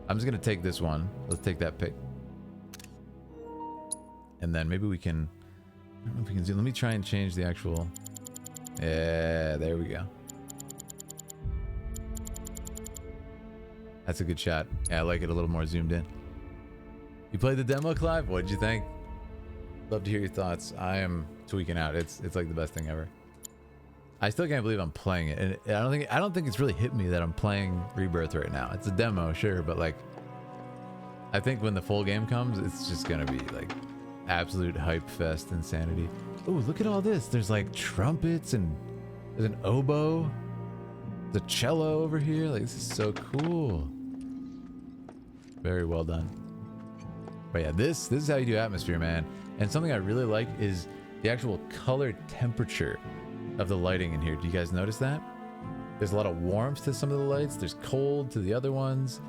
I'm just gonna take this one. Let's take that pick. And then maybe we can, I don't know if we can zoom. Let me try and change the actual. Yeah, there we go. That's a good shot. Yeah, I like it a little more zoomed in. You played the demo, Clive? What did you think? Love to hear your thoughts. I am tweaking out. It's like the best thing ever. I still can't believe I'm playing it, and I don't think it's really hit me that I'm playing Rebirth right now. It's a demo, sure, but like, I think when the full game comes, it's just gonna be like absolute hype fest insanity. Ooh, look at all this. There's like trumpets and there's an oboe, the cello over here. Like, this is so cool. Very well done. But yeah, this is how you do atmosphere, man. And something I really like is the actual color temperature of the lighting in here. Do you guys notice that? There's a lot of warmth to some of the lights. There's cold to the other ones.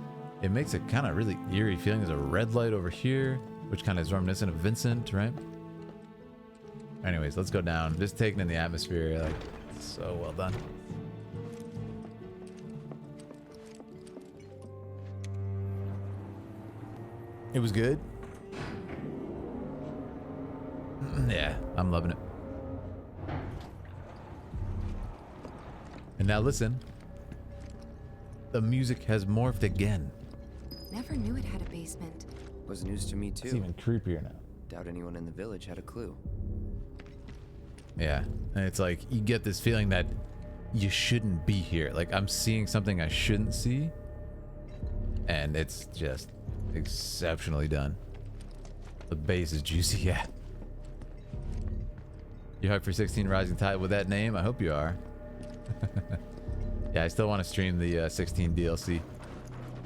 It makes a kind of really eerie feeling. There's a red light over here, which kind of is reminiscent of Vincent, right? Anyways, let's go down. Just taking in the atmosphere, like, so well done. It was good. Yeah, I'm loving it. And now listen, the music has morphed again. Never knew it had a basement. Was news to me too. It's even creepier now. Doubt anyone in the village had a clue. Yeah, and it's like you get this feeling that you shouldn't be here. Like I'm seeing something I shouldn't see, and it's just exceptionally done. The base is juicy, yeah. You hyped for 16 Rising Tide with that name? I hope you are. Yeah, I still want to stream the 16 DLC.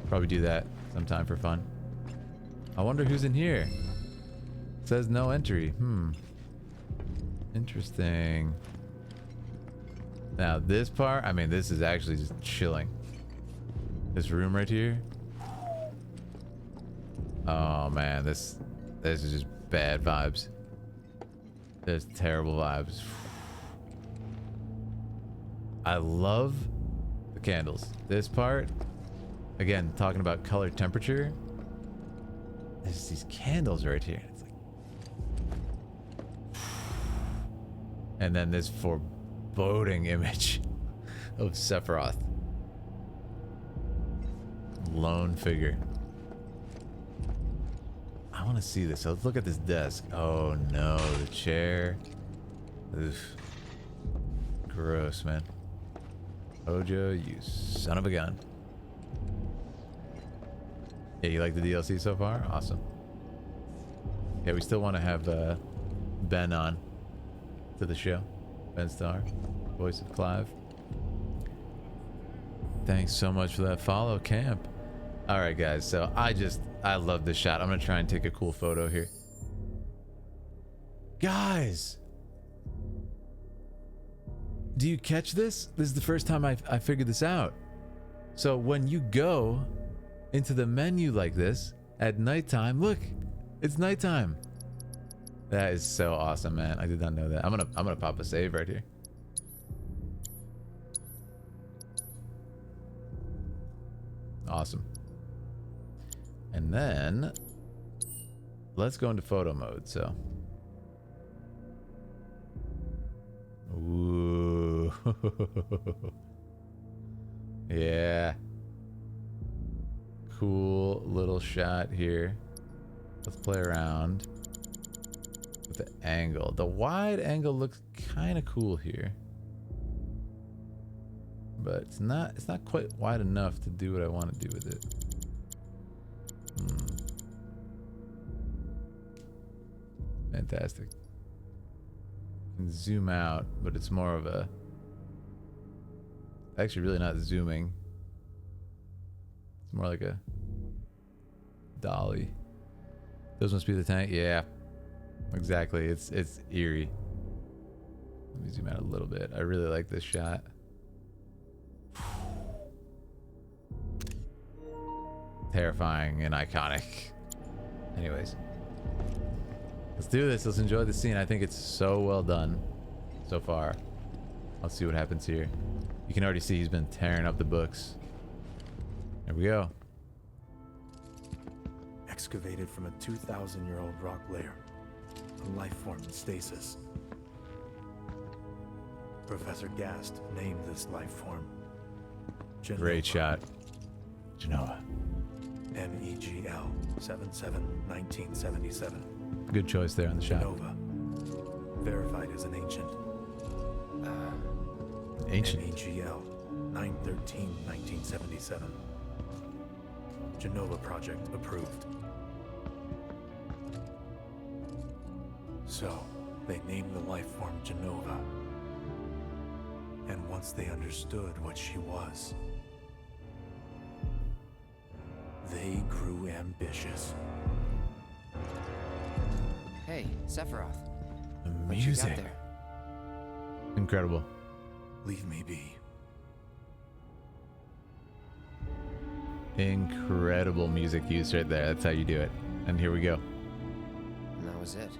Probably do that sometime for fun. I wonder who's in here. It says no entry. Interesting. Now this part, I mean, this is actually just chilling. This room right here. Oh man, this is just bad vibes. There's terrible vibes. I love the candles. This part, again, talking about color temperature. There's these candles right here. It's like, and then this foreboding image of Sephiroth. Lone figure. I want to see this. So let's look at this desk. Oh no, the chair. Oof. Gross, man. Hojo, you son of a gun. Yeah, you like the DLC so far? Awesome. Yeah, we still want to have Ben on to the show. Ben Starr, voice of Clive. Thanks so much for that follow, Camp. All right, guys. So I love this shot. I'm gonna try and take a cool photo here. Guys, do you catch this? This is the first time I figured this out. So when you go into the menu like this at nighttime, look, it's nighttime. That is so awesome, man. I did not know that. I'm gonna pop a save right here. Awesome. And then let's go into photo mode. So, ooh, yeah, cool little shot here. Let's play around with the angle. The wide angle looks kind of cool here, but it's not quite wide enough to do what I want to do with it. Fantastic. And zoom out, but it's more of a, actually really not zooming. It's more like a dolly. Those must be the tank. Yeah, exactly. It's eerie. Let me zoom out a little bit. I really like this shot. Terrifying and iconic. Anyways, let's do this. Let's enjoy the scene. I think it's so well done so far. Let's see what happens here. You can already see he's been tearing up the books. There we go. Excavated from a 2,000-year-old rock layer, a life form in stasis. Professor Gast named this life form Genova. Great shot. Genova. MEGL 77-1977. Good choice there on the shot. Genova. Verified as an ancient. Ancient. MEGL 9/13/1977. Genova project approved. So, they named the life form Genova. And once they understood what she was, they grew ambitious. Hey, Sephiroth. The What you music. got there? Incredible. Leave me be. Incredible music use right there. That's how you do it. And here we go. And that was it.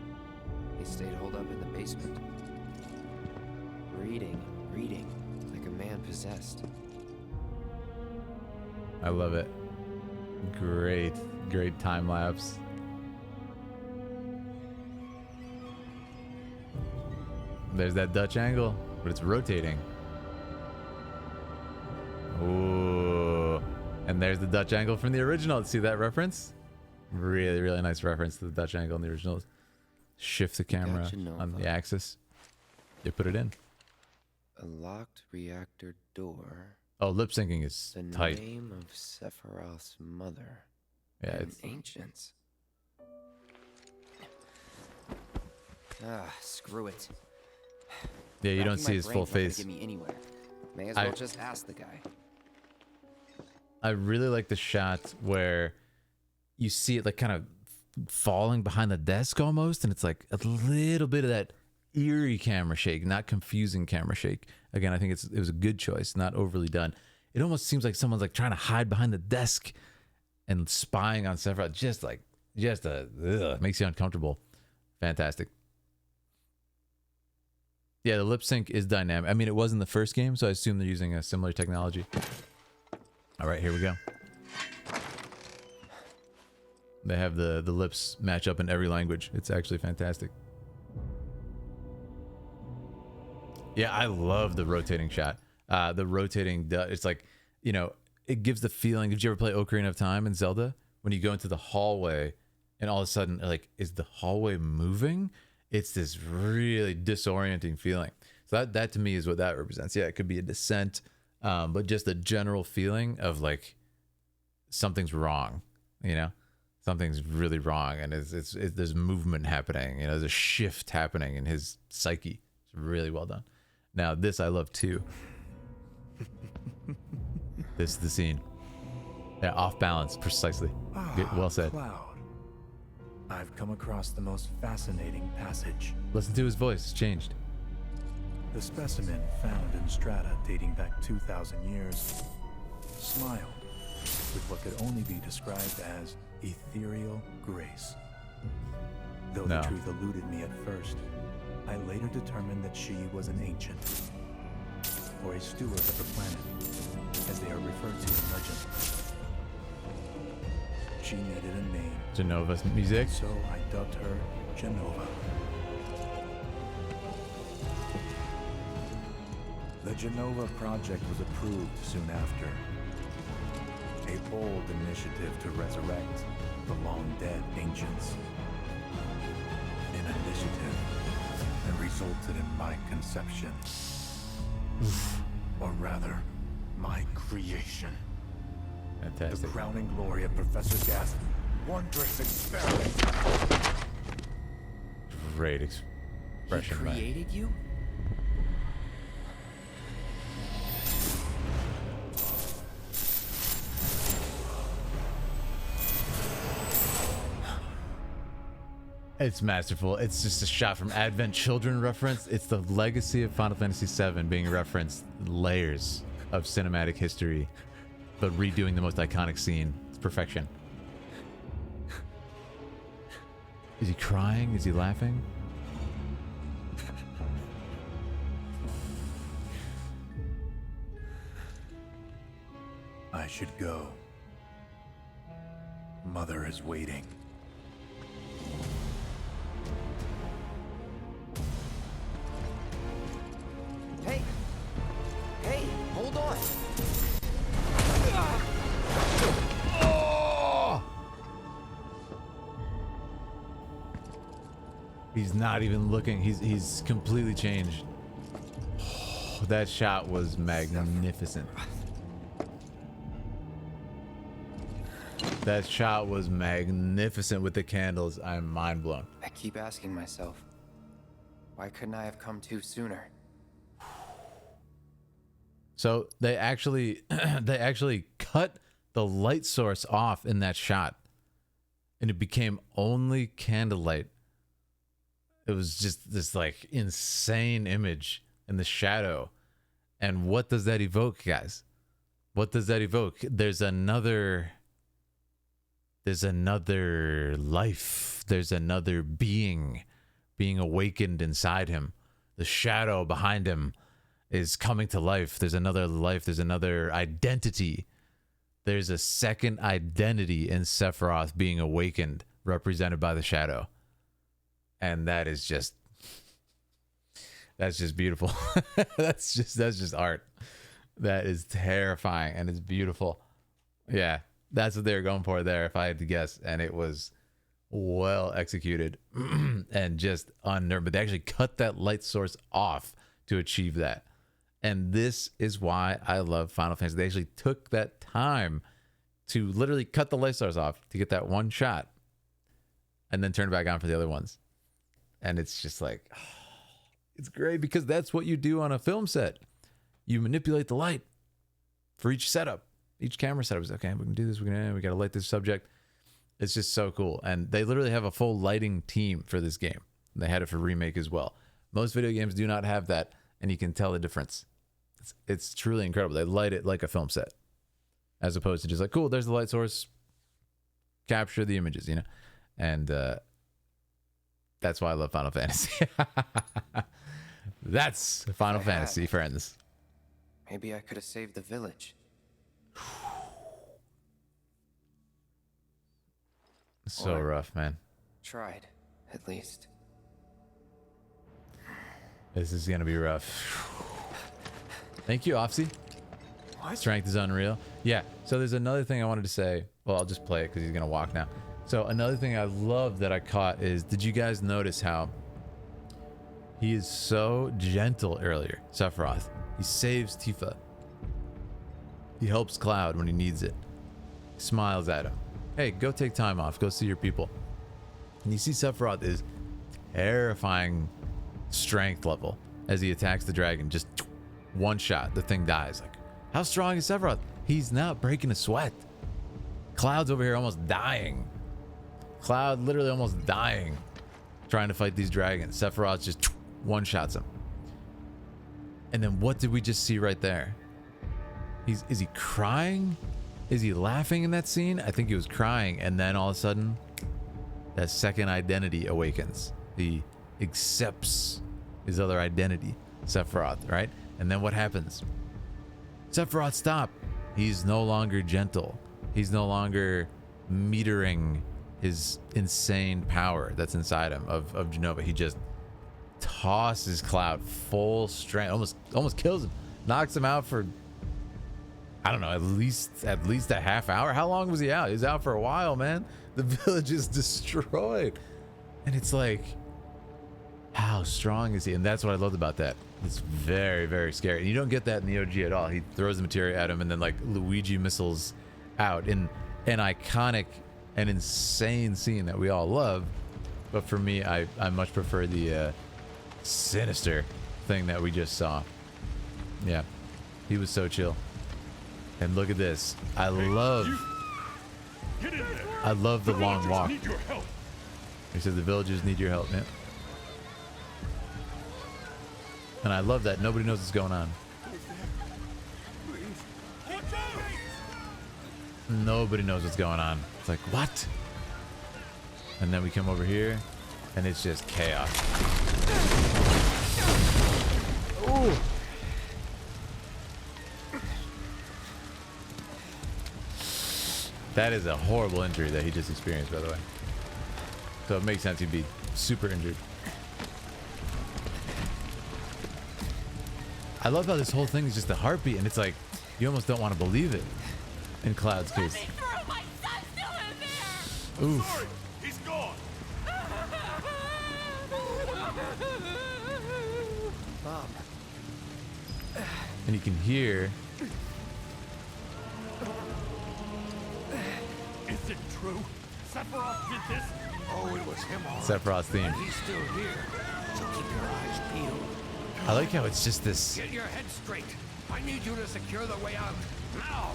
He stayed holed up in the basement. Reading, like a man possessed. I love it. Great time lapse. There's that Dutch angle, but it's rotating. Ooh. And And there's the Dutch angle from the original. See that reference? Really, really nice reference to the Dutch angle in the original. Shift the camera on the axis. They put it in. A locked reactor door. Oh, lip syncing is tight. The name of Sephiroth's mother. Yeah, and it's ancients. Screw it. Yeah, you don't see his full face. Get me anywhere. May as well just ask the guy. I really like the shot where you see it like kind of falling behind the desk almost, and it's like a little bit of that eerie camera shake, not confusing camera shake. Again, I think it was a good choice, not overly done. It almost seems like someone's like trying to hide behind the desk and spying on Sephiroth. Makes you uncomfortable. Fantastic. Yeah, the lip sync is dynamic. I mean, it was in the first game, so I assume they're using a similar technology. All right, here we go. They have the lips match up in every language. It's actually fantastic. Yeah, I love the rotating shot. The rotating, it's like, you know, it gives the feeling. Did you ever play Ocarina of Time in Zelda? When you go into the hallway and all of a sudden, like, is the hallway moving? It's this really disorienting feeling. So that to me is what that represents. Yeah, it could be a descent, but just the general feeling of like something's wrong, you know? Something's really wrong, and there's movement happening. You know, there's a shift happening in his psyche. It's really well done. Now, this I love too. This is the scene. Yeah, off balance, precisely. Well said. Cloud. I've come across the most fascinating passage. Listen to his voice. It's changed. The specimen found in strata dating back 2,000 years smiled with what could only be described as ethereal grace. Though the truth eluded me at first, I later determined that she was an ancient, or a steward of the planet, as they are referred to in legend. She needed a name. Genova's music. So I dubbed her Genova. The Genova project was approved soon after. A bold initiative to resurrect the long-dead ancients. An initiative that resulted in my conception. Or rather, my creation. Fantastic. The crowning glory of Professor Gas' wondrous experiment. Great expression. He created you? It's masterful. It's just a shot from Advent Children reference. It's the legacy of Final Fantasy VII being referenced, layers of cinematic history, but redoing the most iconic scene. It's perfection. Is he crying? Is he laughing? I should go. Mother is waiting. Hey, hold on. Oh! He's not even looking. He's completely changed. Oh, that shot was magnificent. That shot was magnificent with the candles. I'm mind blown. I keep asking myself, why couldn't I have come to sooner? So they actually cut the light source off in that shot, and it became only candlelight. It was just this like insane image in the shadow. And what does that evoke, guys? What does that evoke? There's another life. There's another being awakened inside him. The shadow behind him is coming to life. There's another life. There's another identity. There's a second identity in Sephiroth being awakened, represented by the shadow. And that's just beautiful. that's just art. That is terrifying, and it's beautiful. Yeah, that's what they were going for there, if I had to guess. And it was well executed and just unnerving. But they actually cut that light source off to achieve that. And this is why I love Final Fantasy. They actually took that time to literally cut the light source off to get that one shot and then turn it back on for the other ones. And it's just like, it's great because that's what you do on a film set. You manipulate the light for each setup. Each camera setup is, okay, we can do this. We got to light this subject. It's just so cool. And they literally have a full lighting team for this game. They had it for Remake as well. Most video games do not have that, and you can tell the difference. It's truly incredible. They light it like a film set, as opposed to just like, cool, there's the light source, capture the images, you know? And that's why I love Final Fantasy. That's Final Fantasy, friends. Maybe I could have saved the village. So rough, man. Tried, at least. This is gonna be rough. Thank you, Offsy. Strength is unreal. Yeah, so there's another thing I wanted to say. Well, I'll just play it because he's gonna walk now. So another thing I love that I caught is, did you guys notice how he is so gentle earlier, Sephiroth? He saves Tifa. He helps Cloud when he needs it. Smiles at him. Hey, go take time off. Go see your people. And you see Sephiroth is terrifying strength level as he attacks the dragon. Just one shot, the thing dies. Like, how strong is Sephiroth? He's not breaking a sweat. Cloud's over here almost dying. Cloud literally almost dying trying to fight these dragons. Sephiroth just one shots him. And then what did we just see right there? Is he crying? Is he laughing in that scene? I think he was crying, and then all of a sudden that second identity awakens. He accepts his other identity, Sephiroth, right? And then what happens? Sephiroth, stop. He's no longer gentle. He's no longer metering his insane power that's inside him of Genova. He just tosses Cloud full strength, almost kills him, knocks him out for, I don't know, at least a half hour. How long was he out? He was out for a while, man. The village is destroyed. And it's like, how strong is he? And that's what I loved about that. It's very, very scary. And you don't get that in the OG at all. He throws the materia at him and then like Luigi missiles out in an iconic and insane scene that we all love. But for me, I much prefer the sinister thing that we just saw. Yeah, he was so chill. And look at this. I love the long walk. He said the villagers need your help, man. And I love that nobody knows what's going on. Nobody knows what's going on. It's like, what? And then we come over here and it's just chaos. Ooh. That is a horrible injury that he just experienced, by the way. So it makes sense he'd be super injured. I love how this whole thing is just a heartbeat, and it's like, you almost don't want to believe it in Cloud's case. Oof. Sorry, he's gone. Mom. And you can hear. Is it true? Sephiroth did this? Oh, it was him all right. Sephiroth's theme. And he's still here. So keep your eyes peeled. I like how it's just this Get your head straight. I need you to secure the way out. Now.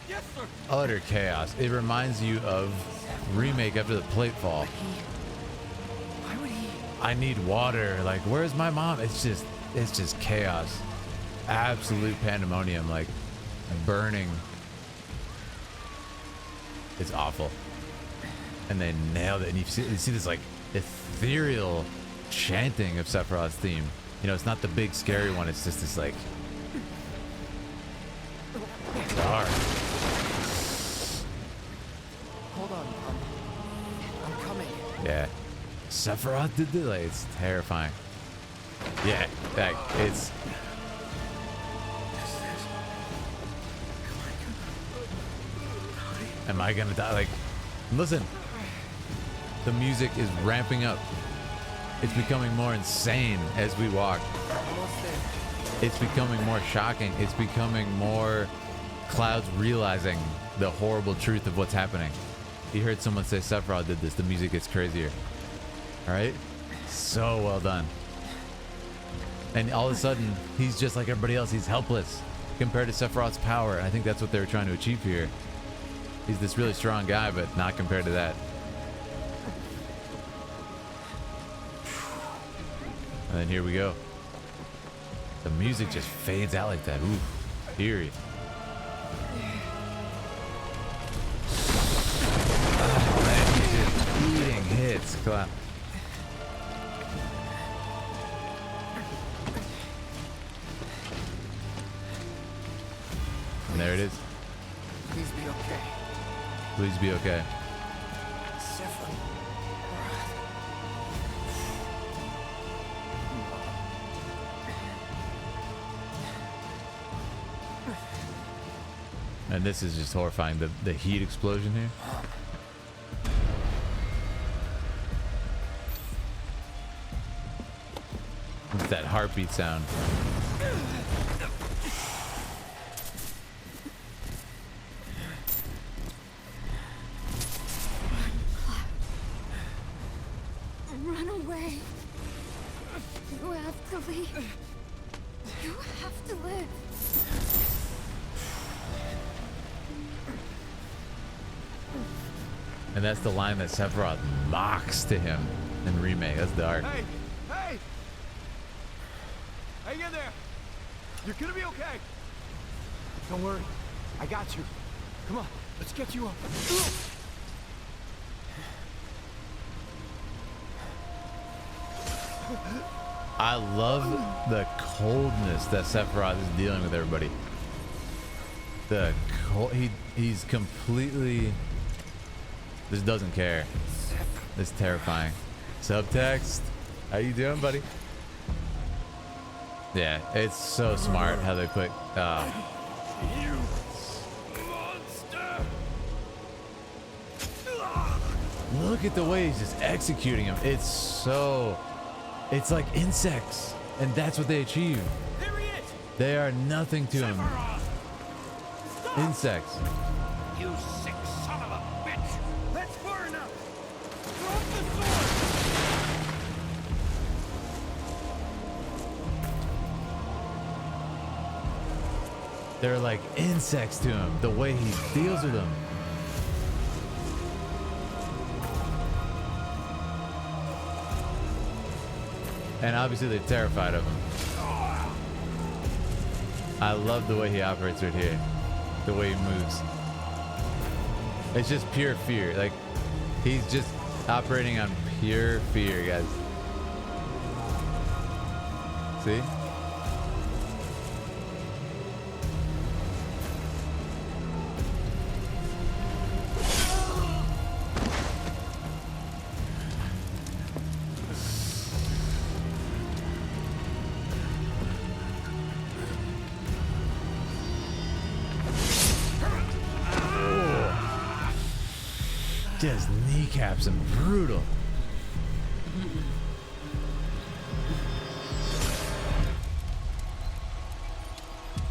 Yes, sir. utter chaos. It reminds you of Remake after the plate fall. Why would he? I need water. Like, where's my mom? It's just chaos. Absolute pandemonium, like burning. It's awful. And they nailed it. And you see this like ethereal chanting of Sephiroth's theme. You know, it's not the big scary one. It's just this like dark. Hold on, Mom. I'm coming. Yeah. Sephiroth did delay. It's terrifying. Yeah, like it's. Am I gonna die? Like, listen. The music is ramping up. It's becoming more insane as we walk. It's becoming more shocking. It's becoming more Cloud's realizing the horrible truth of what's happening. You heard someone say Sephiroth did this. The music gets crazier. All right? So well done. And all of a sudden, he's just like everybody else. He's helpless compared to Sephiroth's power. And I think that's what they were trying to achieve here. He's this really strong guy, but not compared to that. And then here we go. The music just fades out like that. Ooh, eerie. Oh man, he's just eating hits. Clap. And there it is. Please be okay. Please be okay. And this is just horrifying. The heat explosion here. What's that heartbeat sound? Run away. You have to leave. You have to live. And that's the line that Sephiroth mocks to him in Remake. That's dark. Hey! Hey! Hang in there! You're gonna be okay! Don't worry. I got you. Come on, let's get you up. I love the coldness that Sephiroth is dealing with everybody. The cold, he's completely just doesn't care. It's terrifying. Subtext. How you doing, buddy? Yeah, it's so smart how they put You monster! look at the way he's just executing him. It's like insects, and that's what they achieve. There he is! They are nothing to him. Insects. You sick son of a bitch! That's far enough! Drop the sword! They're like insects to him, the way he deals with them. And obviously they're terrified of him. I love the way he operates right here. The way he moves. It's just pure fear. Like, he's just operating on pure fear, guys. See? Just kneecaps him, brutal.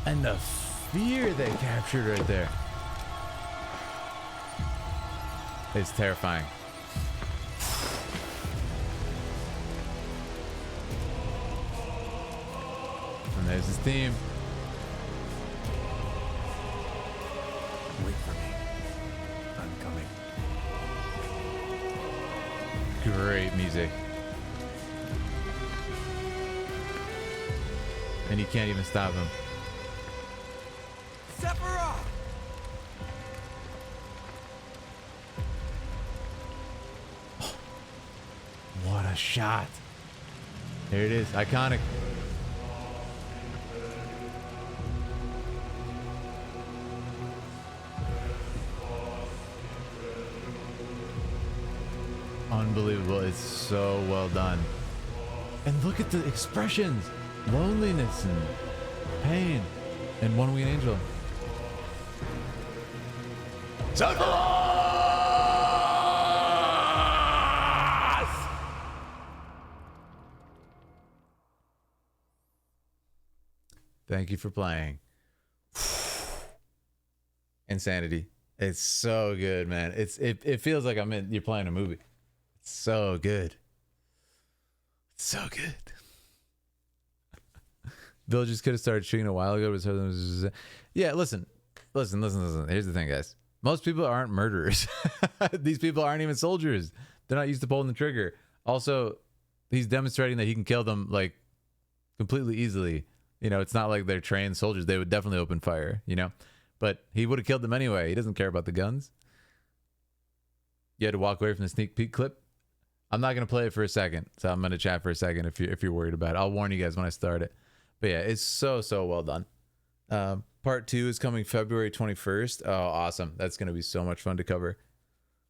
And the fear they captured right there is terrifying. And there's his team. Wait for me. I'm coming. Great music. And you can't even stop him. Sephiroth! What a shot. There it is. Iconic. Unbelievable. It's so well done. And look at the expressions. Loneliness and pain. And One Winged Angel. Thank you for playing. Insanity. It's so good, man. It feels like you're playing a movie. It's so good. It's so good. Villagers could have started shooting a while ago. Yeah, listen. Here's the thing, guys. Most people aren't murderers. These people aren't even soldiers. They're not used to pulling the trigger. Also, he's demonstrating that he can kill them like completely easily. You know, it's not like they're trained soldiers. They would definitely open fire, you know? But he would have killed them anyway. He doesn't care about the guns. You had to walk away from the sneak peek clip. I'm not going to play it for a second. So I'm going to chat for a second if you're worried about it. I'll warn you guys when I start it. But yeah, it's so well done. Part 2 is coming February 21st. Oh, awesome. That's going to be so much fun to cover.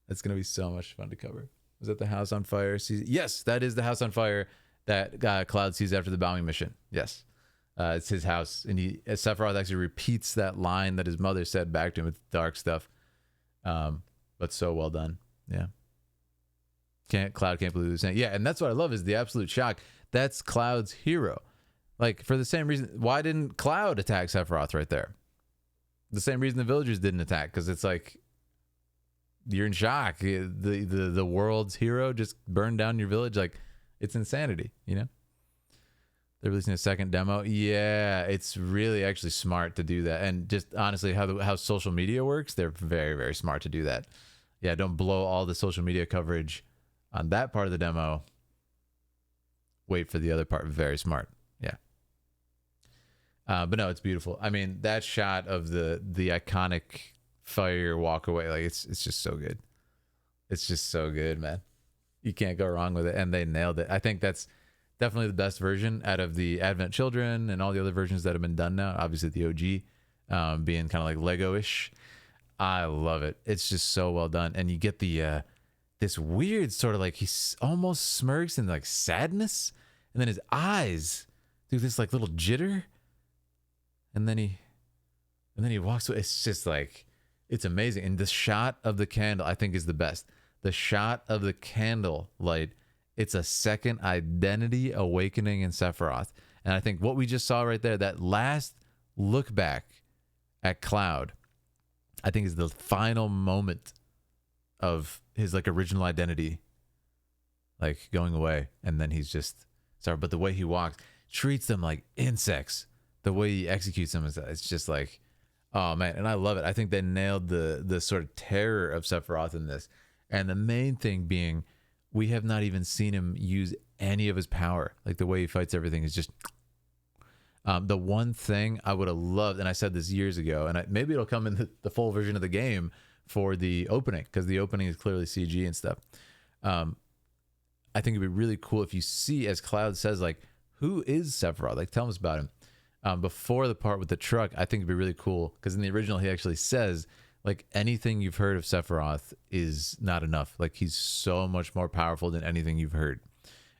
Was that the house on fire? Yes, that is the house on fire that Cloud sees after the bombing mission. Yes. It's his house, and Sephiroth actually repeats that line that his mother said back to him with dark stuff. But so well done. Yeah. Cloud can't believe he was saying. Yeah, and that's what I love is the absolute shock. That's Cloud's hero. Like, for the same reason, why didn't Cloud attack Sephiroth right there? The same reason the villagers didn't attack, because it's like you're in shock. The world's hero just burned down your village. Like, it's insanity, you know? They're releasing a second demo. Yeah, it's really actually smart to do that. And just honestly, how social media works, they're very, very smart to do that. Yeah, don't blow all the social media coverage on that part of the demo. Wait for the other part. Very smart. Yeah. But no, it's beautiful. I mean, that shot of the iconic fire walk away, like it's just so good. It's just so good, man. You can't go wrong with it. And they nailed it. I think that's definitely the best version out of the Advent Children and all the other versions that have been done now. Obviously the OG being kind of like Lego-ish. I love it. It's just so well done. And you get the this weird sort of like he almost smirks in like sadness, and then his eyes do this like little jitter, and then he walks away. It's just like, it's amazing. And the shot of the candle I think is the best. The shot of the candle light, it's a second identity awakening in Sephiroth. And I think what we just saw right there, that last look back at Cloud, I think is the final moment of his like original identity, like going away. And then he's just, sorry, but the way he walks, treats them like insects. The way he executes them, it's just like, oh man. And I love it. I think they nailed the sort of terror of Sephiroth in this. And the main thing being, we have not even seen him use any of his power. Like the way he fights everything is just... the one thing I would have loved, and I said this years ago, and maybe it'll come in the full version of the game for the opening, because the opening is clearly CG and stuff. I think it'd be really cool if you see, as Cloud says, like, who is Sephiroth? Like, tell us about him. Before the part with the truck, I think it'd be really cool, because in the original he actually says, like, anything you've heard of Sephiroth is not enough. Like, he's so much more powerful than anything you've heard.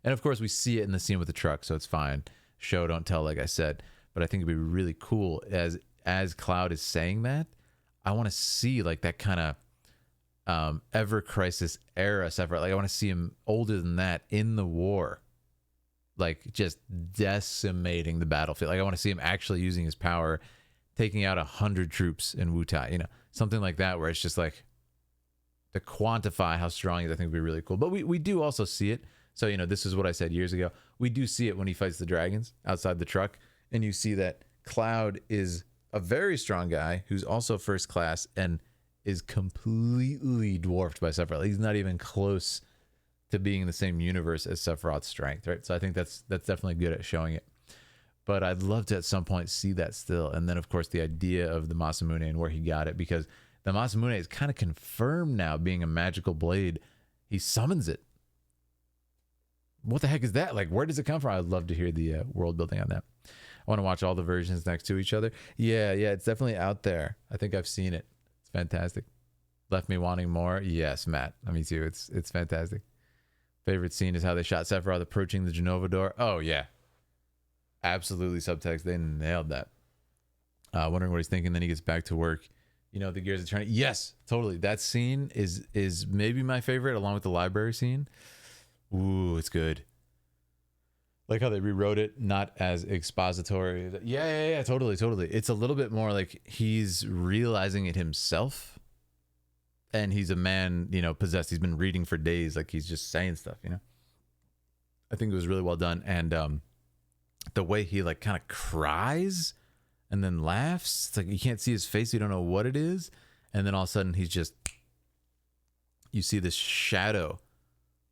And of course we see it in the scene with the truck, so it's fine. Show don't tell, like I said. But I think it'd be really cool as Cloud is saying that. I want to see like that kind of Ever Crisis era Sephiroth. Like, I want to see him older than that in the war, like just decimating the battlefield. Like, I want to see him actually using his power, taking out 100 troops in Wutai, you know, something like that, where it's just like, to quantify how strong he is, I think would be really cool. But we do also see it. So, you know, this is what I said years ago. We do see it when he fights the dragons outside the truck. And you see that Cloud is a very strong guy who's also first class and is completely dwarfed by Sephiroth. He's not even close to being in the same universe as Sephiroth's strength, right? So I think that's definitely good at showing it. But I'd love to at some point see that still. And then, of course, the idea of the Masamune and where he got it, because the Masamune is kind of confirmed now being a magical blade. He summons it. What the heck is that? Like, where does it come from? I'd love to hear the world building on that. I want to watch all the versions next to each other. Yeah, it's definitely out there. I think I've seen it. It's fantastic. Left me wanting more. Yes, Matt. Me too. It's fantastic. Favorite scene is how they shot Sephiroth approaching the Genova door. Oh, yeah. Absolutely subtext. They nailed that. Wondering what he's thinking. Then he gets back to work. You know, the gears are turning. Yes, totally. That scene is maybe my favorite, along with the library scene. Ooh, it's good. Like how they rewrote it, not as expository. Yeah, totally. It's a little bit more like he's realizing it himself. And he's a man, you know, possessed. He's been reading for days. Like he's just saying stuff, you know. I think it was really well done. And the way he like kind of cries and then laughs. It's like you can't see his face. You don't know what it is. And then all of a sudden he's just, you see this shadow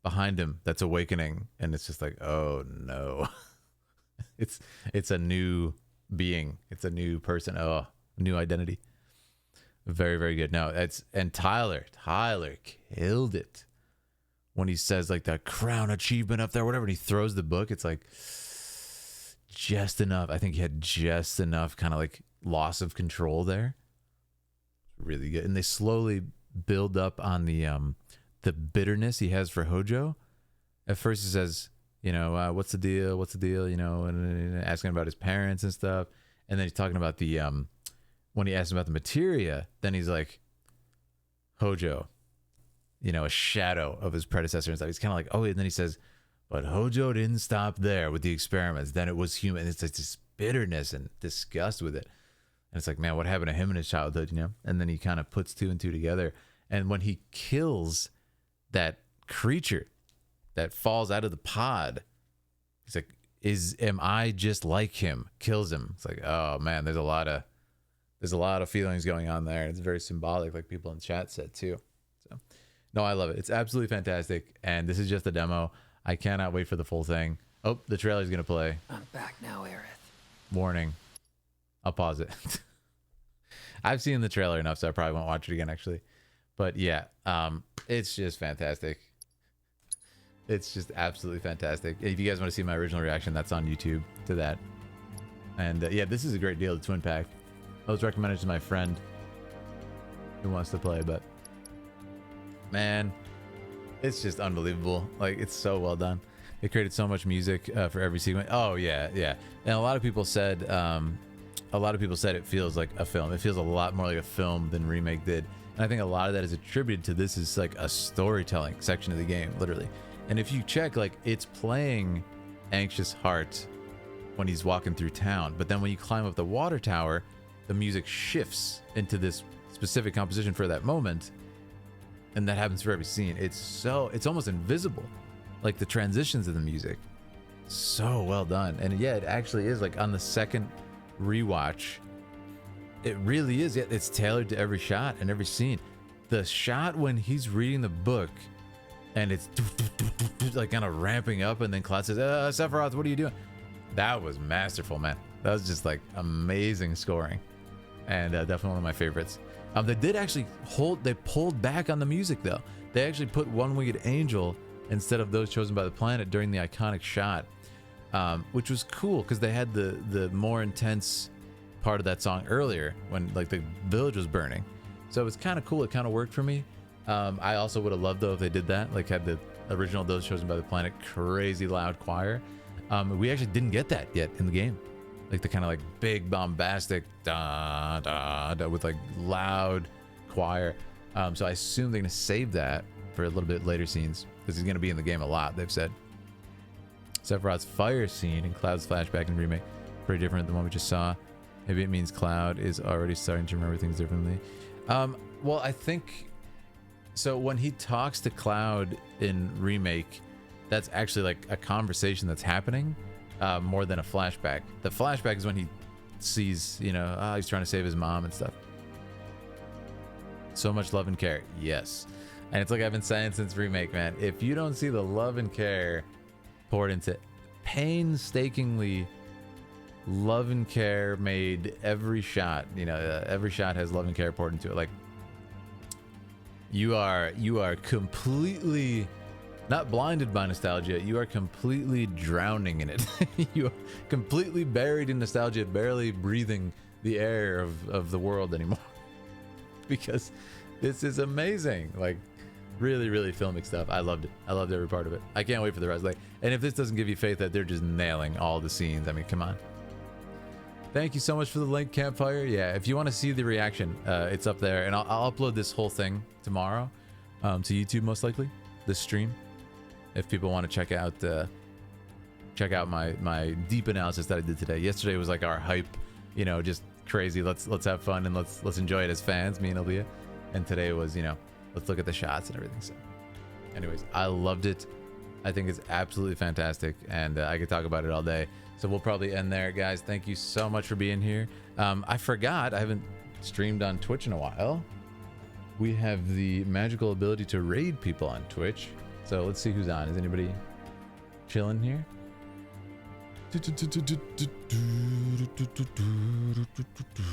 behind him that's awakening. And it's just like, oh no. it's a new being. It's a new person. Oh, new identity. Very, very good. No, and Tyler killed it. When he says like the crown achievement up there, whatever, and he throws the book, it's like just enough. I think he had just enough kind of like loss of control there. Really good. And they slowly build up on the bitterness he has for Hojo. At first he says, you know, what's the deal, you know, and asking about his parents and stuff. And then he's talking about the when he asks him about the materia, then he's like, Hojo, you know, a shadow of his predecessor and stuff. He's kind of like, oh, and then he says, but Hojo didn't stop there with the experiments. Then it was human. It's like this bitterness and disgust with it. And it's like, man, what happened to him in his childhood, you know? And then he kind of puts two and two together. And when he kills that creature that falls out of the pod, he's like, am I just like him? Kills him. It's like, oh man, there's a lot of feelings going on there. It's very symbolic, like people in chat said too. So no, I love it. It's absolutely fantastic. And this is just a demo. I cannot wait for the full thing. Oh, the trailer's going to play. I'm back now, Aerith. Warning. I'll pause it. I've seen the trailer enough, so I probably won't watch it again, actually. But yeah, it's just fantastic. It's just absolutely fantastic. If you guys want to see my original reaction, that's on YouTube to that. And yeah, this is a great deal, the twin pack. I was recommended to my friend who wants to play, but man, it's just unbelievable. Like, it's so well done. They created so much music for every sequence. Oh yeah. And a lot of people said it feels like a film. It feels a lot more like a film than Remake did. And I think a lot of that is attributed to this is like a storytelling section of the game, literally. And if you check, like, it's playing Anxious Heart when he's walking through town. But then when you climb up the water tower, the music shifts into this specific composition for that moment. And that happens for every scene. It's almost invisible. Like the transitions of the music. So well done. And yeah, it actually is like on the second rewatch. It really is. It's tailored to every shot and every scene. The shot when he's reading the book and it's like kind of ramping up and then Cloud says, Sephiroth, what are you doing? That was masterful, man. That was just like amazing scoring. And definitely one of my favorites. They did actually they pulled back on the music though. They actually put One-Winged Angel instead of Those Chosen by the Planet during the iconic shot, which was cool because they had the more intense part of that song earlier when like the village was burning. So it was kind of cool. It kind of worked for me. I also would have loved though if they did that, like had the original Those Chosen by the Planet crazy loud choir. We actually didn't get that yet in the game. Like the kind of like big bombastic da da da with like loud choir. So I assume they're gonna save that for a little bit later scenes because he's gonna be in the game a lot, they've said. Sephiroth's fire scene in Cloud's flashback and remake pretty different than the one we just saw. Maybe it means Cloud is already starting to remember things differently. Well, I think so. When he talks to Cloud in remake, that's actually like a conversation that's happening. More than a flashback. The flashback is when he sees, you know, he's trying to save his mom and stuff. So much love and care. Yes. And it's like I've been saying since remake, man. If you don't see the love and care poured into painstakingly love and care made every shot, you know, every shot has love and care poured into it. Like you are completely not blinded by nostalgia, you are completely drowning in it. You are completely buried in nostalgia, barely breathing the air of the world anymore. Because this is amazing. Like, really, really filmic stuff. I loved it. I loved every part of it. I can't wait for the rest. Like, and if this doesn't give you faith that they're just nailing all the scenes, I mean, come on. Thank you so much for the link, Campfire. Yeah, if you want to see the reaction, it's up there, and I'll upload this whole thing tomorrow to YouTube, most likely, this stream. If people want to check out my deep analysis that I did today. Yesterday was like our hype, you know, just crazy. Let's have fun and let's enjoy it as fans, me and Aaliyah. And today was, you know, let's look at the shots and everything. So, anyways, I loved it. I think it's absolutely fantastic, and I could talk about it all day. So we'll probably end there, guys. Thank you so much for being here. I forgot, I haven't streamed on Twitch in a while. We have the magical ability to raid people on Twitch. So let's see who's on. Is anybody chilling here?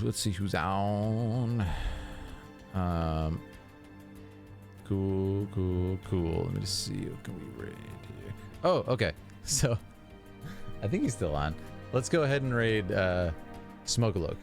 Let's see who's on. Cool. Let me just see. Who can we raid here? Oh, okay. So I think he's still on. Let's go ahead and raid Smoke-a-Look.